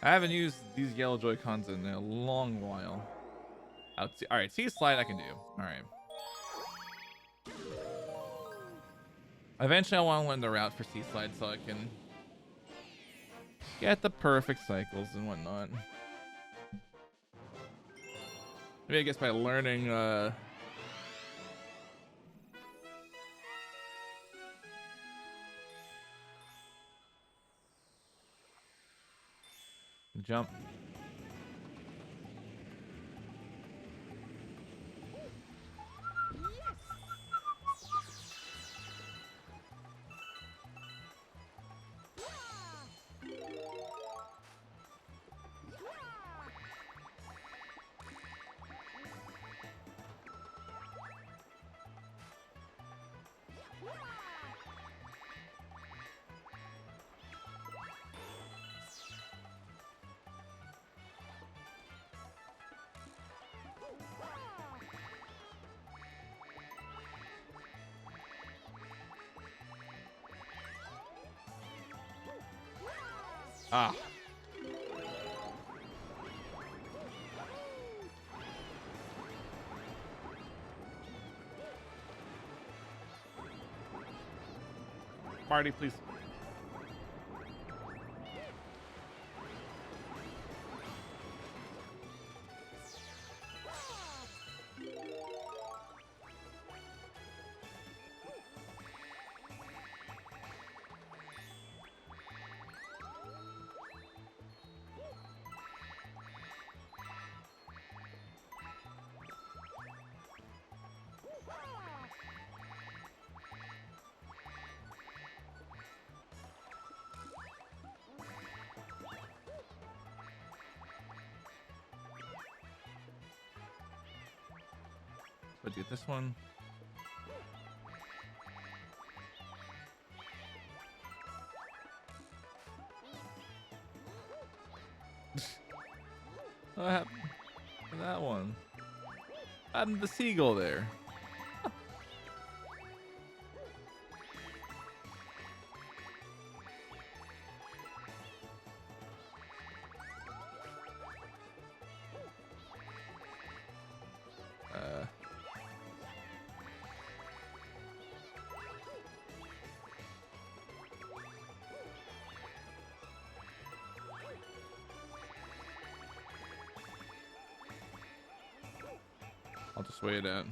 I haven't used these yellow Joy-Cons in a long while. All right, C-slide I can do. All right. Eventually I want to learn the route for C-slide so I can get the perfect cycles and whatnot. Maybe I guess by learning jump. Ah. Marty, please. Let's do this one. What happened to that one? What happened to the seagull there? I'll just wait it out.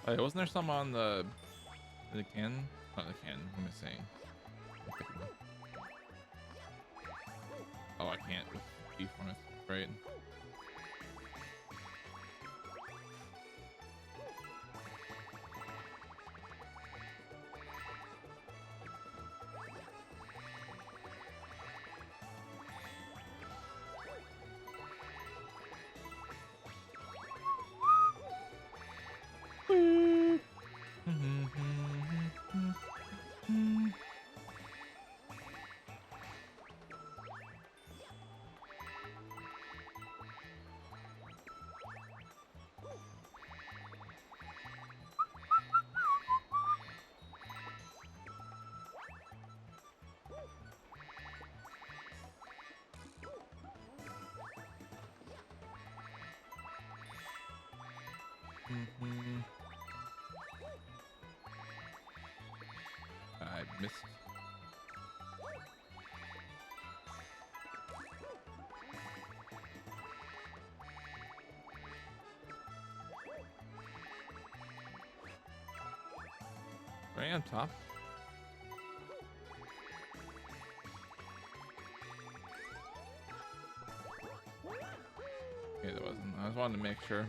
Wait, wasn't there some on the can? Not the can. What am I saying? Oh, I can't with B formats, right? I missed. Right on top. Yeah, there wasn't. I just wanted to make sure.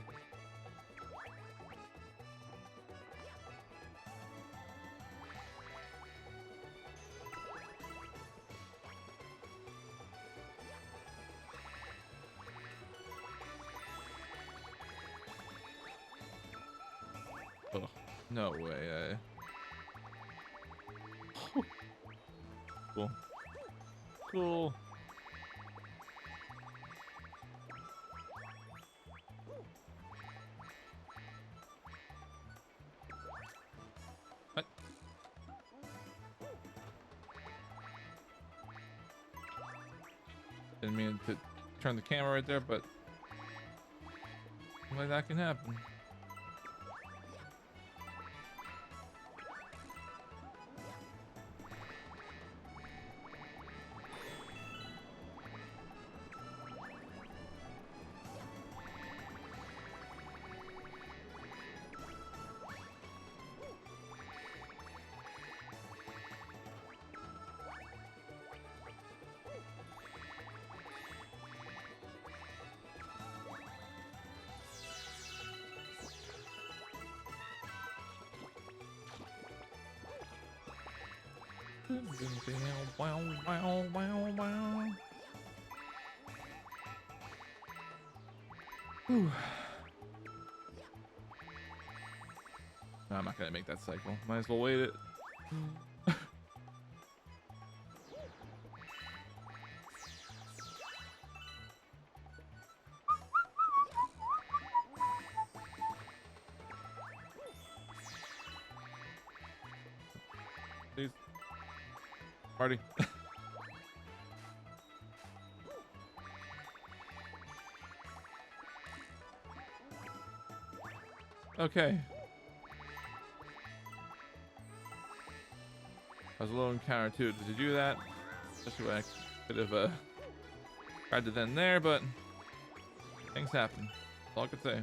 Oh, no way. Cool. Cool. What? Didn't mean to turn the camera right there, but like that can happen. Whew. No, I'm not gonna make that cycle. Might as well wait it. Please. Party. Okay. I was a little encounter too. Did you do that? Especially when I could have tried to then there, but things happen. That's all I could say.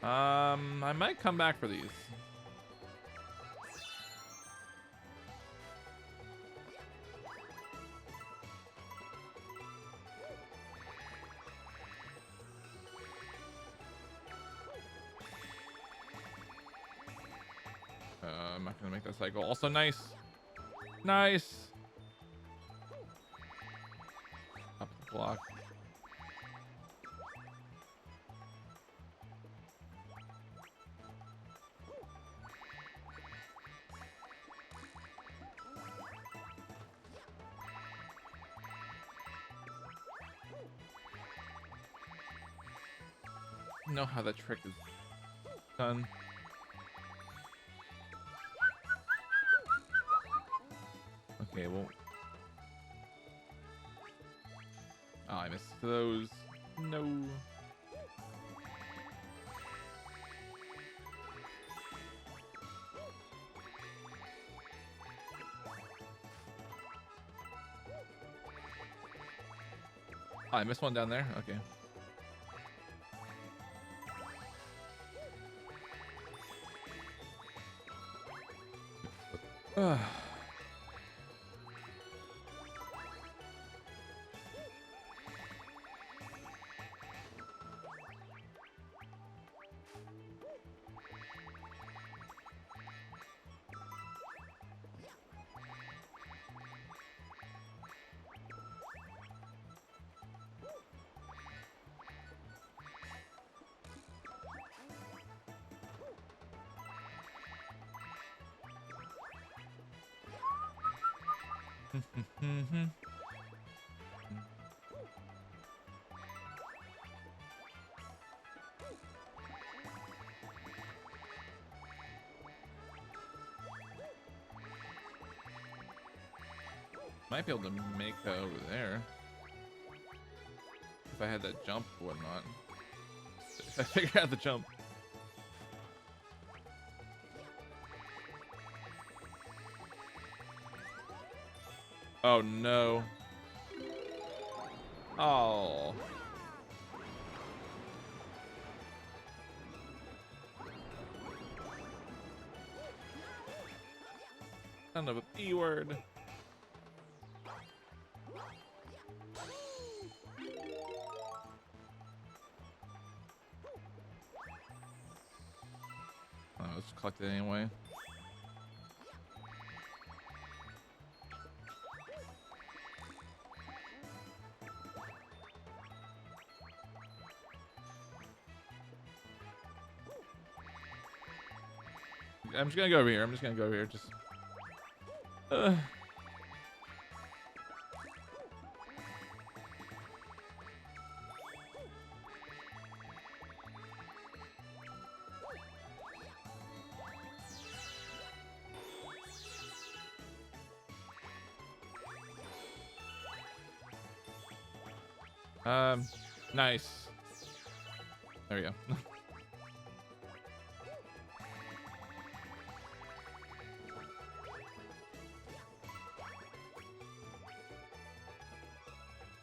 I might come back for these. I'm not gonna make that cycle. Also nice. Nice. Up the block. Know how that trick is done. Okay, well. Oh, I missed those. No. Oh, I missed one down there. Okay. Might be able to make that over there if I had that jump or whatnot. If I figure out the jump. Oh no. Oh. Son of a B word. Let's collect it anyway. I'm just gonna go over here. I'm just gonna go over here. Just. Nice. There we go.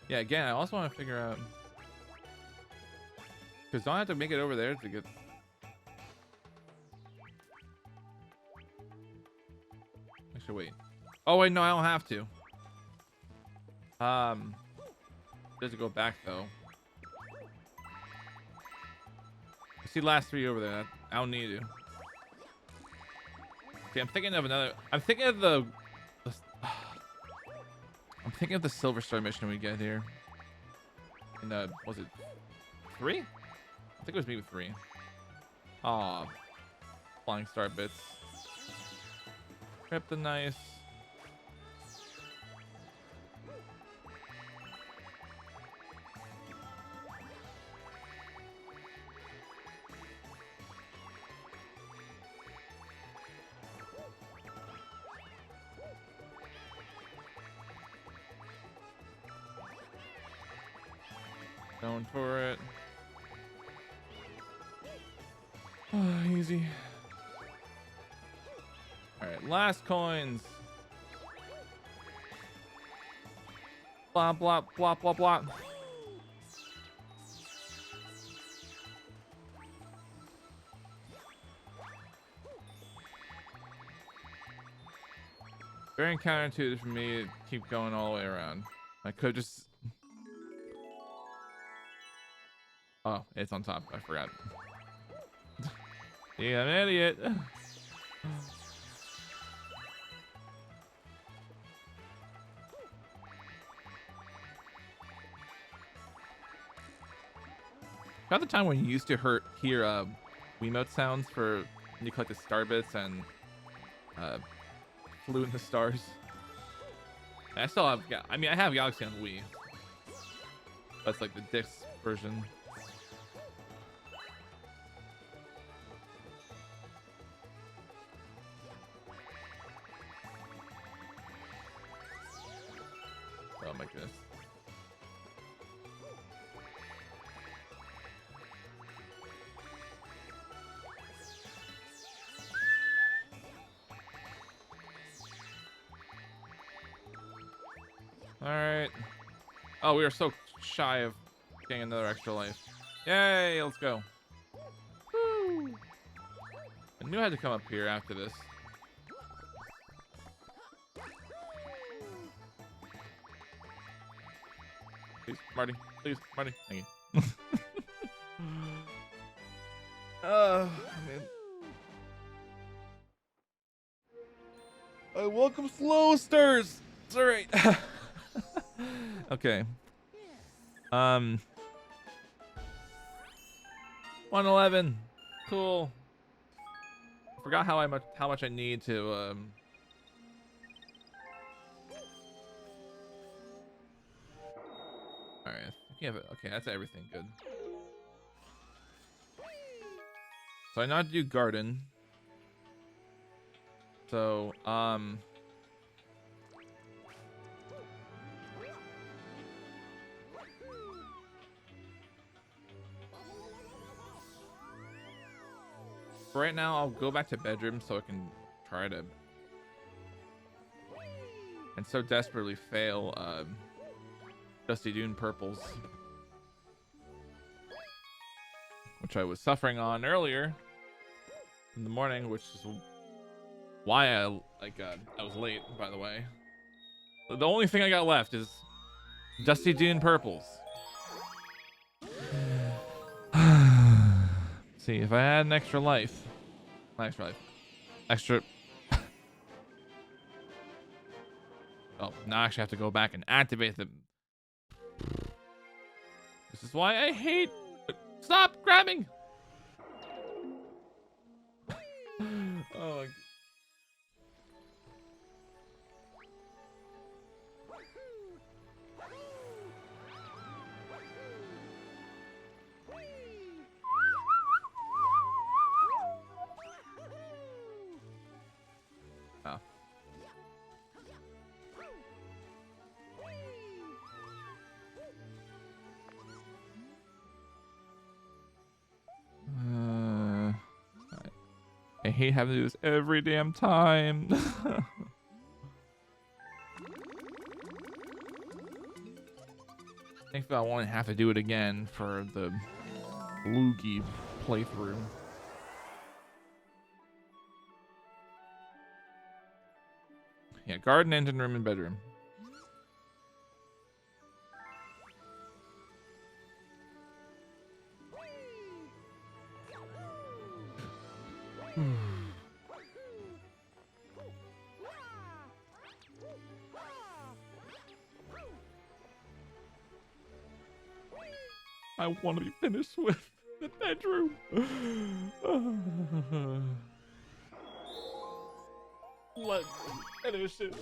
Yeah, again, I also want to figure out, because don't I have to make it over there to get. Actually, wait. Oh wait, no, I don't have to. Does it go back though? See last three over there. I don't need to. Okay, I'm thinking of another. I'm thinking of the I'm thinking of the Silver Star mission we get here. And was it 3? I think it was maybe 3. Aw. Flying star bits. Kryptonite. Going for it. Oh, easy. All right, last coins. Blah blah blah blah blah. Very counterintuitive for me to keep going all the way around. I could just. Oh, it's on top. I forgot. Yeah, I'm an idiot. About the time when you used to hear Wiimote sounds for when you collect the star bits and flew in the stars. I still have. I mean, I have Galaxy on Wii. That's like the disc version. Oh my goodness. All right. Oh, we are so shy of getting another extra life. Yay, let's go. Woo. I knew I had to come up here after this. Please, Marty. Please, Marty. Thank you. Oh, man. I welcome slow stars. It's all right. Okay. 111. Cool. Forgot how much I need to all right. Yeah, okay, that's everything good. So I know how to do garden. So for right now, I'll go back to bedroom so I can try to and so desperately fail Dusty Dune purples, which I was suffering on earlier in the morning, which is why I was late, by the way. The only thing I got left is Dusty Dune purples. See, if I had an extra life. Extra. Oh, now I actually have to go back and activate them. This is why I hate. Stop grabbing. Oh my. I hate having to do this every damn time. Thankfully, I won't have to do it again for the Luigi playthrough. Yeah, garden, engine room, and bedroom. I want to be finished with the bedroom. Let's finish it.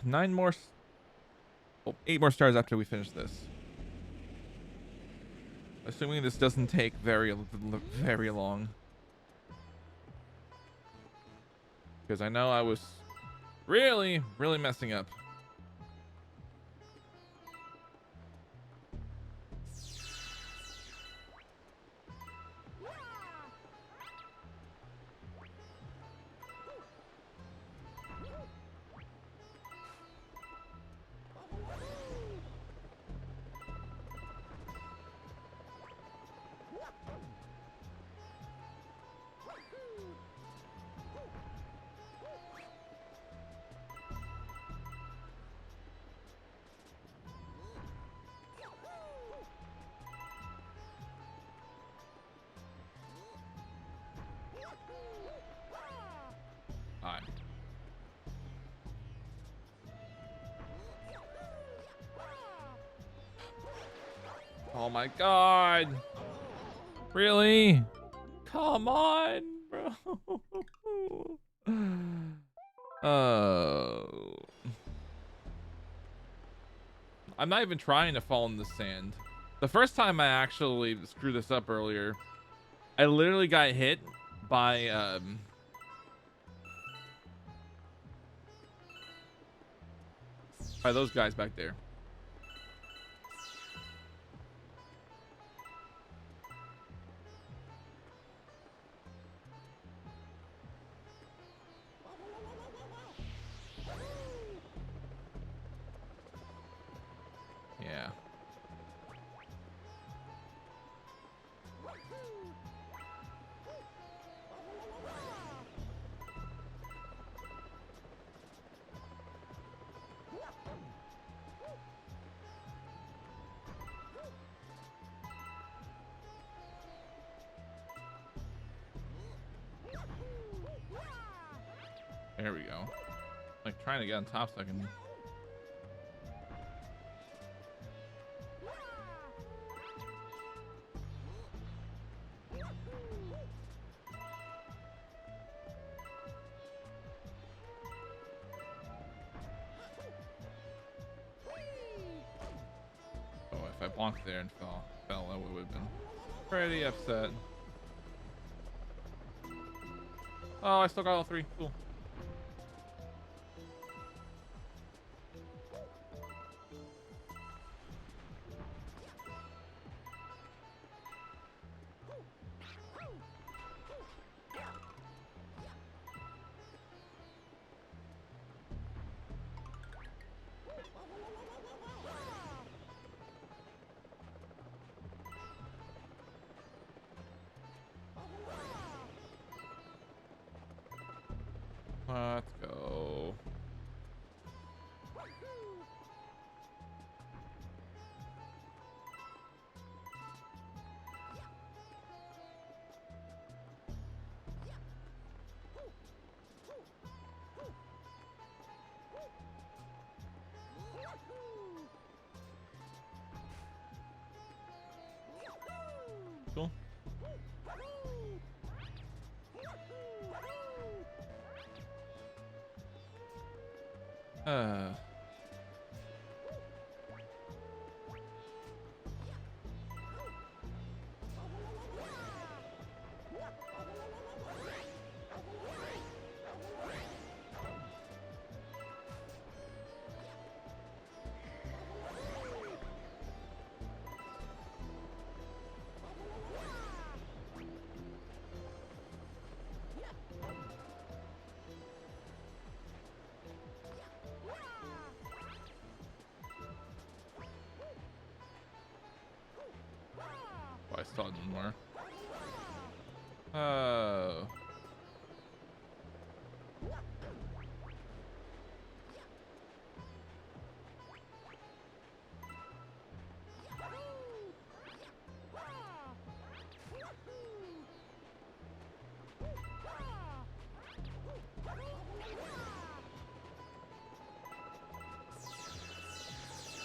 Nine more. Oh, 8 more stars after we finish this. Assuming this doesn't take very long. Because I know I was really messing up. Alright. Oh my god. Really? Come on, bro. Oh. I'm not even trying to fall in the sand. The first time I actually screwed this up earlier, I literally got hit by those guys back there. Yeah. There we go. Like trying to get on top so I can. Oh, if I blocked there and fell, I would have been pretty upset. Oh, I still got all 3. Cool. Let's go. Cool. I still had one more. Oh.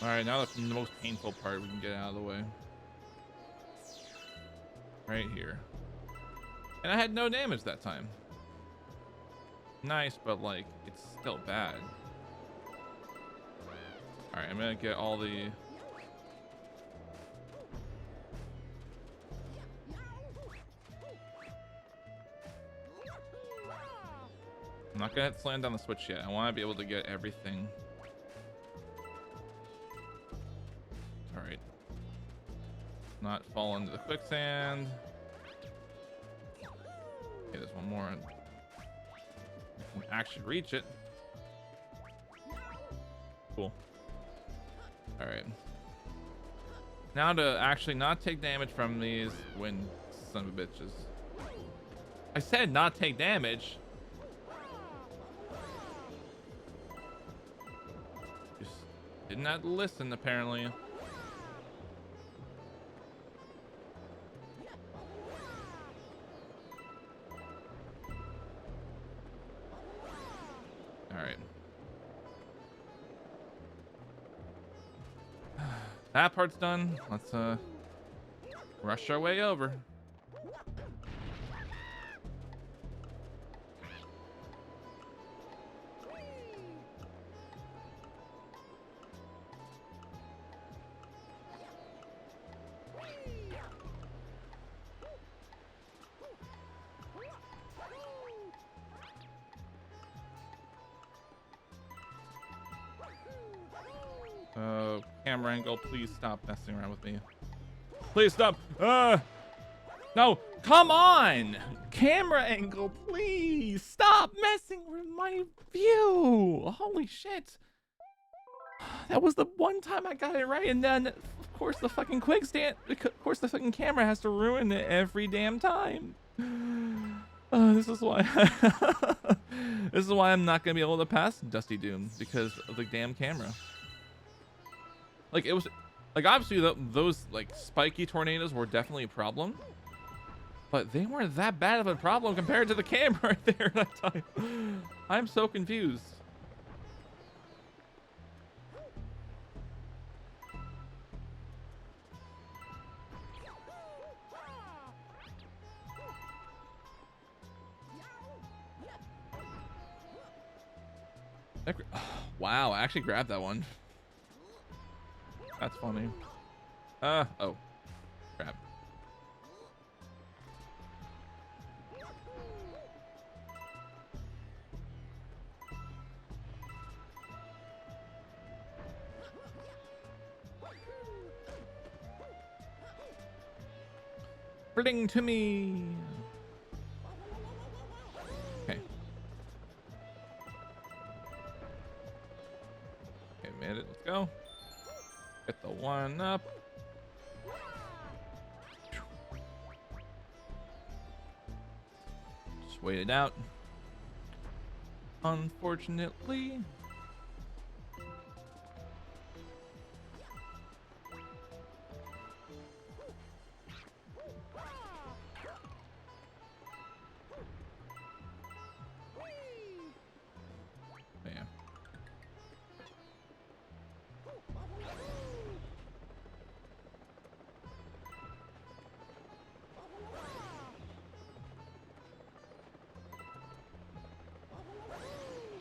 All right, now the most painful part we can get out of the way. Right here. And I had no damage that time. Nice, but like, it's still bad. All right, I'm gonna get all the... I'm not gonna slam down the switch yet. I want to be able to get everything. All right. Not fall into the quicksand. Okay, there's one more. I can actually reach it. Cool. All right. Now to actually not take damage from these wind son of a bitches. I said not take damage. Just did not listen, apparently. All right. That part's done. Let's rush our way over. Camera angle, please stop messing around with me. Please stop. No, come on. Camera angle, please stop messing with my view. Holy shit. That was the one time I got it right, and then of course the fucking of course the fucking camera has to ruin it every damn time. This is why this is why I'm not gonna be able to pass Dusty Doom, because of the damn camera. Like, it was, like, obviously those like spiky tornadoes were definitely a problem, but they weren't that bad of a problem compared to the camera right there that time. I'm so confused. Wow, I actually grabbed that one. That's funny. Oh. Crap. Bring to me. Okay. Okay, made it. Let's go. Get the one up. Just wait it out. Unfortunately. Bam.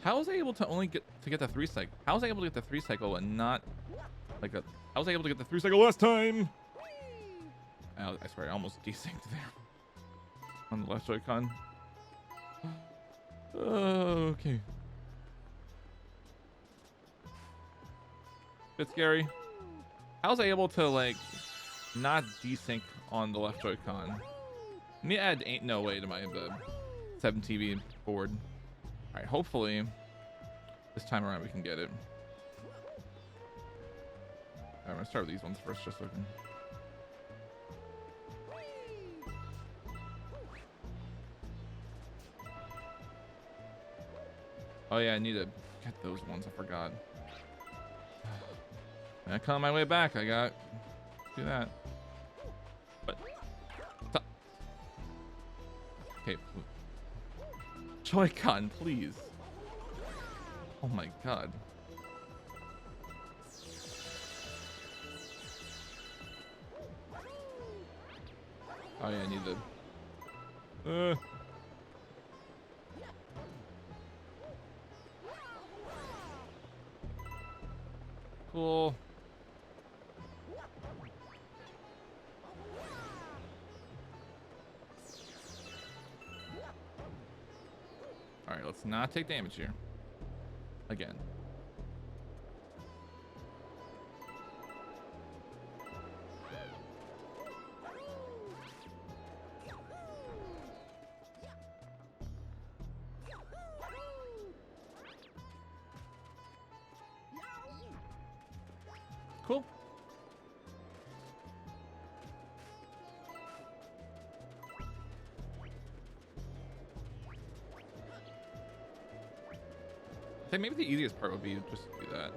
How was I able to only get the 3 cycle? How was I able to get the 3 cycle and not like a? I was able to get the 3 cycle last time. I swear, I almost desynced there on the left Joy-Con. Okay. Bit scary. How was I able to like not desync on the left Joy-Con? I need to add ain't no way to my 7TV board. All right, hopefully this time around we can get it. All right, I'm gonna start with these ones first, just so I can. Oh yeah, I need to get those ones. I forgot. When I come my way back, I got do that. But stop. Okay. Joy-Con, please. Oh my god. Oh yeah, I need the. Cool. All right, let's not take damage here. Again. Cool. I think maybe the easiest part would be just do that.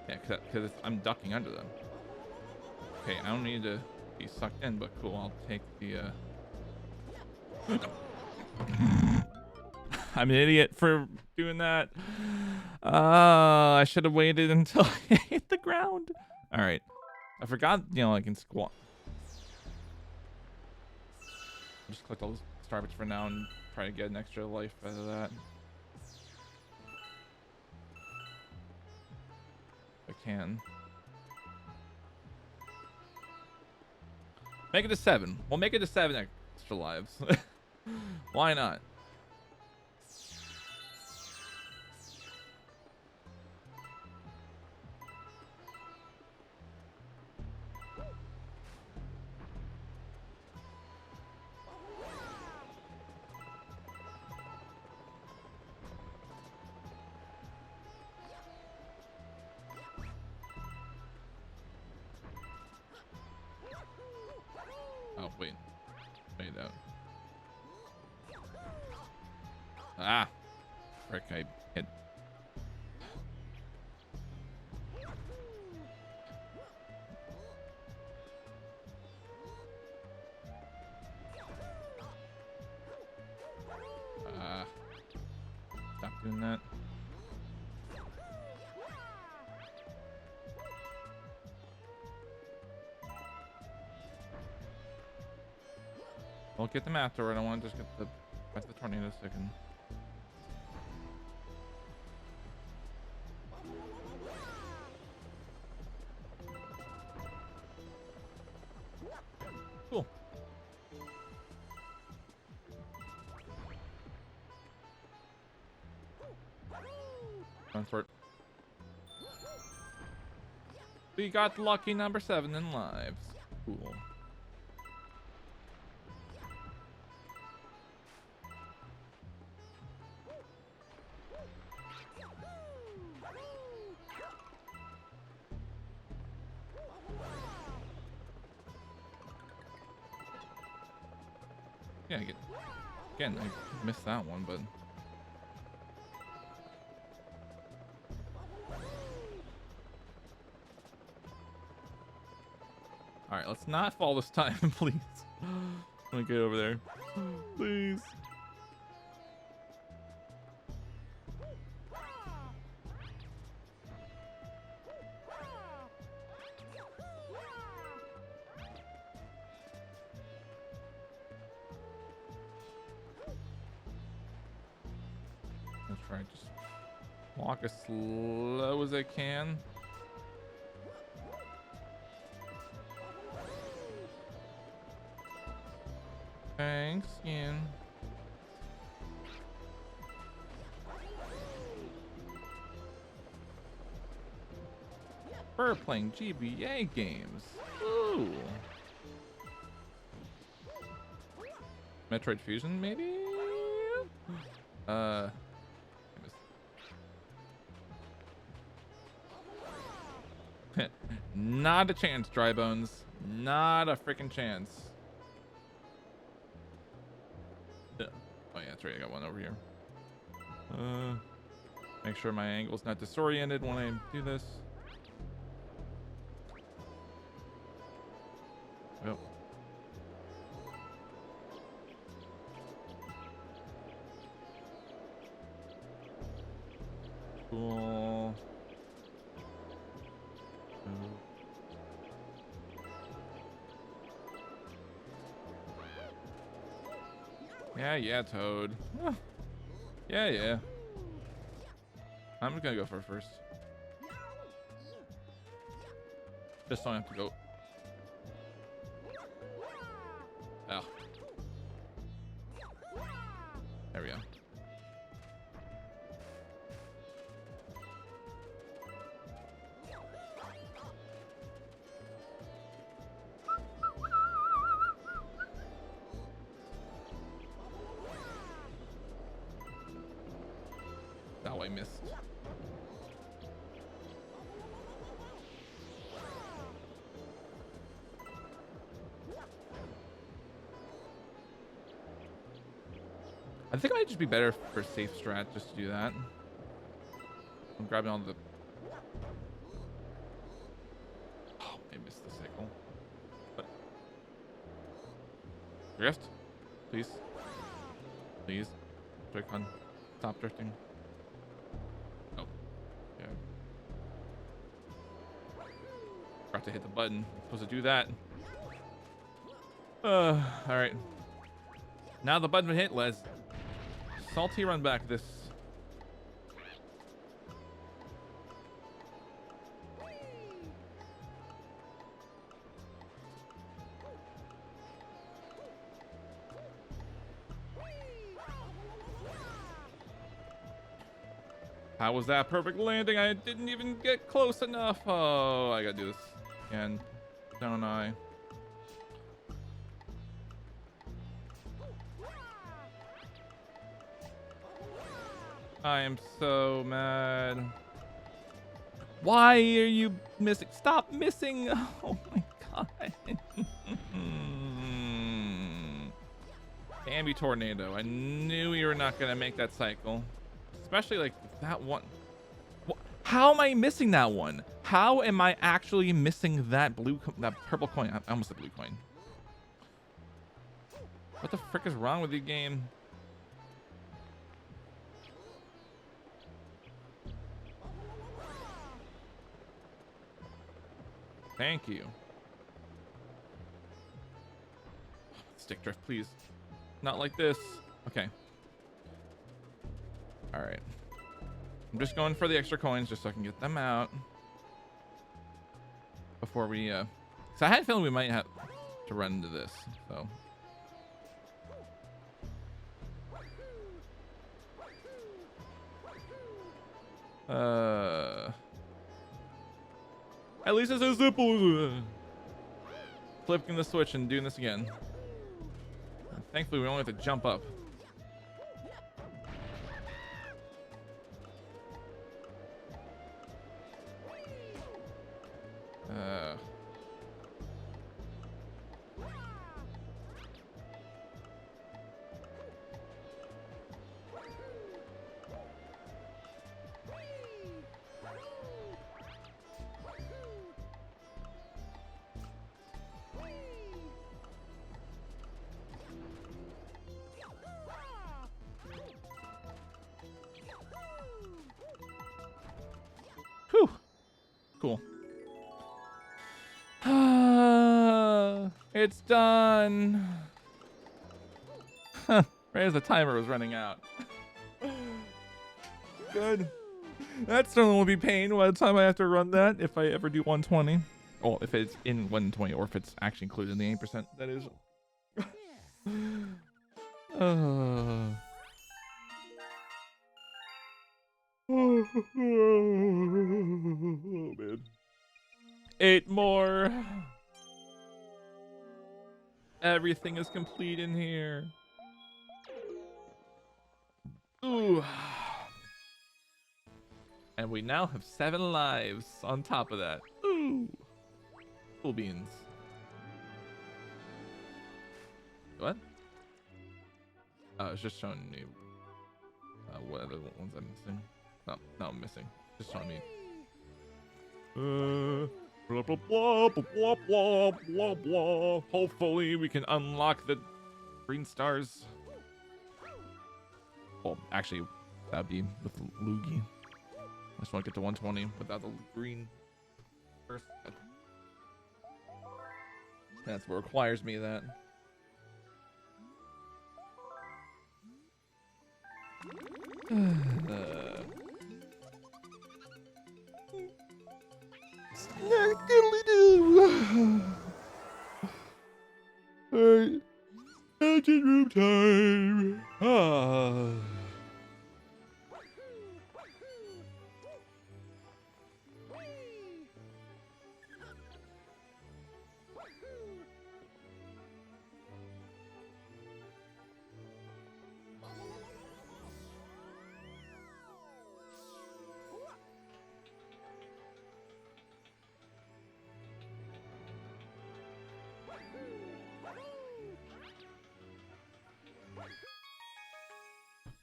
Yeah, because I'm ducking under them. Okay, I don't need to be sucked in, but cool. I'll take the. I'm an idiot for doing that. I should have waited until I hit the ground. All right. I forgot, you know, I can squat. Just collect all those star bits for now and try to get an extra life out of that. If I can. Make it to 7. We'll make it to 7 extra lives. Why not? Oh, wait. Wait out. Ah! Frick, I hit. Stop doing that. We'll get them afterward. I want to just get the tornado second. Cool. Going for it. We got lucky number 7 in lives. Cool. Yeah, again, I missed that one, but all right, let's not fall this time, please. Let me get over there, please. Let's try just walk as slow as I can. Thanks, Ian. We're playing GBA games. Ooh. Metroid Fusion, maybe? Not a chance, Dry Bones. Not a freaking chance. Oh yeah, that's right. I got one over here. Make sure my angle's not disoriented when I do this. Yep. Cool. Yeah, Toad. Huh. Yeah. I'm just gonna go for first. Just don't have to go. Oh. There we go. Oh, I missed. I think it might just be better for safe strat just to do that. I'm grabbing on the... Oh, I missed the cycle. But... Drift? Please. Please. Joy-Con. Stop drifting. Oh. Yeah. Forgot to hit the button. Supposed to do that. Alright. Now the button hit, Les. Salty run back this. How was that perfect landing? I didn't even get close enough. Oh, I gotta do this again, don't I? I am so mad. Why are you missing? Stop missing. Oh my god. Ambi Tornado. I knew you were not going to make that cycle. Especially like that one. How am I missing that one? How am I actually missing that that purple coin? I almost said blue coin. What the frick is wrong with the game? Thank you. Stick drift, please. Not like this. Okay. All right. I'm just going for the extra coins just so I can get them out before we. So I had a feeling we might have to run into this. So. At least it's so simple. Flipping the switch and doing this again. Thankfully, we only have to jump up. Cool. It's done. Right as the timer was running out. Good. That certainly won't be pain by the time I have to run that if I ever do 120. Well, if it's in 120 or if it's actually included in the 8%, that is. Oh, man. 8 more. Everything is complete in here. Ooh. And we now have 7 lives on top of that. Ooh. Cool beans. What? Oh, it's just showing me what other ones I'm missing. Oh, no, I'm missing. Just showing me. Blah, blah, blah, blah, blah, blah, blah. Hopefully we can unlock the green stars. Well, actually, that'd be with Luigi. I just want to get to 120 without the green first. That's what requires me that. Alright. Engine room time. Ah.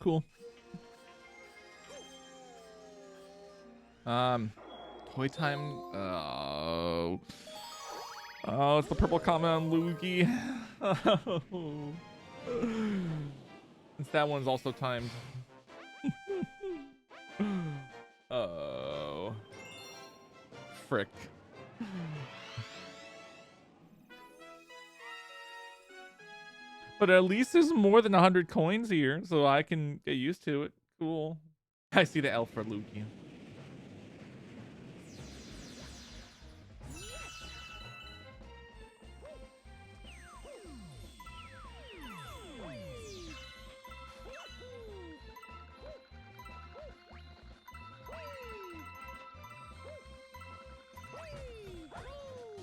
Cool. Toy time. Oh, it's the purple comment on Luigi. Since that one's also timed. Oh, frick. But at least there's more than 100 coins here, so I can get used to it. Cool. I see the elf for Luigi.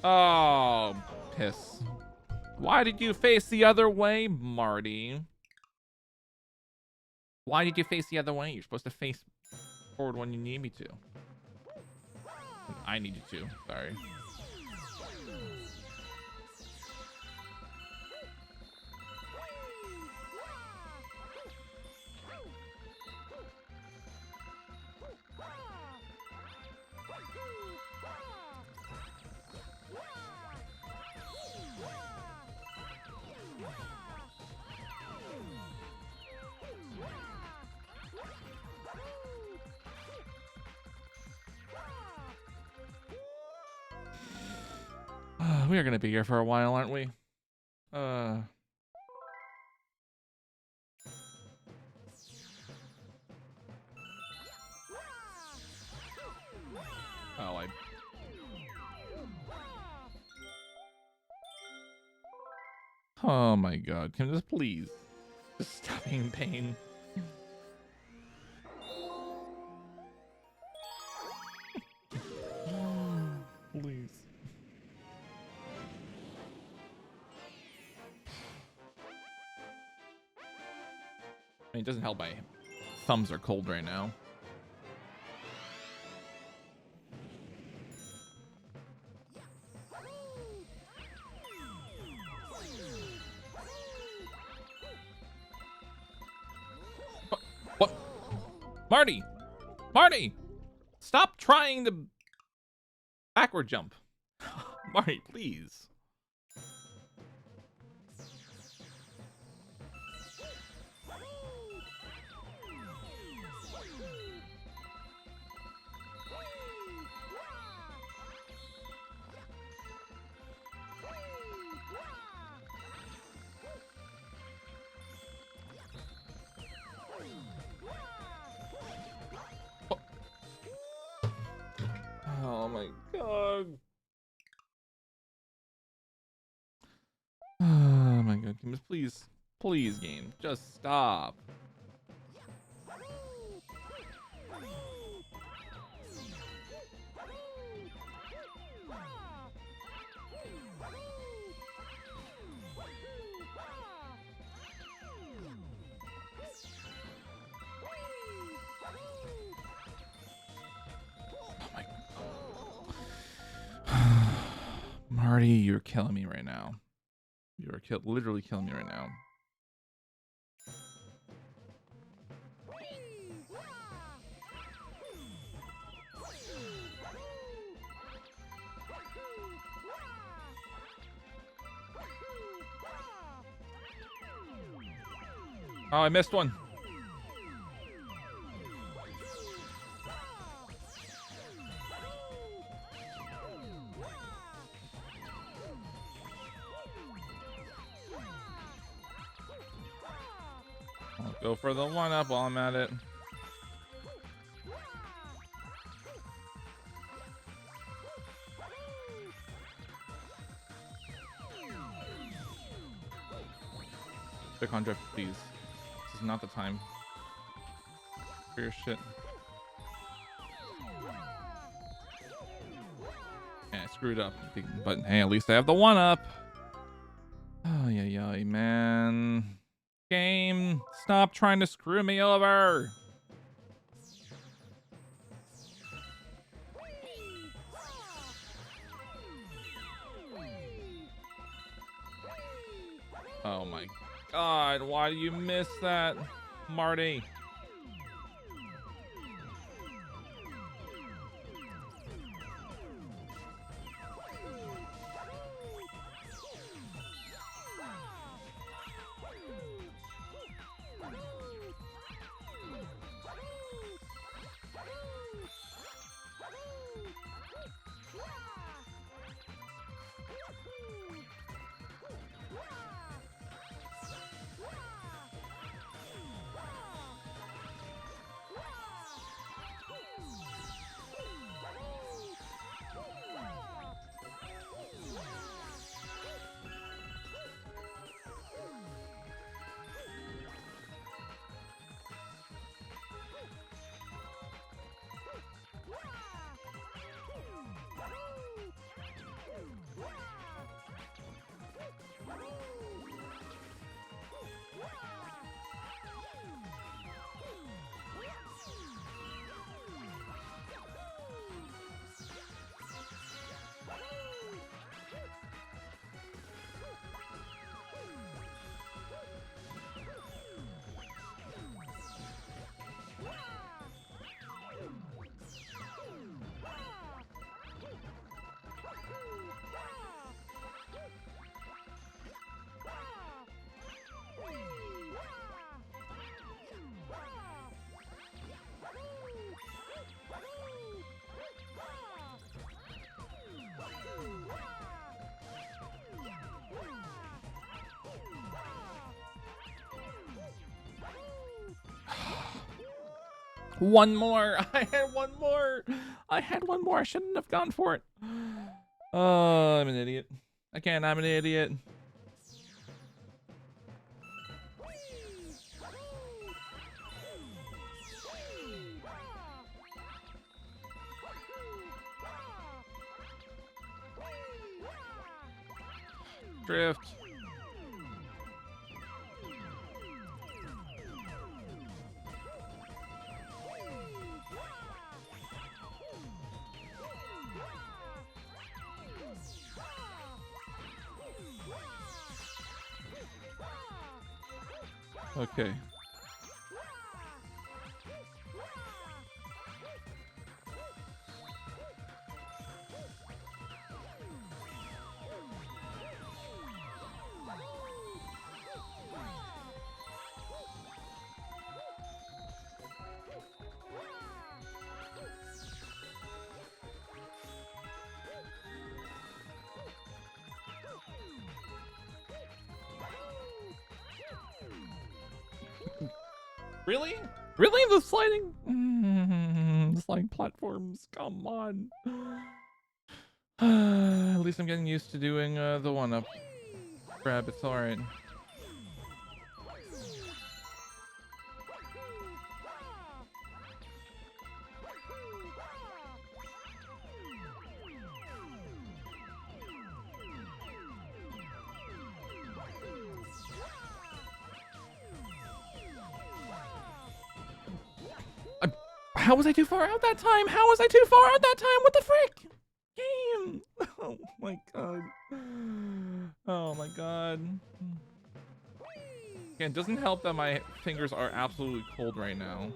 Oh, piss. Why did you face the other way, Marty? Why did you face the other way? You're supposed to face forward when you need me to. I need you to. Sorry. We are going to be here for a while, aren't we? Oh, Oh my god. Can this please just stop being pain? Please. I mean, it doesn't help my thumbs are cold right now. What? Marty! Marty! Stop trying to backward jump. Marty, please. Oh my god. Oh my god. Can you just please game, just stop. Marty, you're killing me right now. You're literally killing me right now. Oh, I missed one. Go for the 1-up while I'm at it. Pick on drift, please. This is not the time for your shit. Yeah, I screwed up. But hey, at least I have the 1-up. Oh, yeah, man. Game, stop trying to screw me over. Oh my God, why do you miss that, Marty? One more. I had one more. I shouldn't have gone for it. Oh, I'm an idiot. Again, I'm an idiot. Drift. Okay. Really? Really? The sliding? The sliding platforms. Come on. At least I'm getting used to doing the 1-up. Crap, it's alright. How was I too far out that time? How was I too far out that time? What the frick? Game! Oh my god. Oh my god. Again, it doesn't help that my fingers are absolutely cold right now.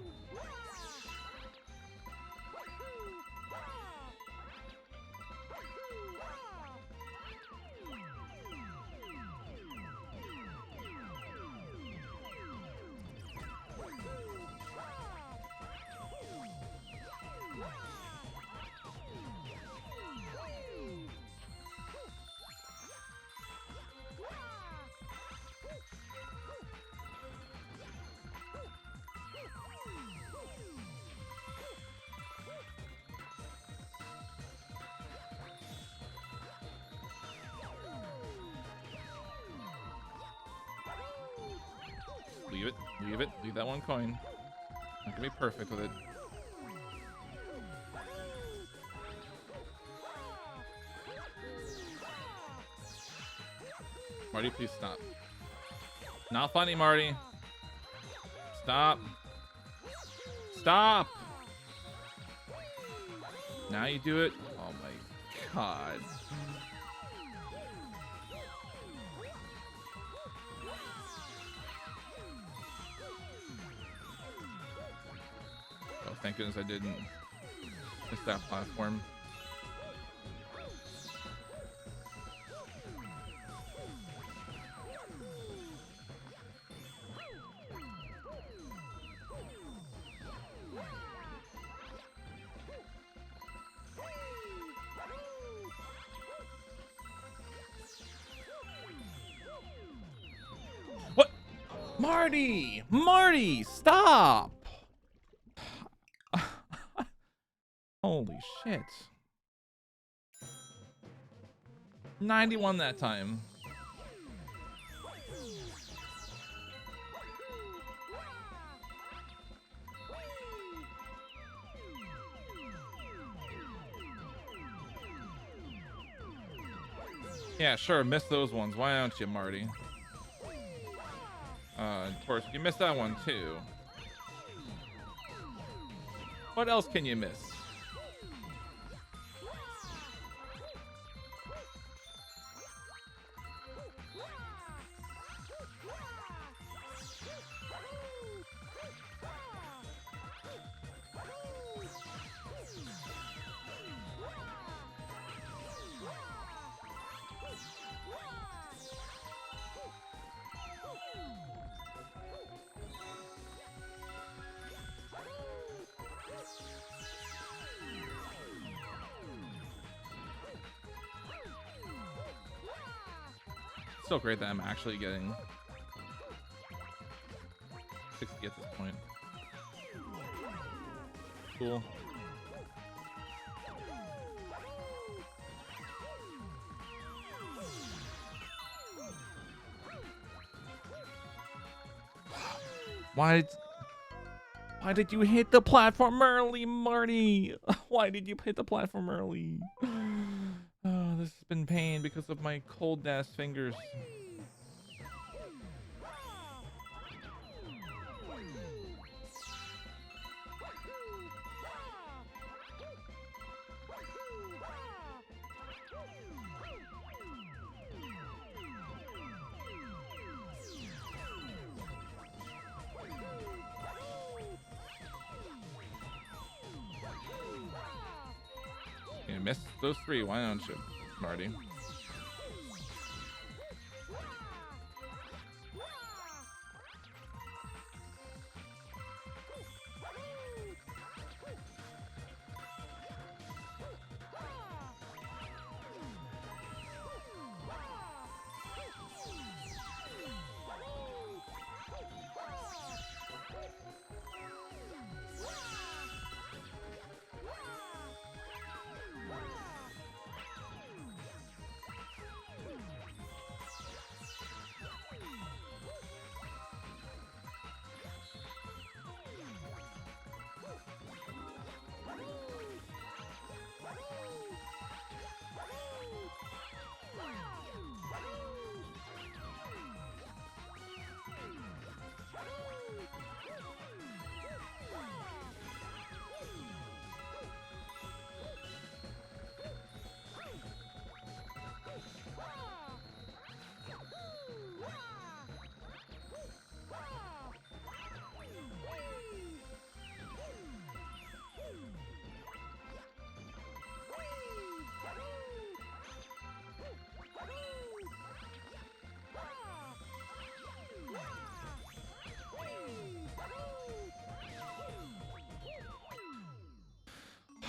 Leave it. Leave it. Leave that one coin. Not gonna be perfect with it. Marty, please stop. Not funny, Marty. Stop. Stop. Now you do it. Oh my god. Oh, thank goodness I didn't miss that platform. What? Marty! Marty, stop! Holy shit. 91 that time. Yeah, sure, miss those ones. Why don't you, Marty? Of course, you missed that one too. What else can you miss? So great that I'm actually getting 60 at this point. Cool. Why did you hit the platform early, Marty? Why did you hit the platform early? Oh, this has been pain because of my cold ass fingers. You missed those three. Why don't you, Marty?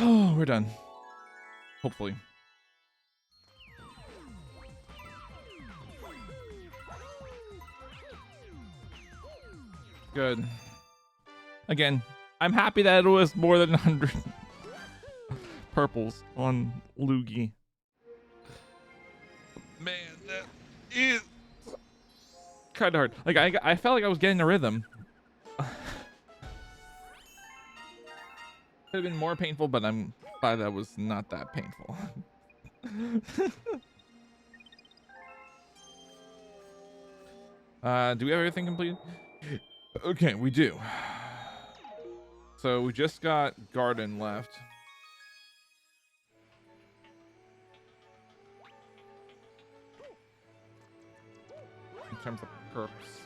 Oh, we're done. Hopefully. Good. Again, I'm happy that it was more than 100 purples on Loogie. Man, that is kind of hard. Like I felt like I was getting a rhythm. Could have been more painful, but I'm glad that was not that painful. Do we have everything completed? Okay, we do. So we just got garden left. In terms of perks,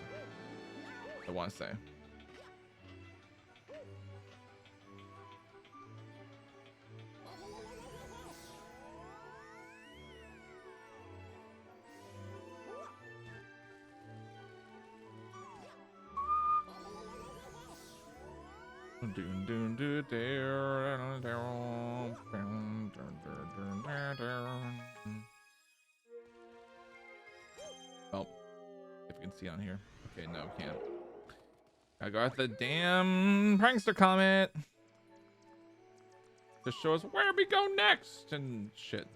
I want to say. Oh, if you can see on here. Okay, no, can't. I got the damn prankster comment to show us where we go next and shit.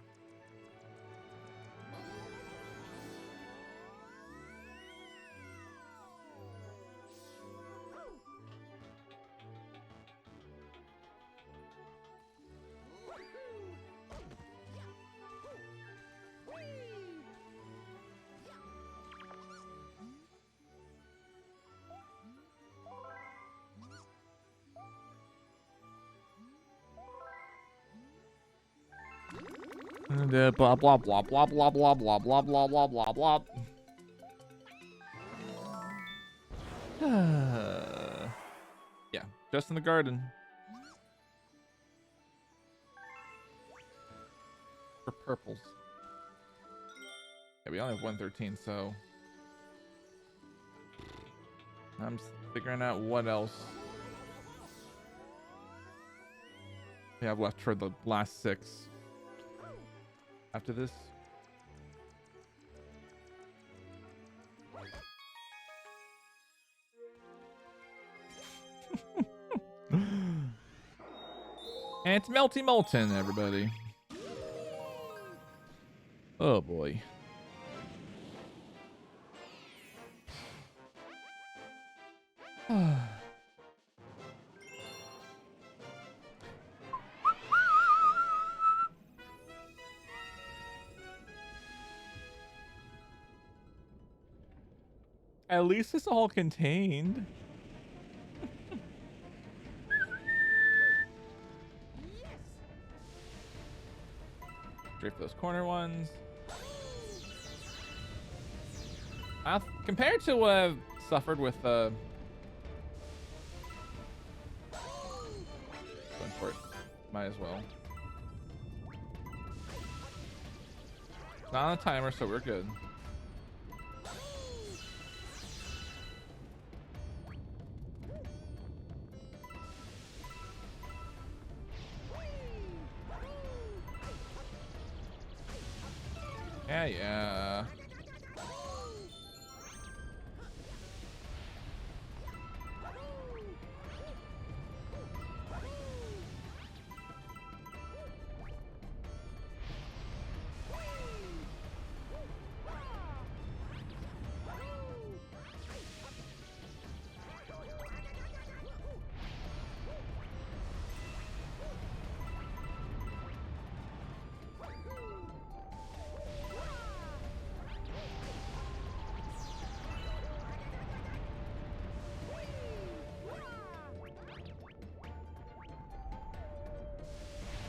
Blah blah blah blah blah blah blah blah blah blah blah blah. Yeah, just in the garden. For purples. Yeah, we only have 113, so I'm figuring out what else we have left for the last 6. After this. And it's Melty Molten, everybody. Oh boy. At least it's all contained. Straight for those corner ones. Compared to what I've suffered with going for it. Might as well. It's not on a timer, so we're good. Yeah.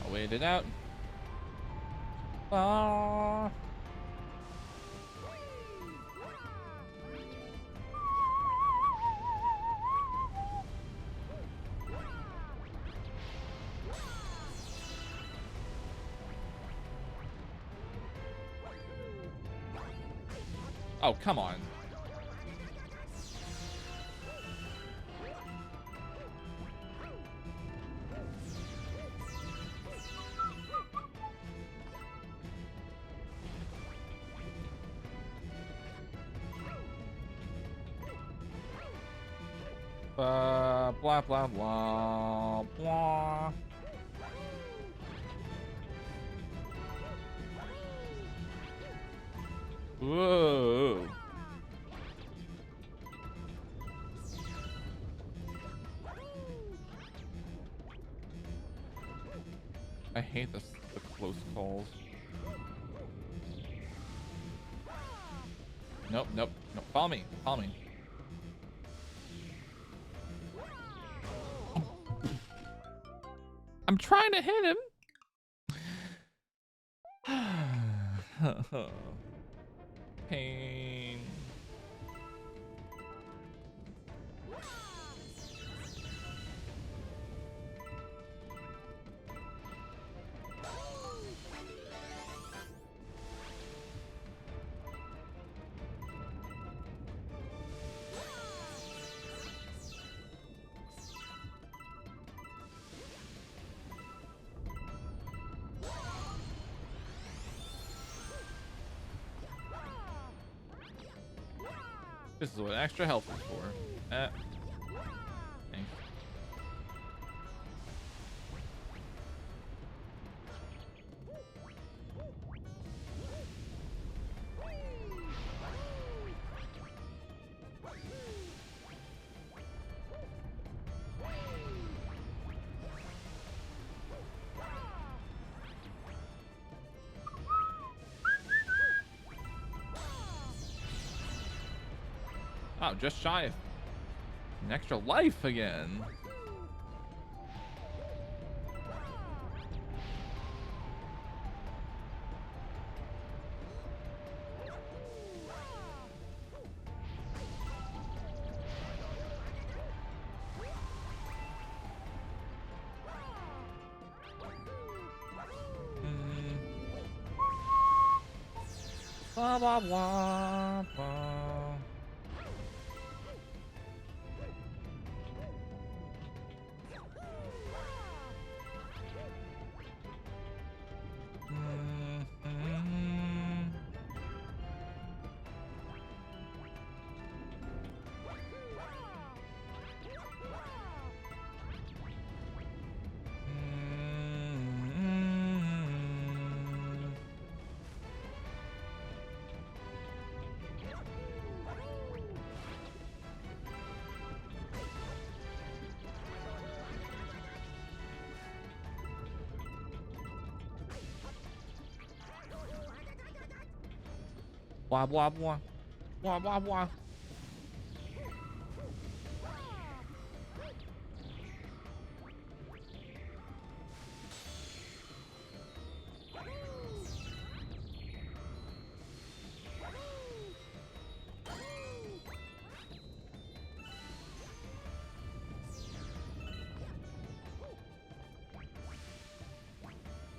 I'll wait it out. Oh, come on. Blah, blah, blah, blah. Whoa. I hate the close calls. Nope, nope, nope. Follow me. Follow me. I'm trying to hit him. Pain. This is what extra health is for. Thanks. Oh, just shy of an extra life again. Blah, blah, blah, blah. Blah, blah, blah. Blah, blah, blah.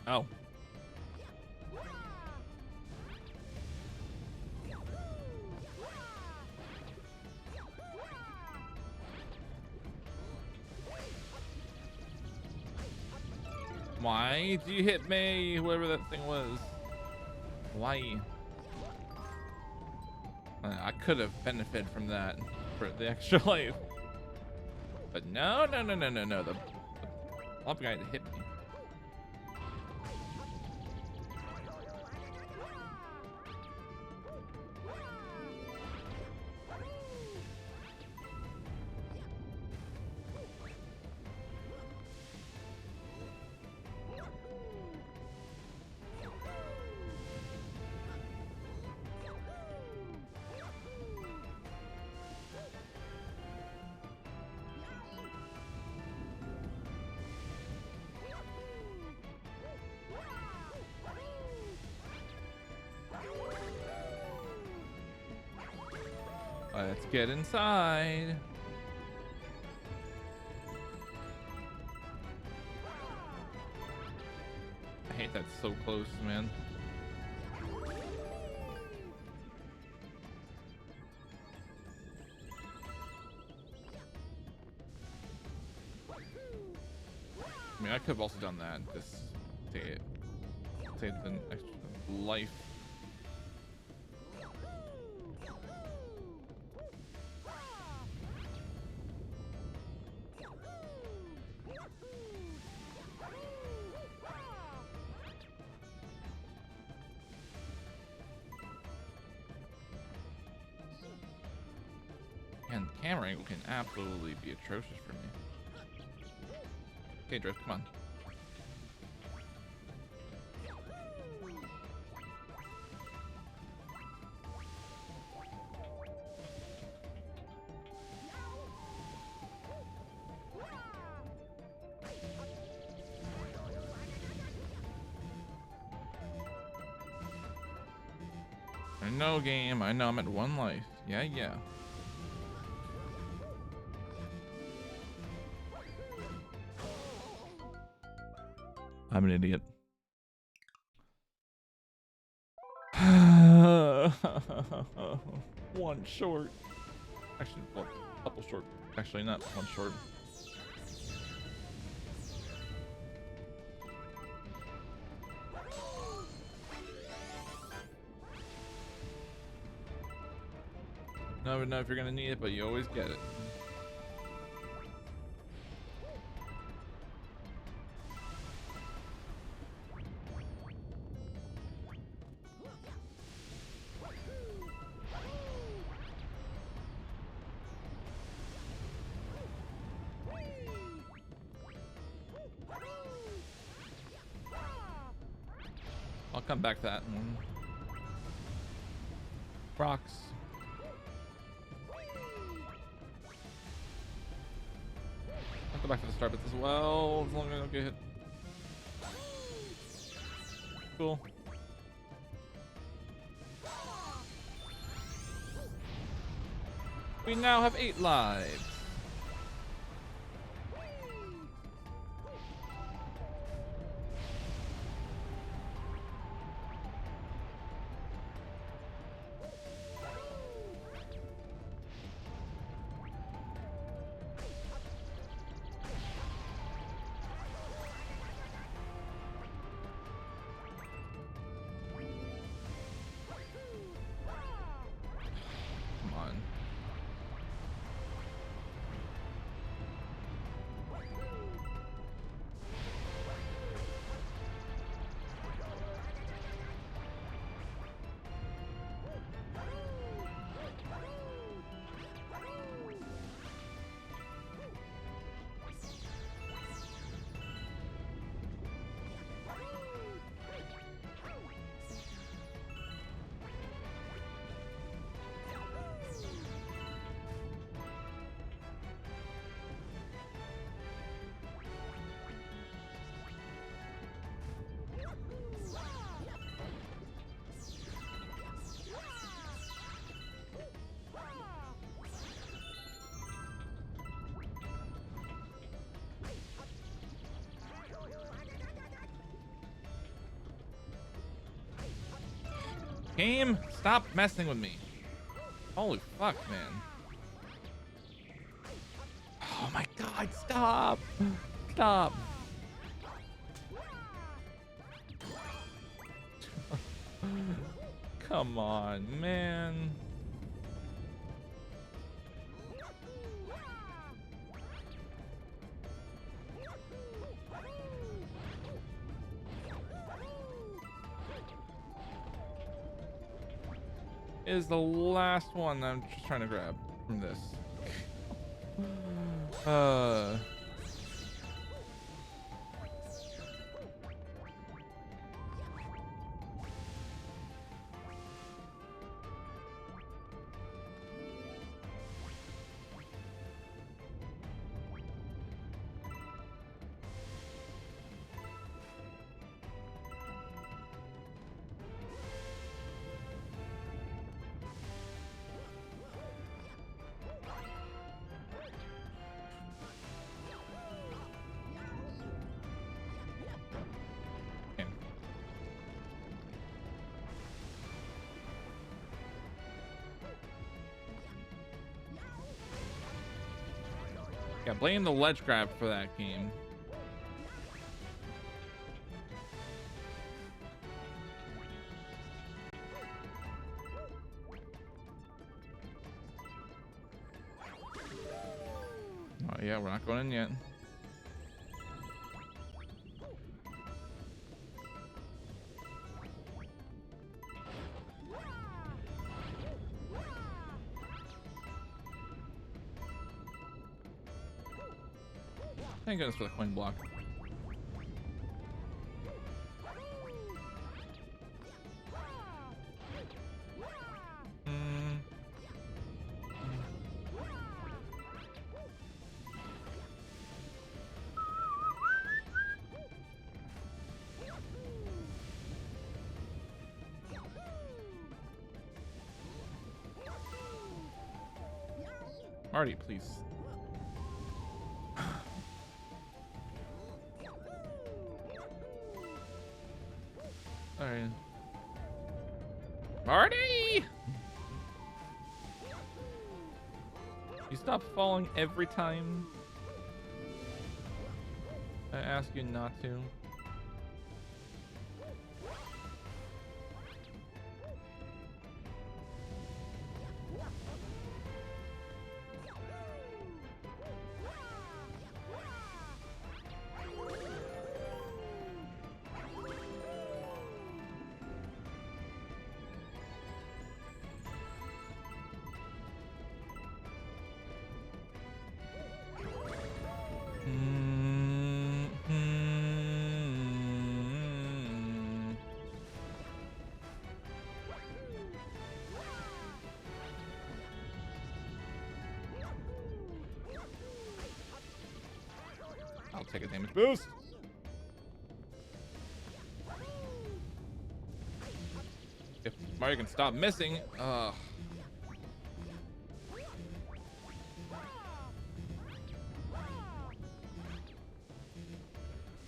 Oh. Why do you hit me? Whoever that thing was. Why? I could have benefited from that for the extra life. But no, no, no, no, no, no. The lump guy hit me. Let's get inside. I hate that so close, man. I mean, I could have also done that. Just saved an extra life. And the camera angle can absolutely be atrocious for me. Okay, Drift, come on. I know, game. I know I'm at 1 life. Yeah, yeah. I'm an idiot. One short. Actually, well, couple short. Actually, not one short. Never know if you're gonna need it, but you always get it. I'll come back to that one. Rocks. I'll go back to the start bits as well, as long as I don't get hit. Cool. We now have 8 lives. Come on. Game, stop messing with me. Holy fuck, man. Oh my god, stop. Stop. Come on, man. Is the last one that I'm just trying to grab from this. Yeah, blame the ledge grab for that game. Oh yeah, we're not going in yet. Thank goodness for the coin block. Marty, please. Alright. Marty! You stop falling every time I ask you not to. I'll take a damage boost. If Mario can stop missing, I'm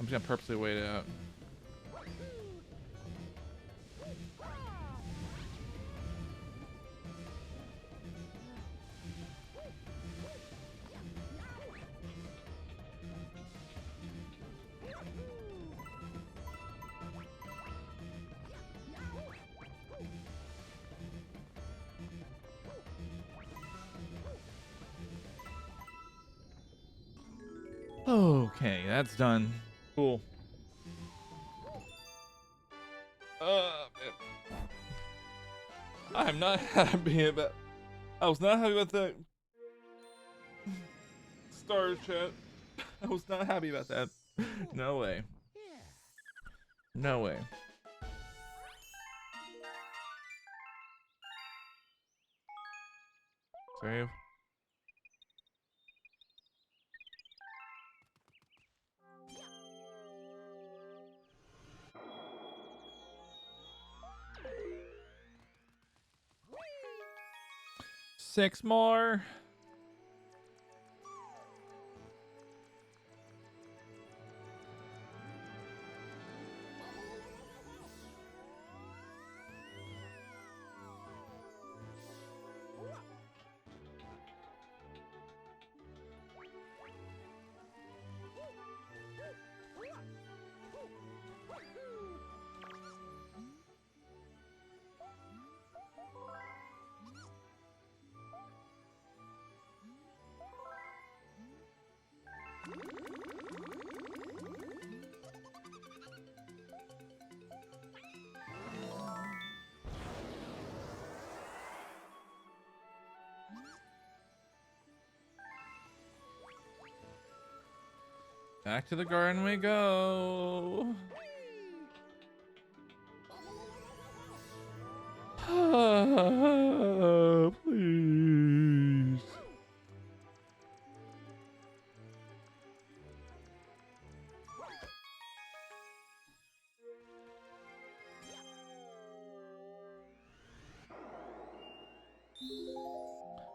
just gonna purposely wait it out. Okay, that's done. Cool. I'm not happy about. I was not happy about that. Star chat. I was not happy about that. No way. No way. Save. Six more. Back to the garden we go. Please.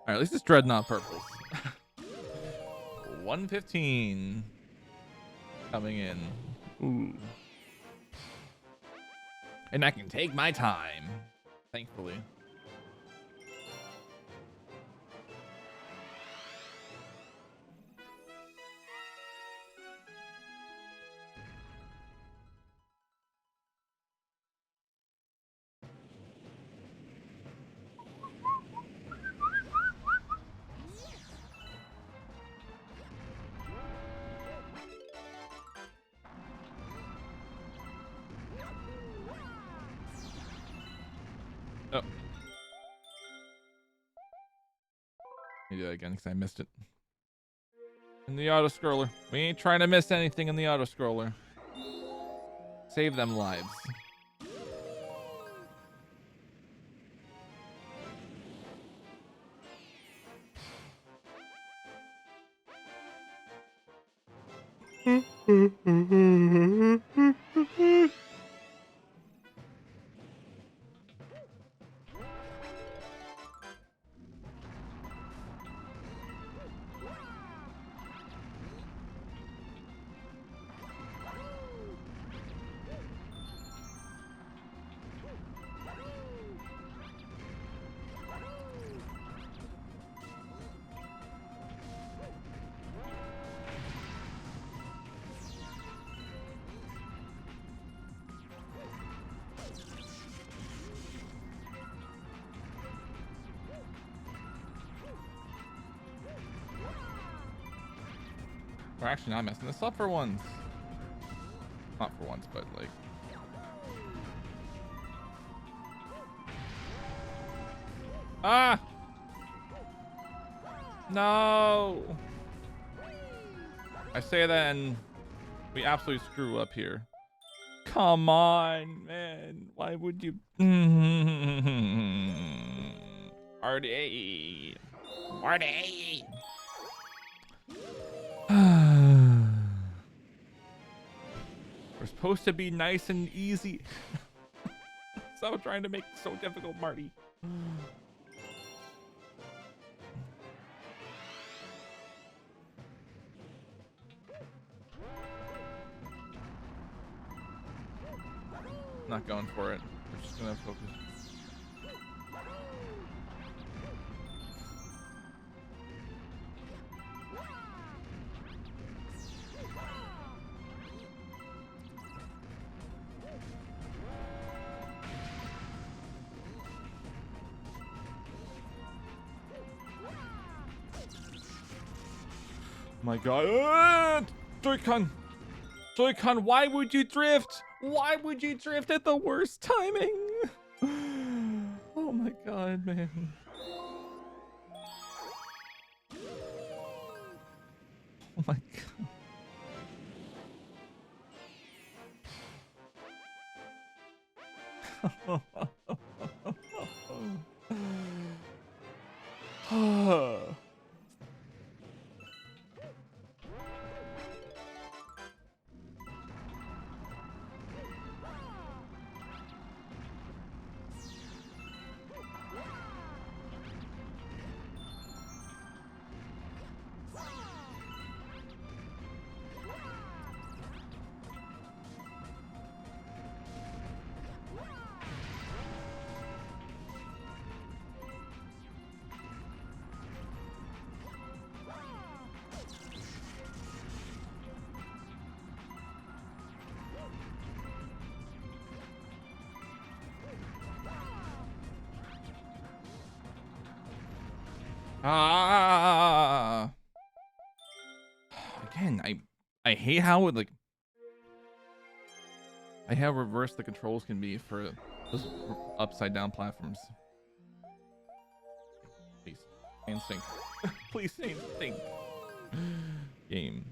All right, at least it's Dreadnought purples. 115 coming in. Ooh. And I can take my time, thankfully. Oh. Let me do that again because I missed it. In the auto scroller. We ain't trying to miss anything in the auto scroller. Save them lives. We're actually not messing this up for once. Not for once, but like. Ah! No! I say that and we absolutely screw up here. Come on, man. Why would you? Marty. Marty. We're supposed to be nice and easy. Stop trying to make it so difficult, Marty. Not going for it. We're just gonna focus. My God. Joy-Con! Joy-Con, why would you drift? Why would you drift at the worst timing? Oh my God, man. Oh my God. Again, I hate how it like I hate how reverse the controls can be for those upside down platforms. Please, and sync. Please stay in sync. Game.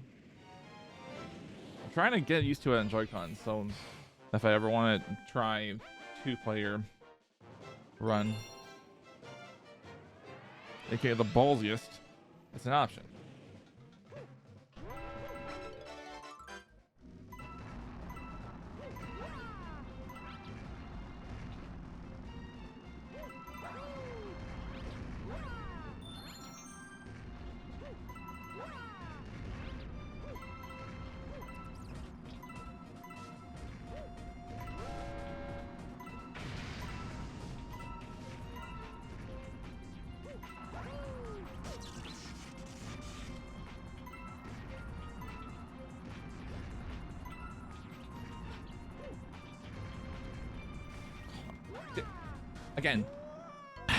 I'm trying to get used to it on Joy-Con, so if I ever want to try 2-player run, aka the ballsiest, it's an option.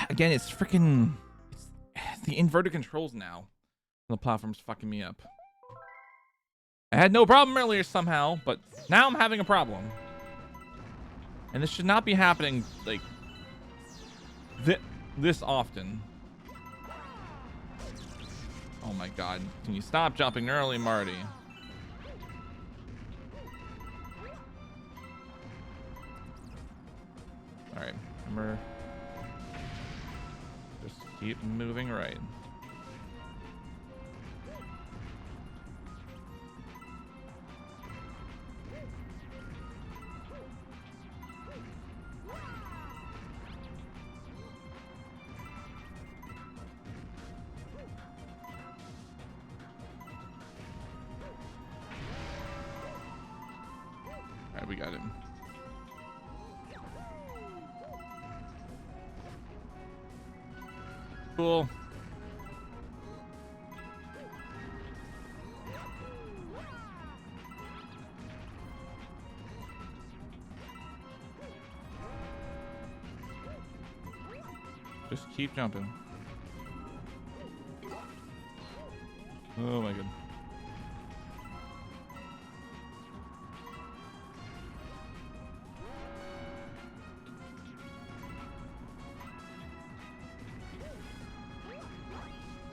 Again, it's freaking. It's the inverted controls now. The platform's fucking me up. I had no problem earlier somehow, but now I'm having a problem. And this should not be happening like this often. Oh my God! Can you stop jumping early, Marty? All right, remember. Just keep moving right. All right, we got him. Cool. Just keep jumping. Oh my God.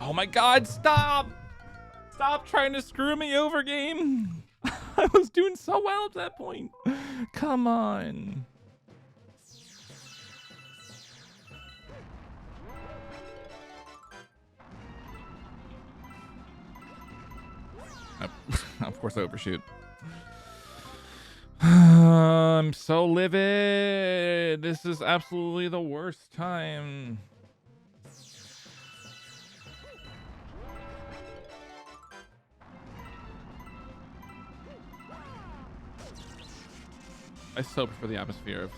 Oh my god, stop! Stop trying to screw me over, game. I was doing so well at that point. Come on. Of course I overshoot. I'm so livid. This is absolutely the worst time. I so prefer the atmosphere of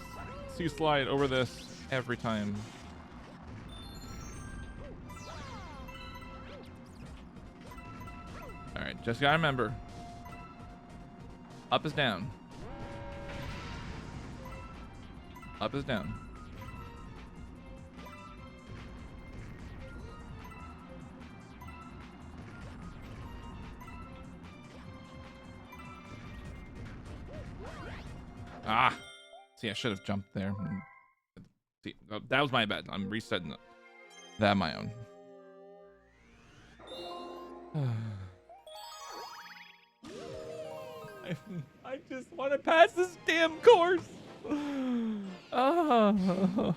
sea slide over this every time. All right, just gotta remember, up is down. Up is down. Ah, see, I should have jumped there. See, that was my bad. I'm resetting that on my own. I just want to pass this damn course. Oh.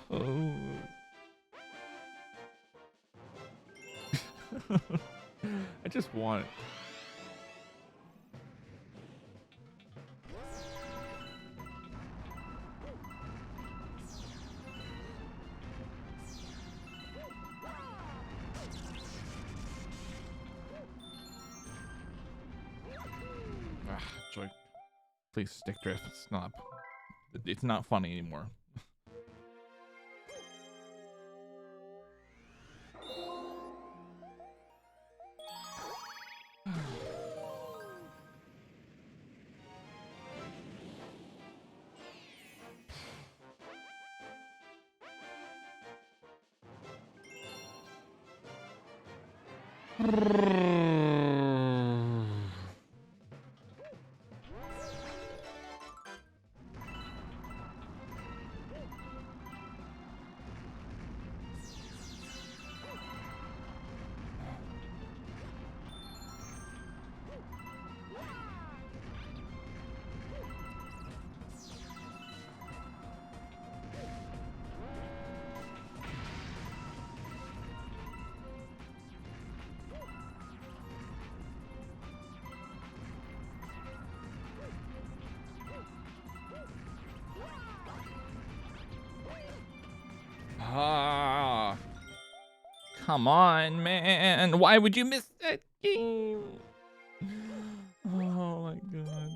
I just want it. Joy, please stick drift. It's not funny anymore. Ah, come on, man. Why would you miss that game? Oh my god.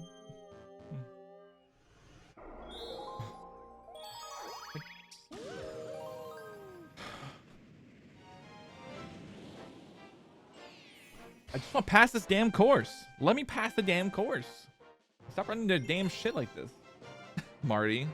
I just want to pass this damn course. Let me pass the damn course. Stop running into damn shit like this, Marty.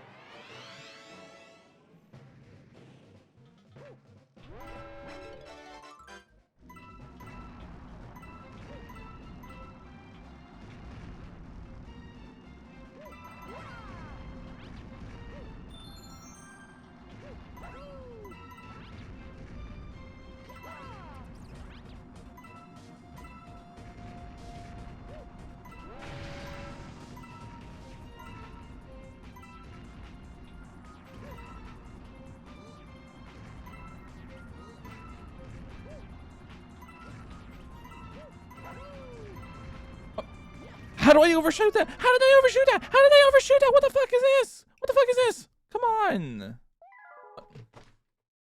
How do I overshoot that? How did I overshoot that? How did I overshoot that? What the fuck is this? What the fuck is this? Come on.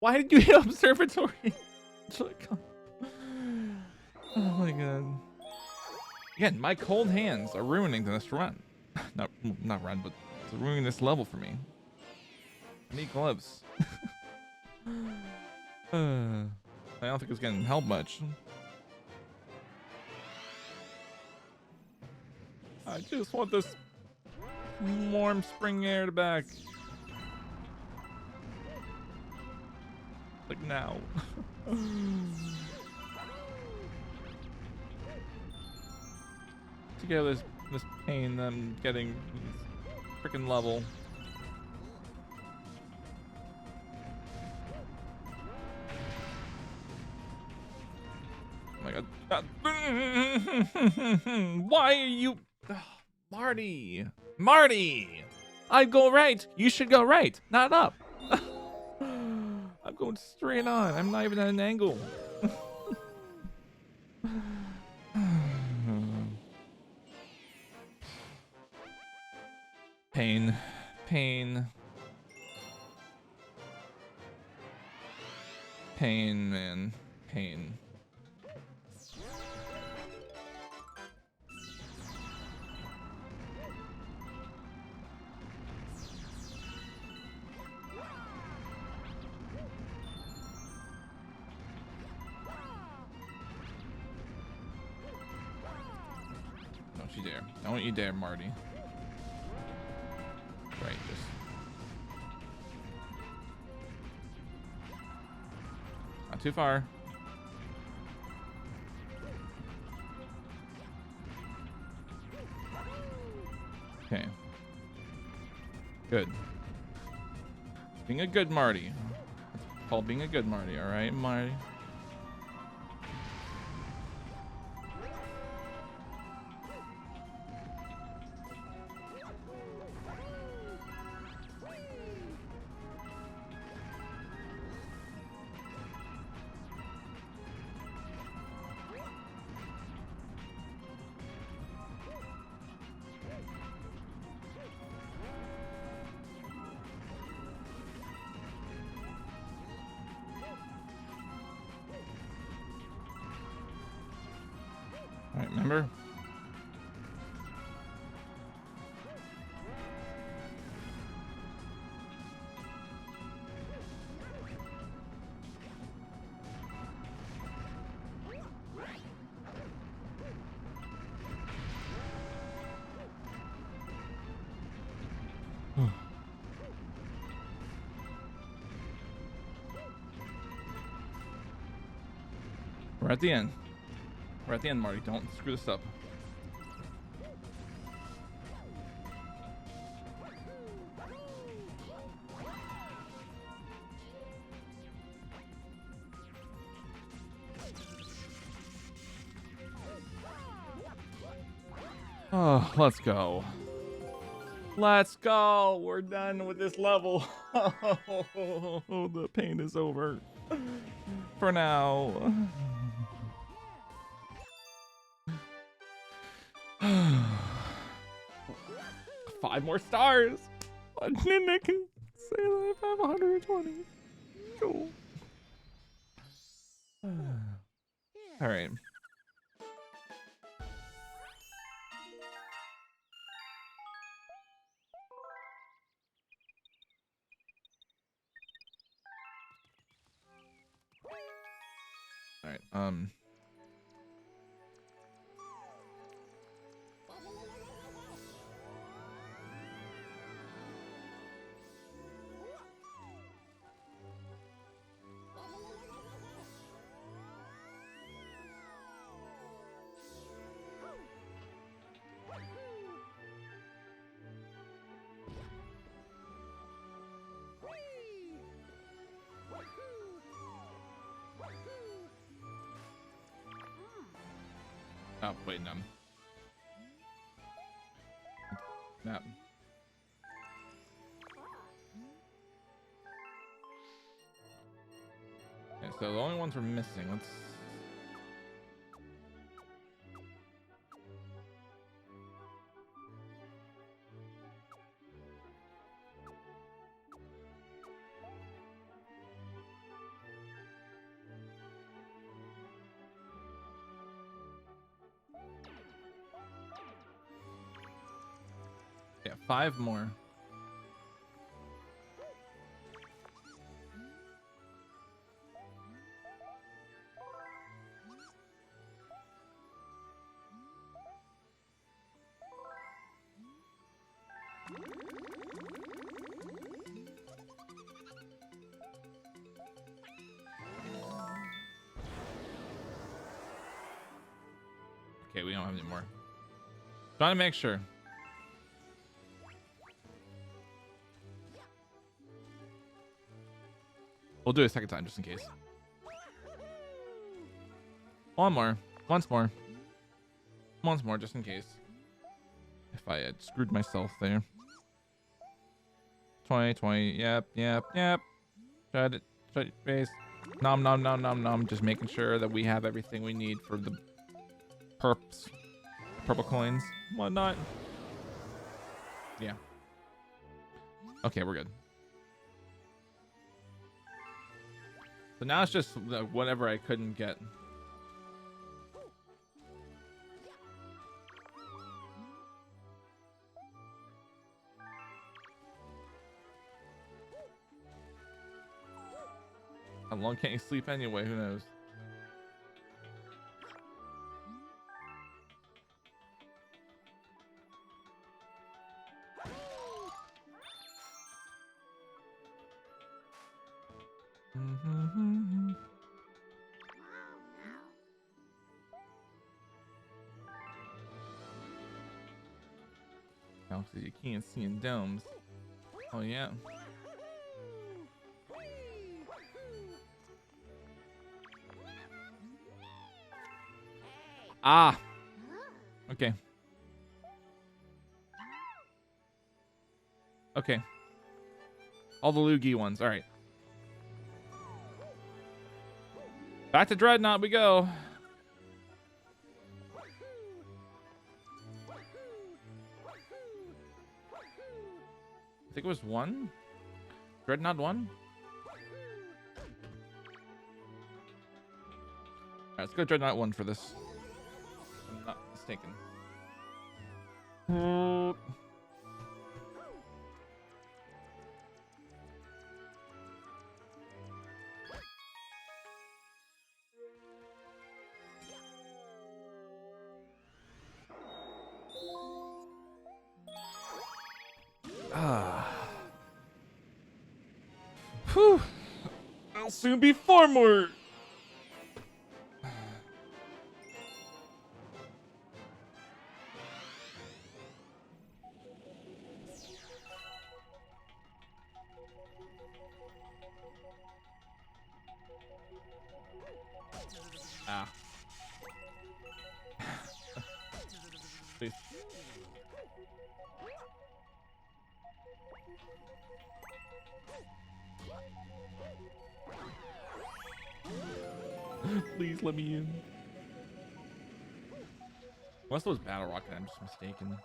Why did you hit observatory? Oh my god. Again, my cold hands are ruining this run. Not run, but it's ruining this level for me. I need gloves. I don't think it's gonna help much. I just want this warm spring air back. Like now. To get this pain I'm getting freaking level. Why are you... Marty. Marty! I go right. You should go right, not up. I'm going straight on. I'm not even at an angle. Pain. Pain. Pain, man. Pain. Don't you dare. Don't you dare, Marty. Right, just... Not too far. Okay. Good. Being a good Marty. It's called being a good Marty, alright, Marty? Alright, remember? We're at the end. We're at the end, Marty. Don't screw this up. Oh, let's go. Let's go. We're done with this level. Oh, the pain is over. For now. 5 more stars. And then I can say that I have 120. Cool. All right. All right. Oh, wait, no. No. Okay, so the only ones we're missing, let's... Yeah, 5 more. Okay, we don't have any more. Trying to make sure. We'll do it a second time just in case. 1 more. Once more. Once more, just in case. If I had screwed myself there. 20. Yep. Shut your face. Nom. Just making sure that we have everything we need for the perps. Purple coins. Whatnot. Yeah. Okay, we're good. So now it's just whatever I couldn't get. How long can't you sleep anyway? Who knows? Oh, so you can't see in domes. Oh yeah. Ah. Okay. Okay. All the Luigi ones. All right. Back to Dreadnought we go. I think it was 1. Dreadnought 1. Alright, let's go Dreadnought 1 for this. I'm not mistaken. Whew. There'll soon be 4 more. Ah. Please. Please let me in. Unless it was Battle Rocket, I'm just mistaken.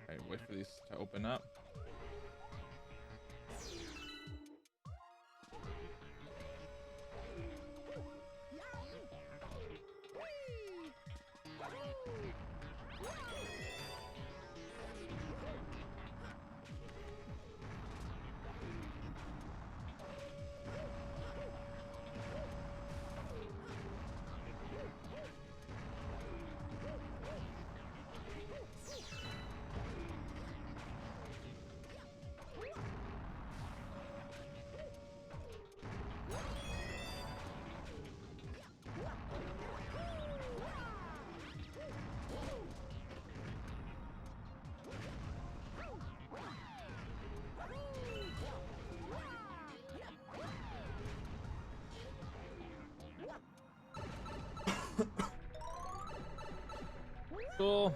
Alright, wait for these to open up. Cool.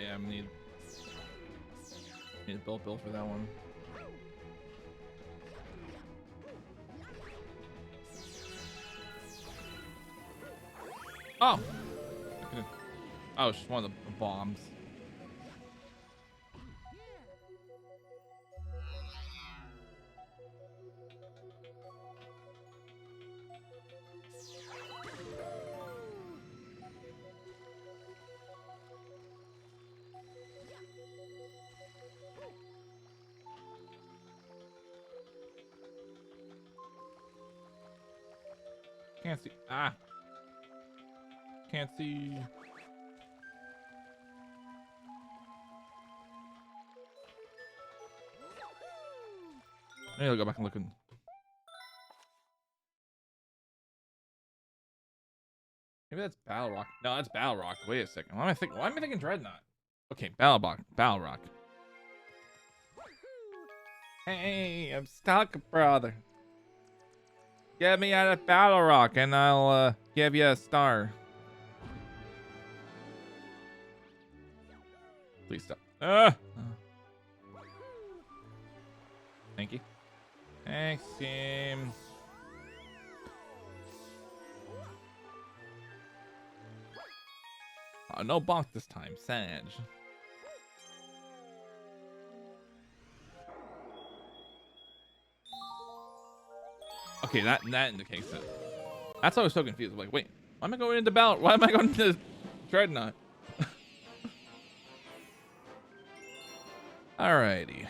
yeah, I need Bill for that one. Oh! Oh, it's just one of the bombs. Can't see. Ah! Can't see. Maybe I'll go back and look. Maybe that's Battle Rock. No, that's Battle Rock. Wait a second. Why am I thinking Dreadnought? Okay, Battle Rock. Hey, I'm stuck, brother. Get me out of Battle Rock and I'll give you a star. Please stop. Thank you. Thanks, team. Oh, no bonk this time, Sag. Okay, that indicates it. That's why I was so confused. I'm like, wait, why am I going into Battle? Why am I going into Dreadnought? Alrighty.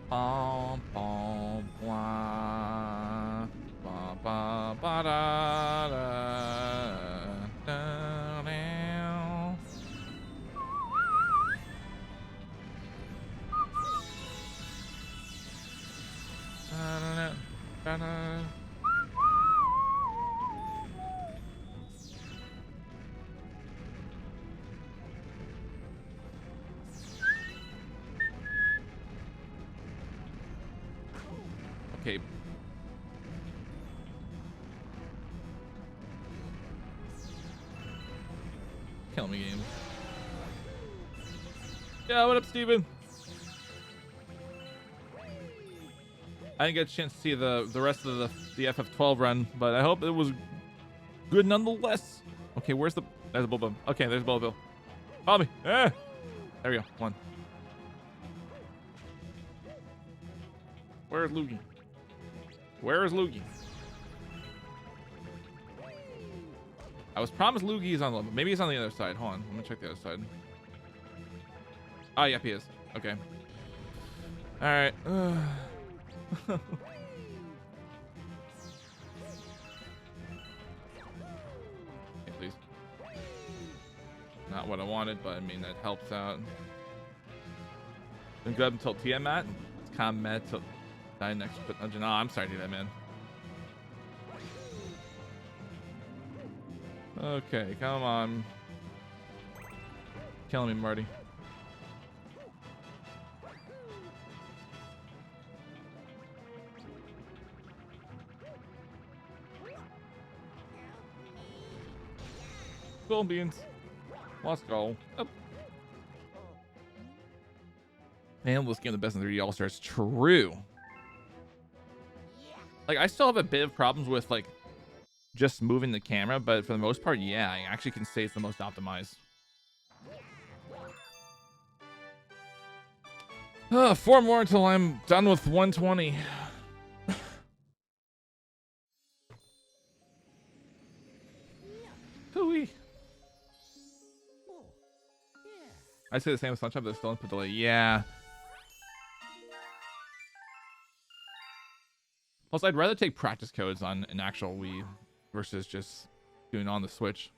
Bom, bom, blah, ba, ba, ba, da, da, da, da. Da, da, da. Okay. Kill me, game. Yeah, what up, Steven? I didn't get a chance to see the rest of the FF12 run, but I hope it was good nonetheless. Okay, there's a Bulbo. Okay, there's Bulbo. Follow me. Ah! There we go. One. Where's Luigi? Where is Luigi? I was promised Luigi is on the level. Maybe he's on the other side. Hold on. Let me check the other side. Oh, yep, he is. Okay. All right. Okay, please. Not what I wanted, but I mean, that helps out. Been good until Tiamat. It's kind of mad till die next dungeon. Oh, I'm sorry to do that, man. Okay, come on. Killing me, Marty. Cool beans. Let's go. Up. Man, this game the best in 3D All-Stars. True. Like, I still have a bit of problems with, like, just moving the camera, but for the most part, yeah, I actually can say it's the most optimized. 4 more until I'm done with 120. Hooey. I say the same with Sunshine, but still input delay. Yeah. Plus, I'd rather take practice codes on an actual Wii versus just doing it on the Switch.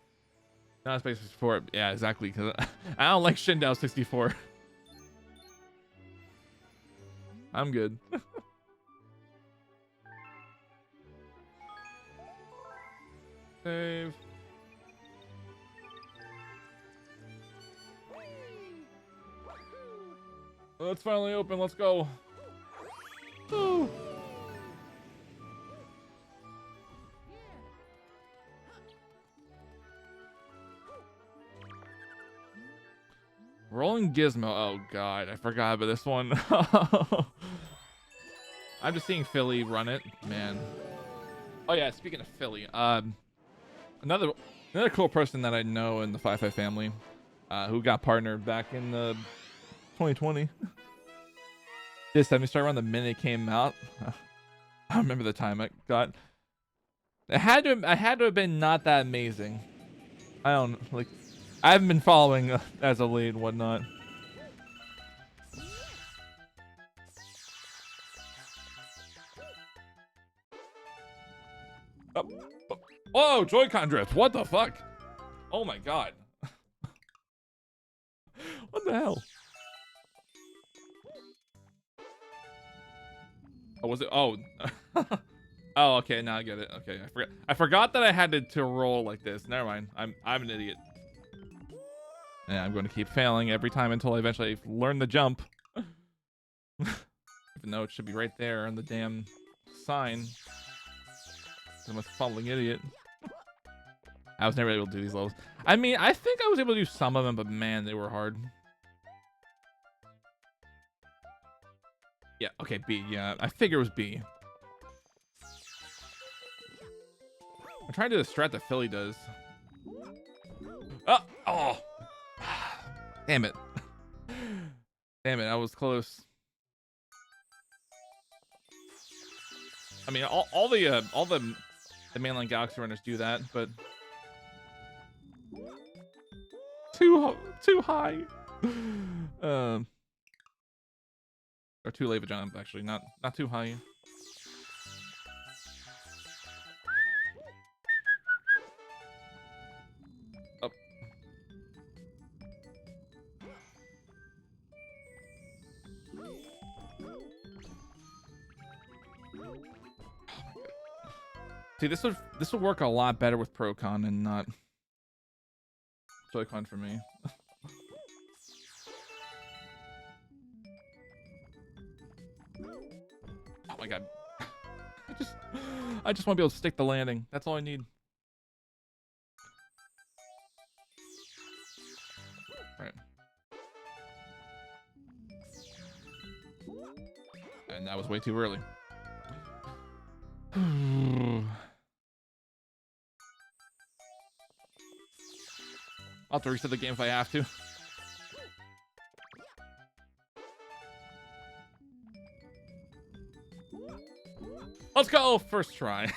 Not Space 64. Yeah, exactly. Because I don't like Shindao 64. I'm good. Save. Oh, it's finally open. Let's go. Woo. Rolling Gizmo. Oh god, I forgot about this one. I'm just seeing Philly run it, man. Oh yeah, speaking of Philly, another cool person that I know in the Fi-Fi family, who got partnered back in the 2020. This time we started around the minute it came out. I remember the time I got. I had to have been not that amazing. I don't like. I haven't been following as of late and whatnot. Oh. Whoa, Joy-Con drift. What the fuck? Oh my god. What the hell? Oh, was it? Oh. Oh, okay, now I get it. Okay, I forgot that I had to roll like this. Never mind. I'm an idiot. Yeah, I'm going to keep failing every time until I eventually learn the jump. Even though it should be right there on the damn sign. I'm a fumbling idiot. I was never able to do these levels. I mean, I think I was able to do some of them, but man, they were hard. Yeah, okay, B. Yeah, I figure it was B. I'm trying to do the strat that Philly does. Oh! Damn it. Damn it, I was close. I mean, all the mainline Galaxy runners do that, but too high. Or too late of a jump, actually. Not too high. Up. See, this would work a lot better with Procon and not Joy-Con for me. Oh my god. I just want to be able to stick the landing. That's all I need. Right. And that was way too early. I'll have to reset the game if I have to. Let's go! First try.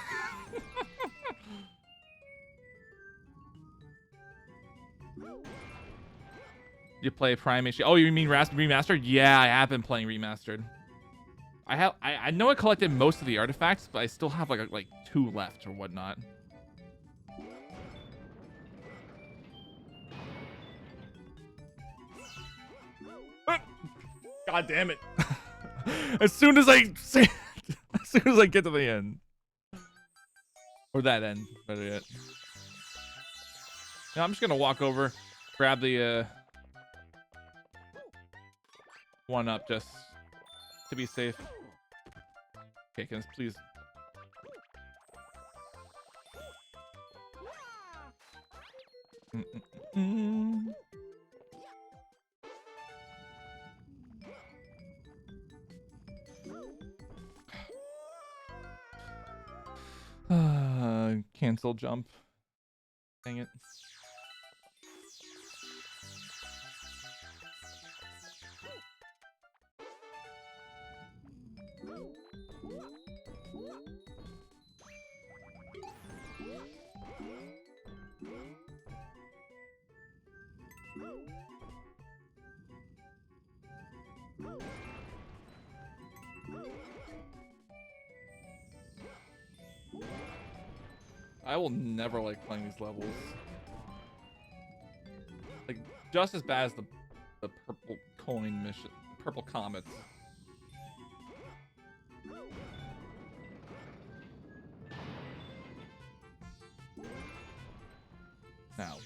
You play Prime HD? Oh, you mean Remastered? Yeah, I have been playing Remastered. I know I collected most of the artifacts, but I still have like 2 left or whatnot. God damn it. As soon as I get to the end. Or that end, better yet. Now I'm just gonna walk over, grab the 1-up just to be safe. Okay, can this please? Mm-mm-mm. Cancel jump. Dang it. I will never like playing these levels. Like, just as bad as the purple coin mission, purple comets. Now,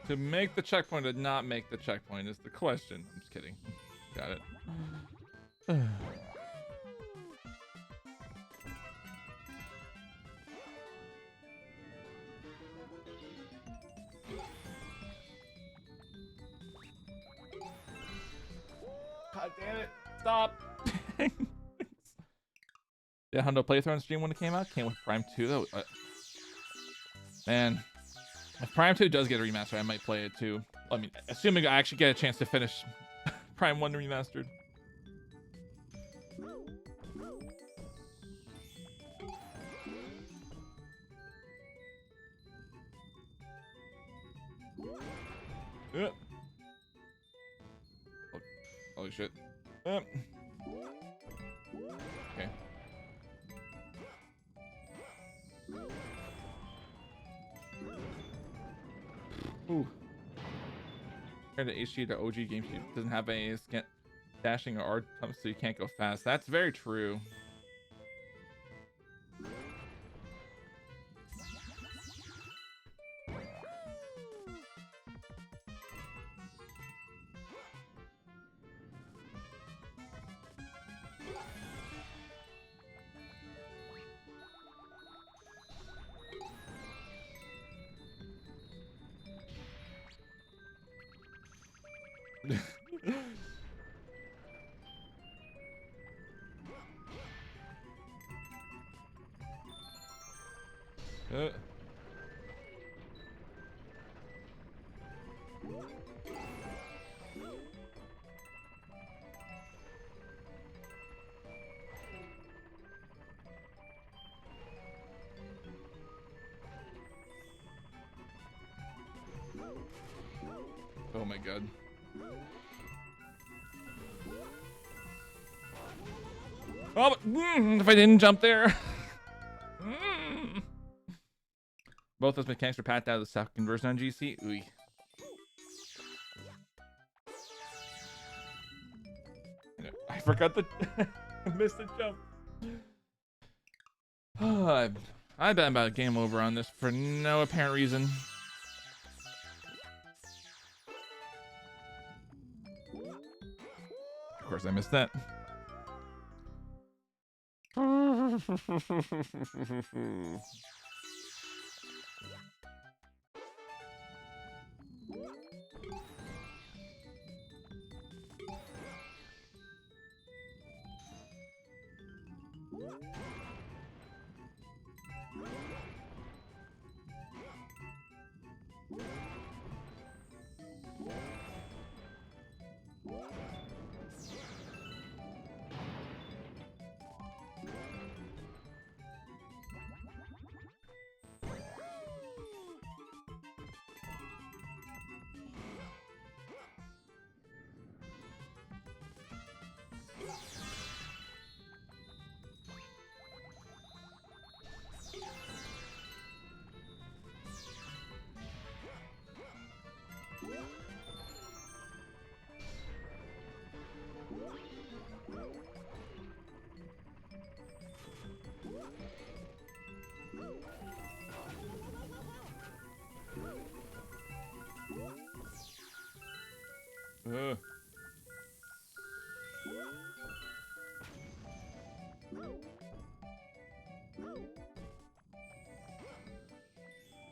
to make the checkpoint or not make the checkpoint is the question. I'm just kidding. Got it. God damn it. Stop. Did Hundo playthrough on stream when it came out? Came with Prime 2 though. Man, if Prime 2 does get a remaster, I might play it too. I mean, assuming I actually get a chance to finish Prime 1 remastered. Yep. Oh, holy shit. Yep. Okay. Ooh. Compared to HD to OG games, it doesn't have any dashing or R comes, so you can't go fast. That's very true. Oh my god. Oh, if I didn't jump there. Both those mechanics were patched out of the second version on GC. Ooh. I forgot the I missed the jump. I bet I'm about game over on this for no apparent reason. Of course I missed that.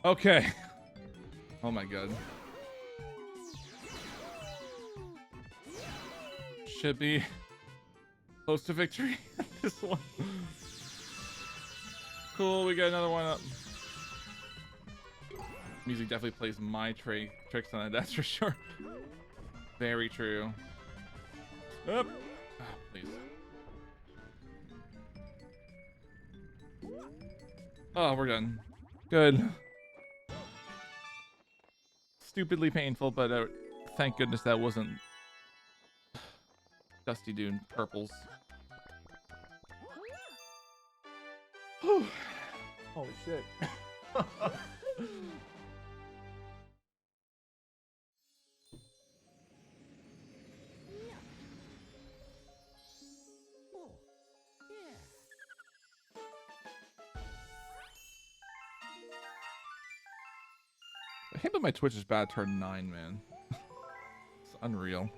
Okay. Oh my god. Should be close to victory. This one. Cool, we got another one up. Music definitely plays my tricks on it, that's for sure. Very true. Up. Oh, please. Oh, we're done. Good. Stupidly painful, but thank goodness that wasn't Dusty Dune purples. Holy shit. I hate that my Twitch is bad turn 9, man. It's unreal.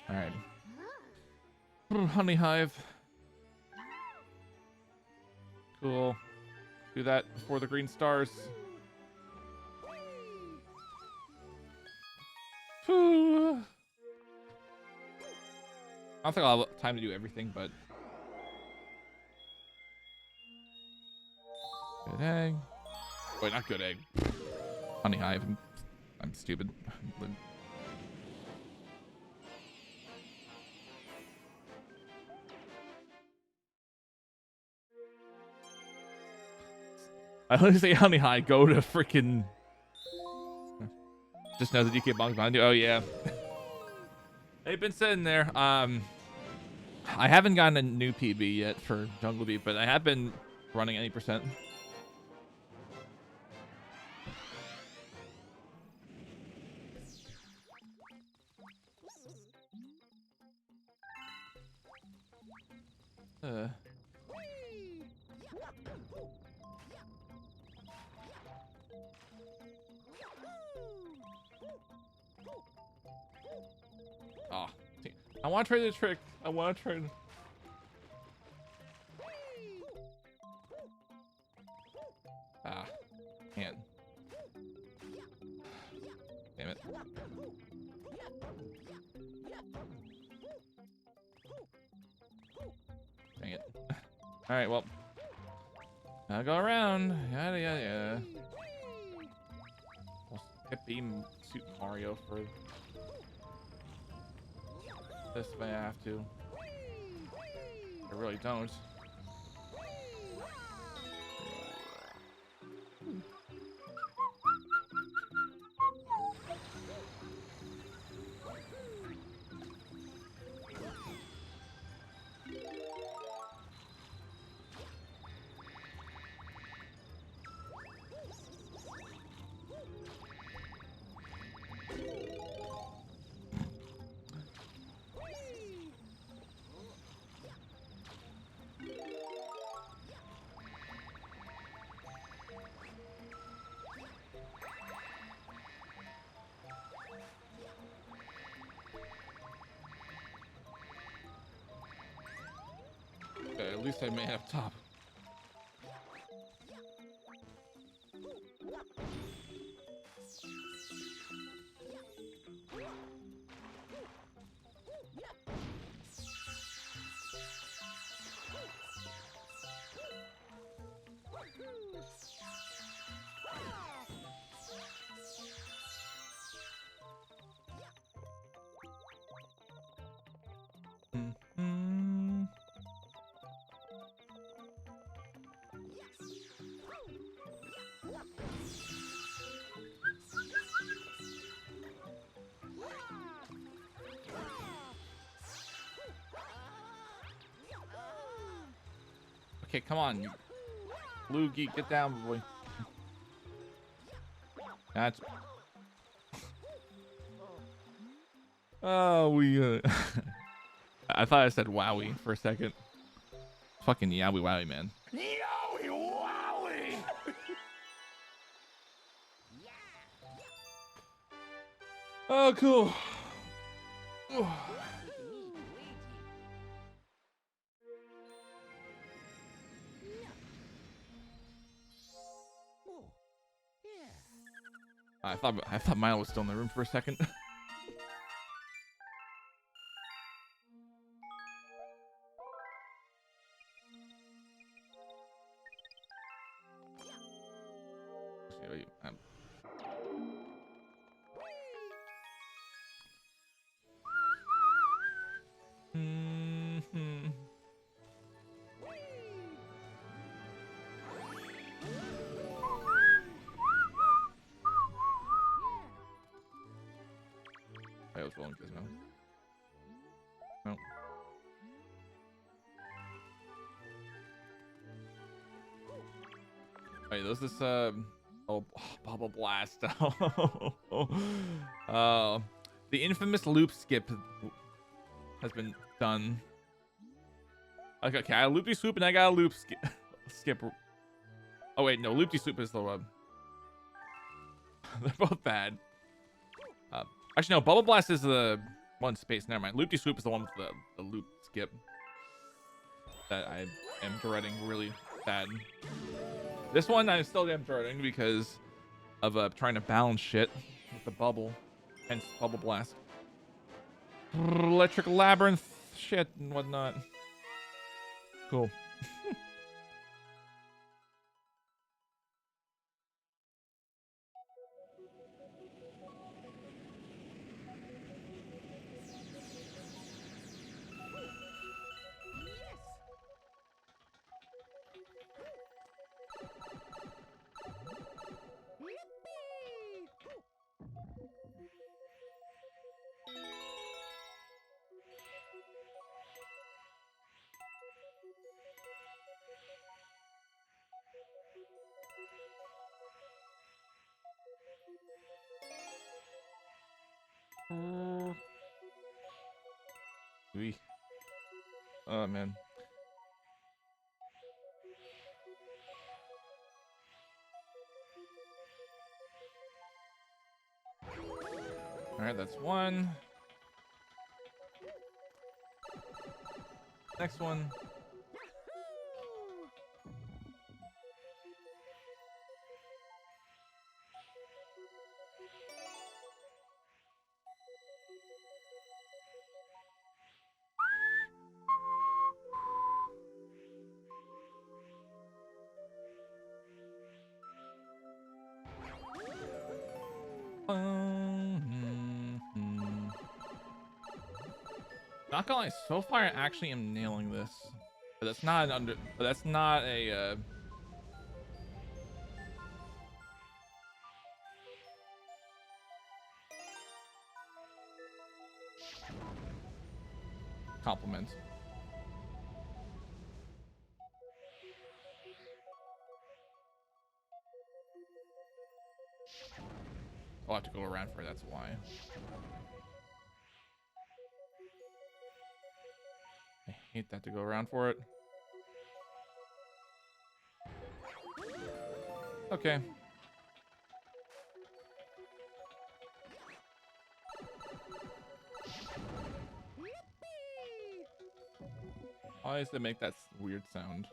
Alright. Honey Hive. Cool. Do that before the green stars. Whew. I don't think I'll have time to do everything, but good egg. Wait, not good egg. Honey Hive. I'm stupid. I literally say Honey Hive, go to freaking. Just know the DKOldies behind you. Oh yeah. They've been sitting there. I haven't gotten a new PB yet for Jungle Beat, but I have been running any percent. Oh, I want to try the trick. I want to try. Ah, can't. Damn it. Dang it. All right, well, I'll go around. Yada yada yada. I'll hit beam suit Mario for this if I have to. I really don't. Okay, at least I may have top. Okay, come on. Blue geek, get down, boy. That's. Oh, we. I thought I said wowie for a second. Fucking yowie wowie, man. Yowie wowie! Oh, cool. I thought Milo was still in the room for a second. I was rolling this now. No. Wait, there's this oh, Bubble Blast. The infamous loop skip has been done. Okay, I got a loopy swoop and I got a loop skip. Oh wait, no, loopy swoop is the they're both bad. Actually, no, Bubble Blast is the one space. Never mind. Loopy swoop is the one with the loop skip that I am dreading really bad. This one I still am dreading because of trying to balance shit with the bubble, hence Bubble Blast. Electric Labyrinth shit and whatnot. Cool. Oh man. All right, that's one. Next one. Not gonna lie, so far I actually am nailing this. But that's not an under. But that's not a. Compliment. I'll have to go around for it, that's why. I hate that to go around for it. Okay. Why does it make that weird sound?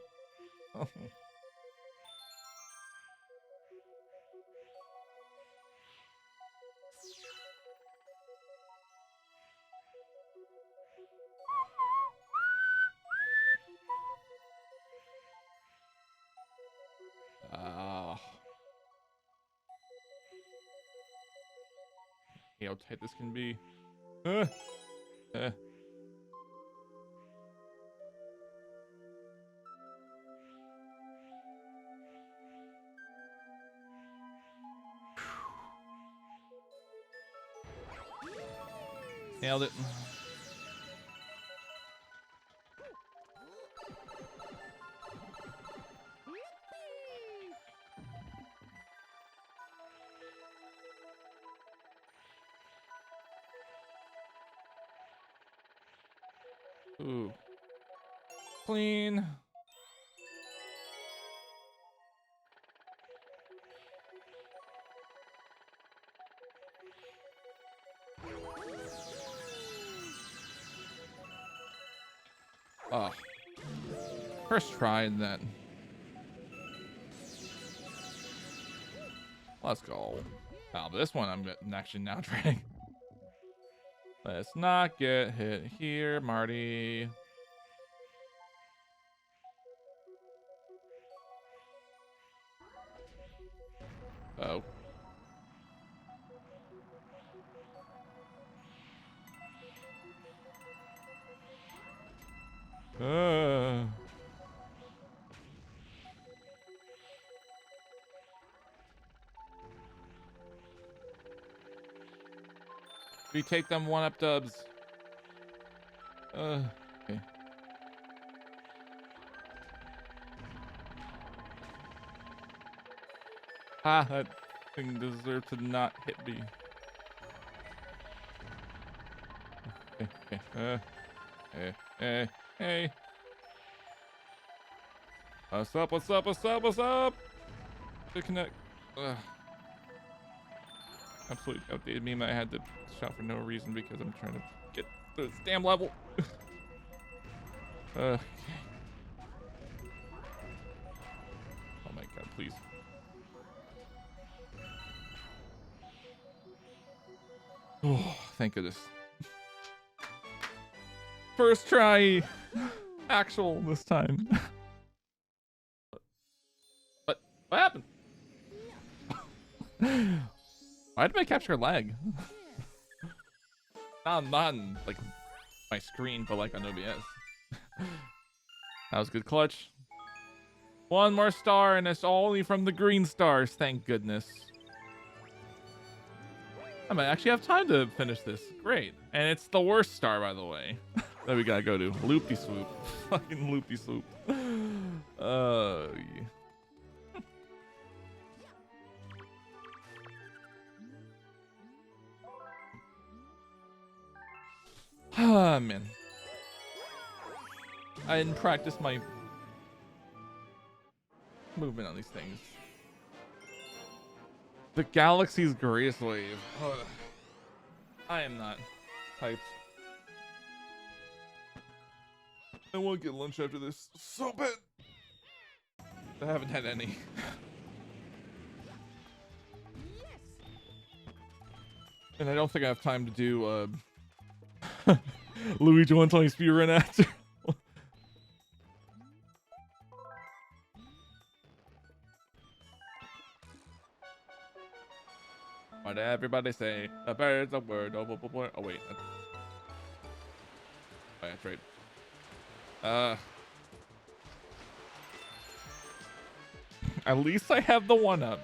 How tight this can be. Nailed it. Ooh. Clean. Oh. First try and then. Let's go. Oh, but this one I'm actually now trying. Let's not get hit here, Marty. Oh. We take them 1-up dubs. Okay. Ha, that thing deserved to not hit me. Okay. Hey. What's up? Disconnect. Ugh. Absolutely outdated meme that I had to shout for no reason because I'm trying to get to this damn level. Okay. Oh my god, please. Oh, thank goodness. First try. Actual this time. What happened? Why did I capture lag? Not on like my screen, but like on OBS. That was a good clutch. 1 more star, and it's only from the green stars. Thank goodness. I might actually have time to finish this. Great. And it's the worst star, by the way. That we gotta go to. Loopy swoop. Fucking loopy swoop. Yeah. Ah, man. I didn't practice my movement on these things. The galaxy's greatest wave. Ugh. I am not hyped. I want to get lunch after this so bad. I haven't had any. And I don't think I have time to do Luigi 120 speedrun after. What did everybody say? A bird's a word. Oh wait. Oh, that's right. At least I have the 1-up.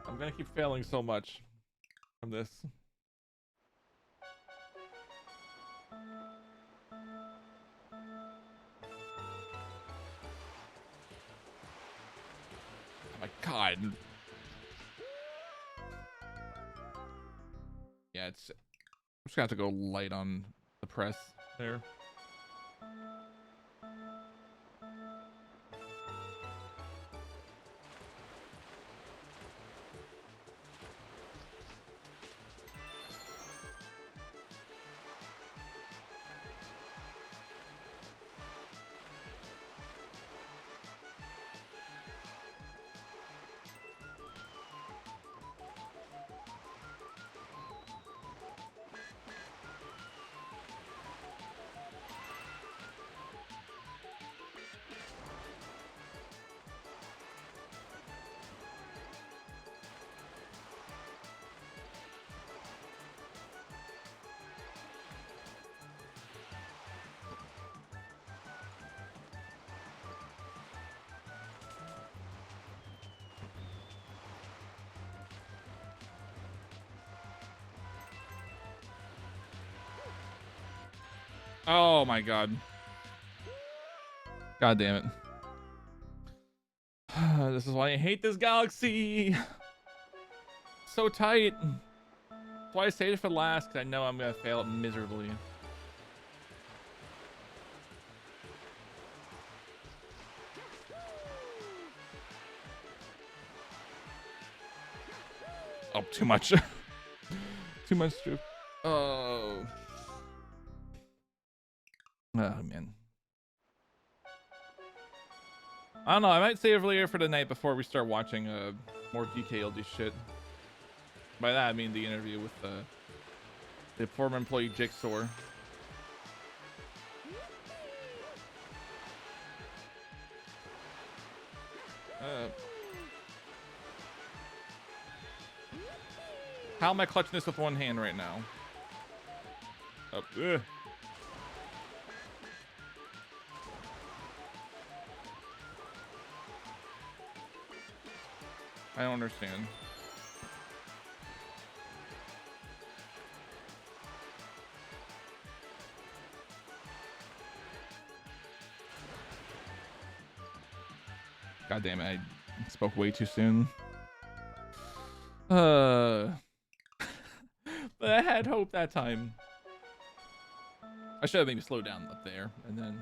I'm gonna keep failing so much from this. Oh my god. Yeah, I'm just gonna have to go light on the press there. Oh my god. God damn it. This is why I hate this galaxy. So tight. That's why I saved it for last, because I know I'm gonna fail it miserably. Oh, too much. Too much too. Oh. Oh man. I don't know. I might save it later for the night before we start watching more DKOldies shit. By that I mean the interview with the former employee Jigsaw. How am I clutching this with one hand right now? Oh, ugh. I don't understand. God damn it, I spoke way too soon. But I had hope that time. I should have maybe slowed down up there and then.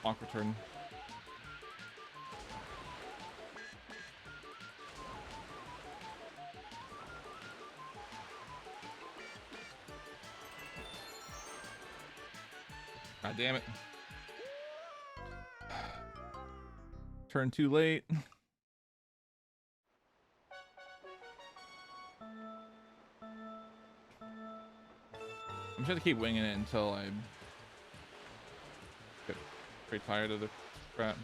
Awkward turn. God damn it. Turn too late. I'm just gonna keep winging it until I get pretty tired of the crap.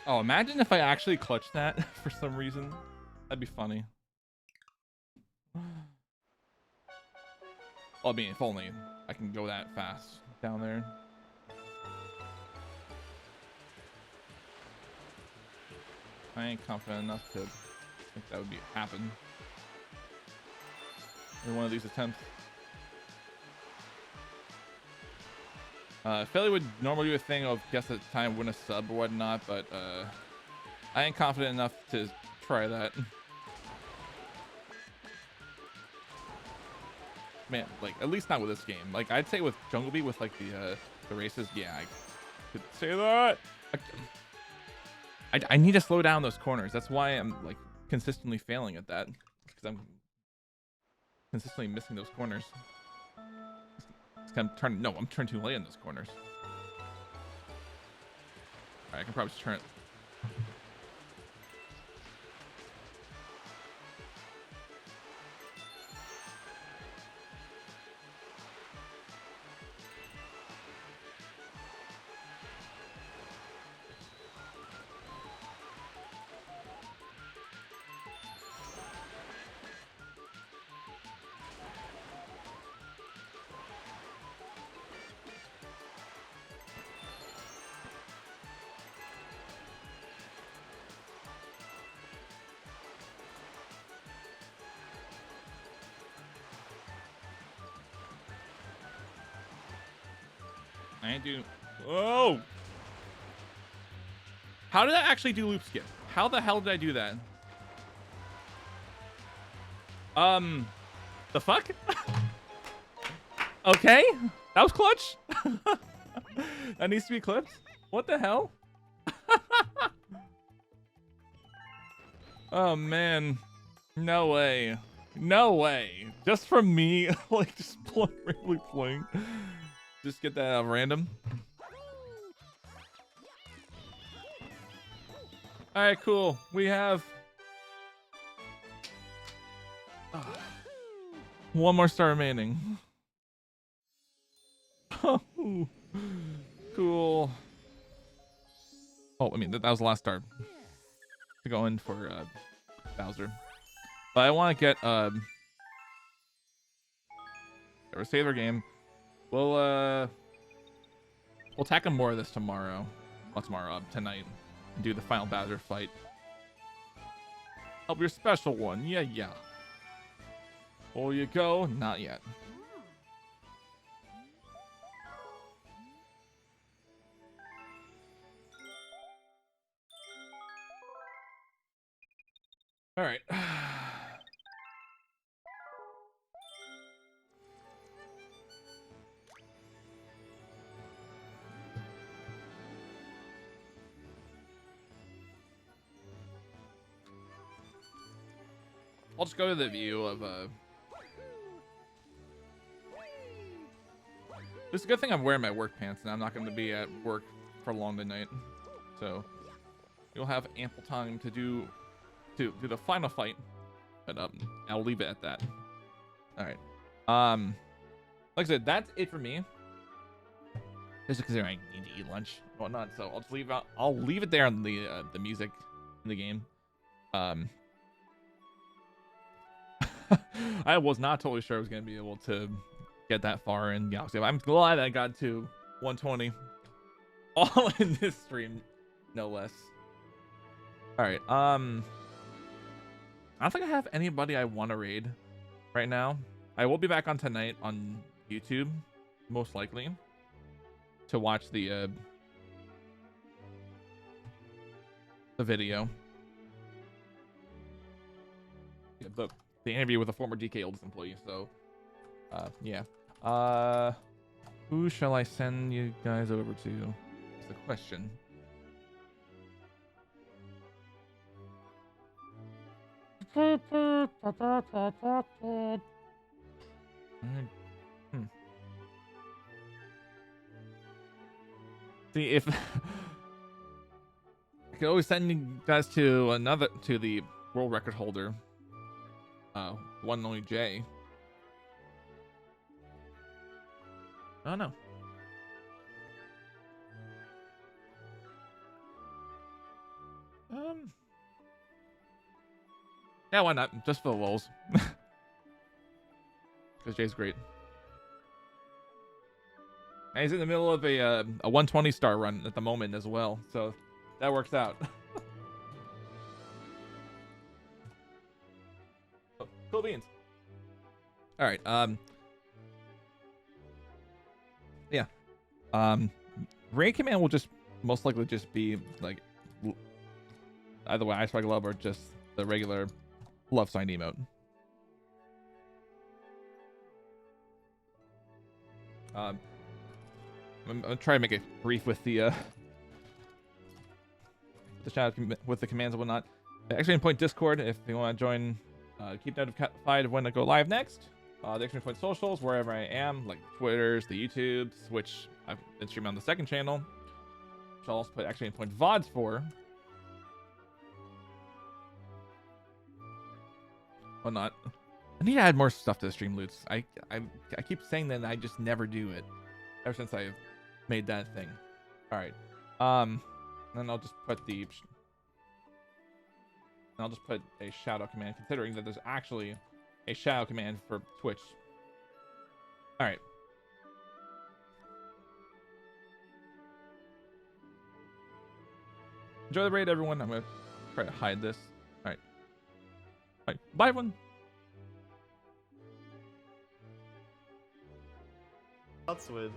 Oh, imagine if I actually clutched that for some reason. That'd be funny. Well, I mean, if only I can go that fast down there. I ain't confident enough to think that would happen in one of these attempts. Philly would normally do a thing of guess at the time, win a sub or whatnot, but I ain't confident enough to try that. Man, like at least not with this game. Like I'd say with Jungle Beat, with like the races, yeah, I could say that. I need to slow down those corners. That's why I'm like consistently failing at that, because I'm consistently missing those corners. I'm turning too late in those corners. Alright, I can probably just turn it. I ain't do. Whoa! How did I actually do loop skip? How the hell did I do that? The fuck? Okay, that was clutch. That needs to be clipped. What the hell? Oh man, no way, no way. Just from me, like just randomly playing. Just get that random. All right, cool. We have one more star remaining. Cool. Oh, I mean that was the last star to go in for Bowser. But I want to get save our game. We'll tackle more of this tomorrow. Well, tomorrow, tonight. And do the final Bowser fight. Help your special one. Yeah. Before you go, not yet. All right. I'll just go to the view of It's a good thing I'm wearing my work pants and I'm not going to be at work for long tonight. So you'll have ample time to do the final fight. But I'll leave it at that. All right. Like I said, that's it for me. Just because I need to eat lunch and whatnot, so I'll just leave out. I'll leave it there on the music in the game. I was not totally sure I was gonna be able to get that far in Galaxy. I'm glad I got to 120, all in this stream, no less. All right. I don't think I have anybody I want to raid right now. I will be back on tonight on YouTube, most likely, to watch the video. Yeah, the interview with a former DKOldies employee. So, yeah. Who shall I send you guys over to? Is the question. See if I could always send you guys to the world record holder, one and only Jay. I don't know. Yeah, why not? Just for the lulz. Because Jay's great. And he's in the middle of a 120 star run at the moment as well, so that works out. Oh, cool beans. All right. Yeah. Raid command will just most likely just be like either way, Ice Spike Love or just the regular love sign emote. I'm gonna try to make it brief with the shout out with the commands and whatnot. Exclamation point Discord if you want to join. Keep notified of when I go live next. The exclamation point socials wherever I am, like Twitter's, the YouTubes, which I've been streaming on the second channel. Which I'll also put exclamation point VODs for. Whatnot. I need to add more stuff to the stream loots. I keep saying that and I just never do it. Ever since I've made that thing. Alright. Then I'll just put a shout out command, considering that there's actually a shout out command for Twitch. Alright. Enjoy the raid, everyone. I'm gonna try to hide this. Alright. Alright. Bye, everyone. Latestvid.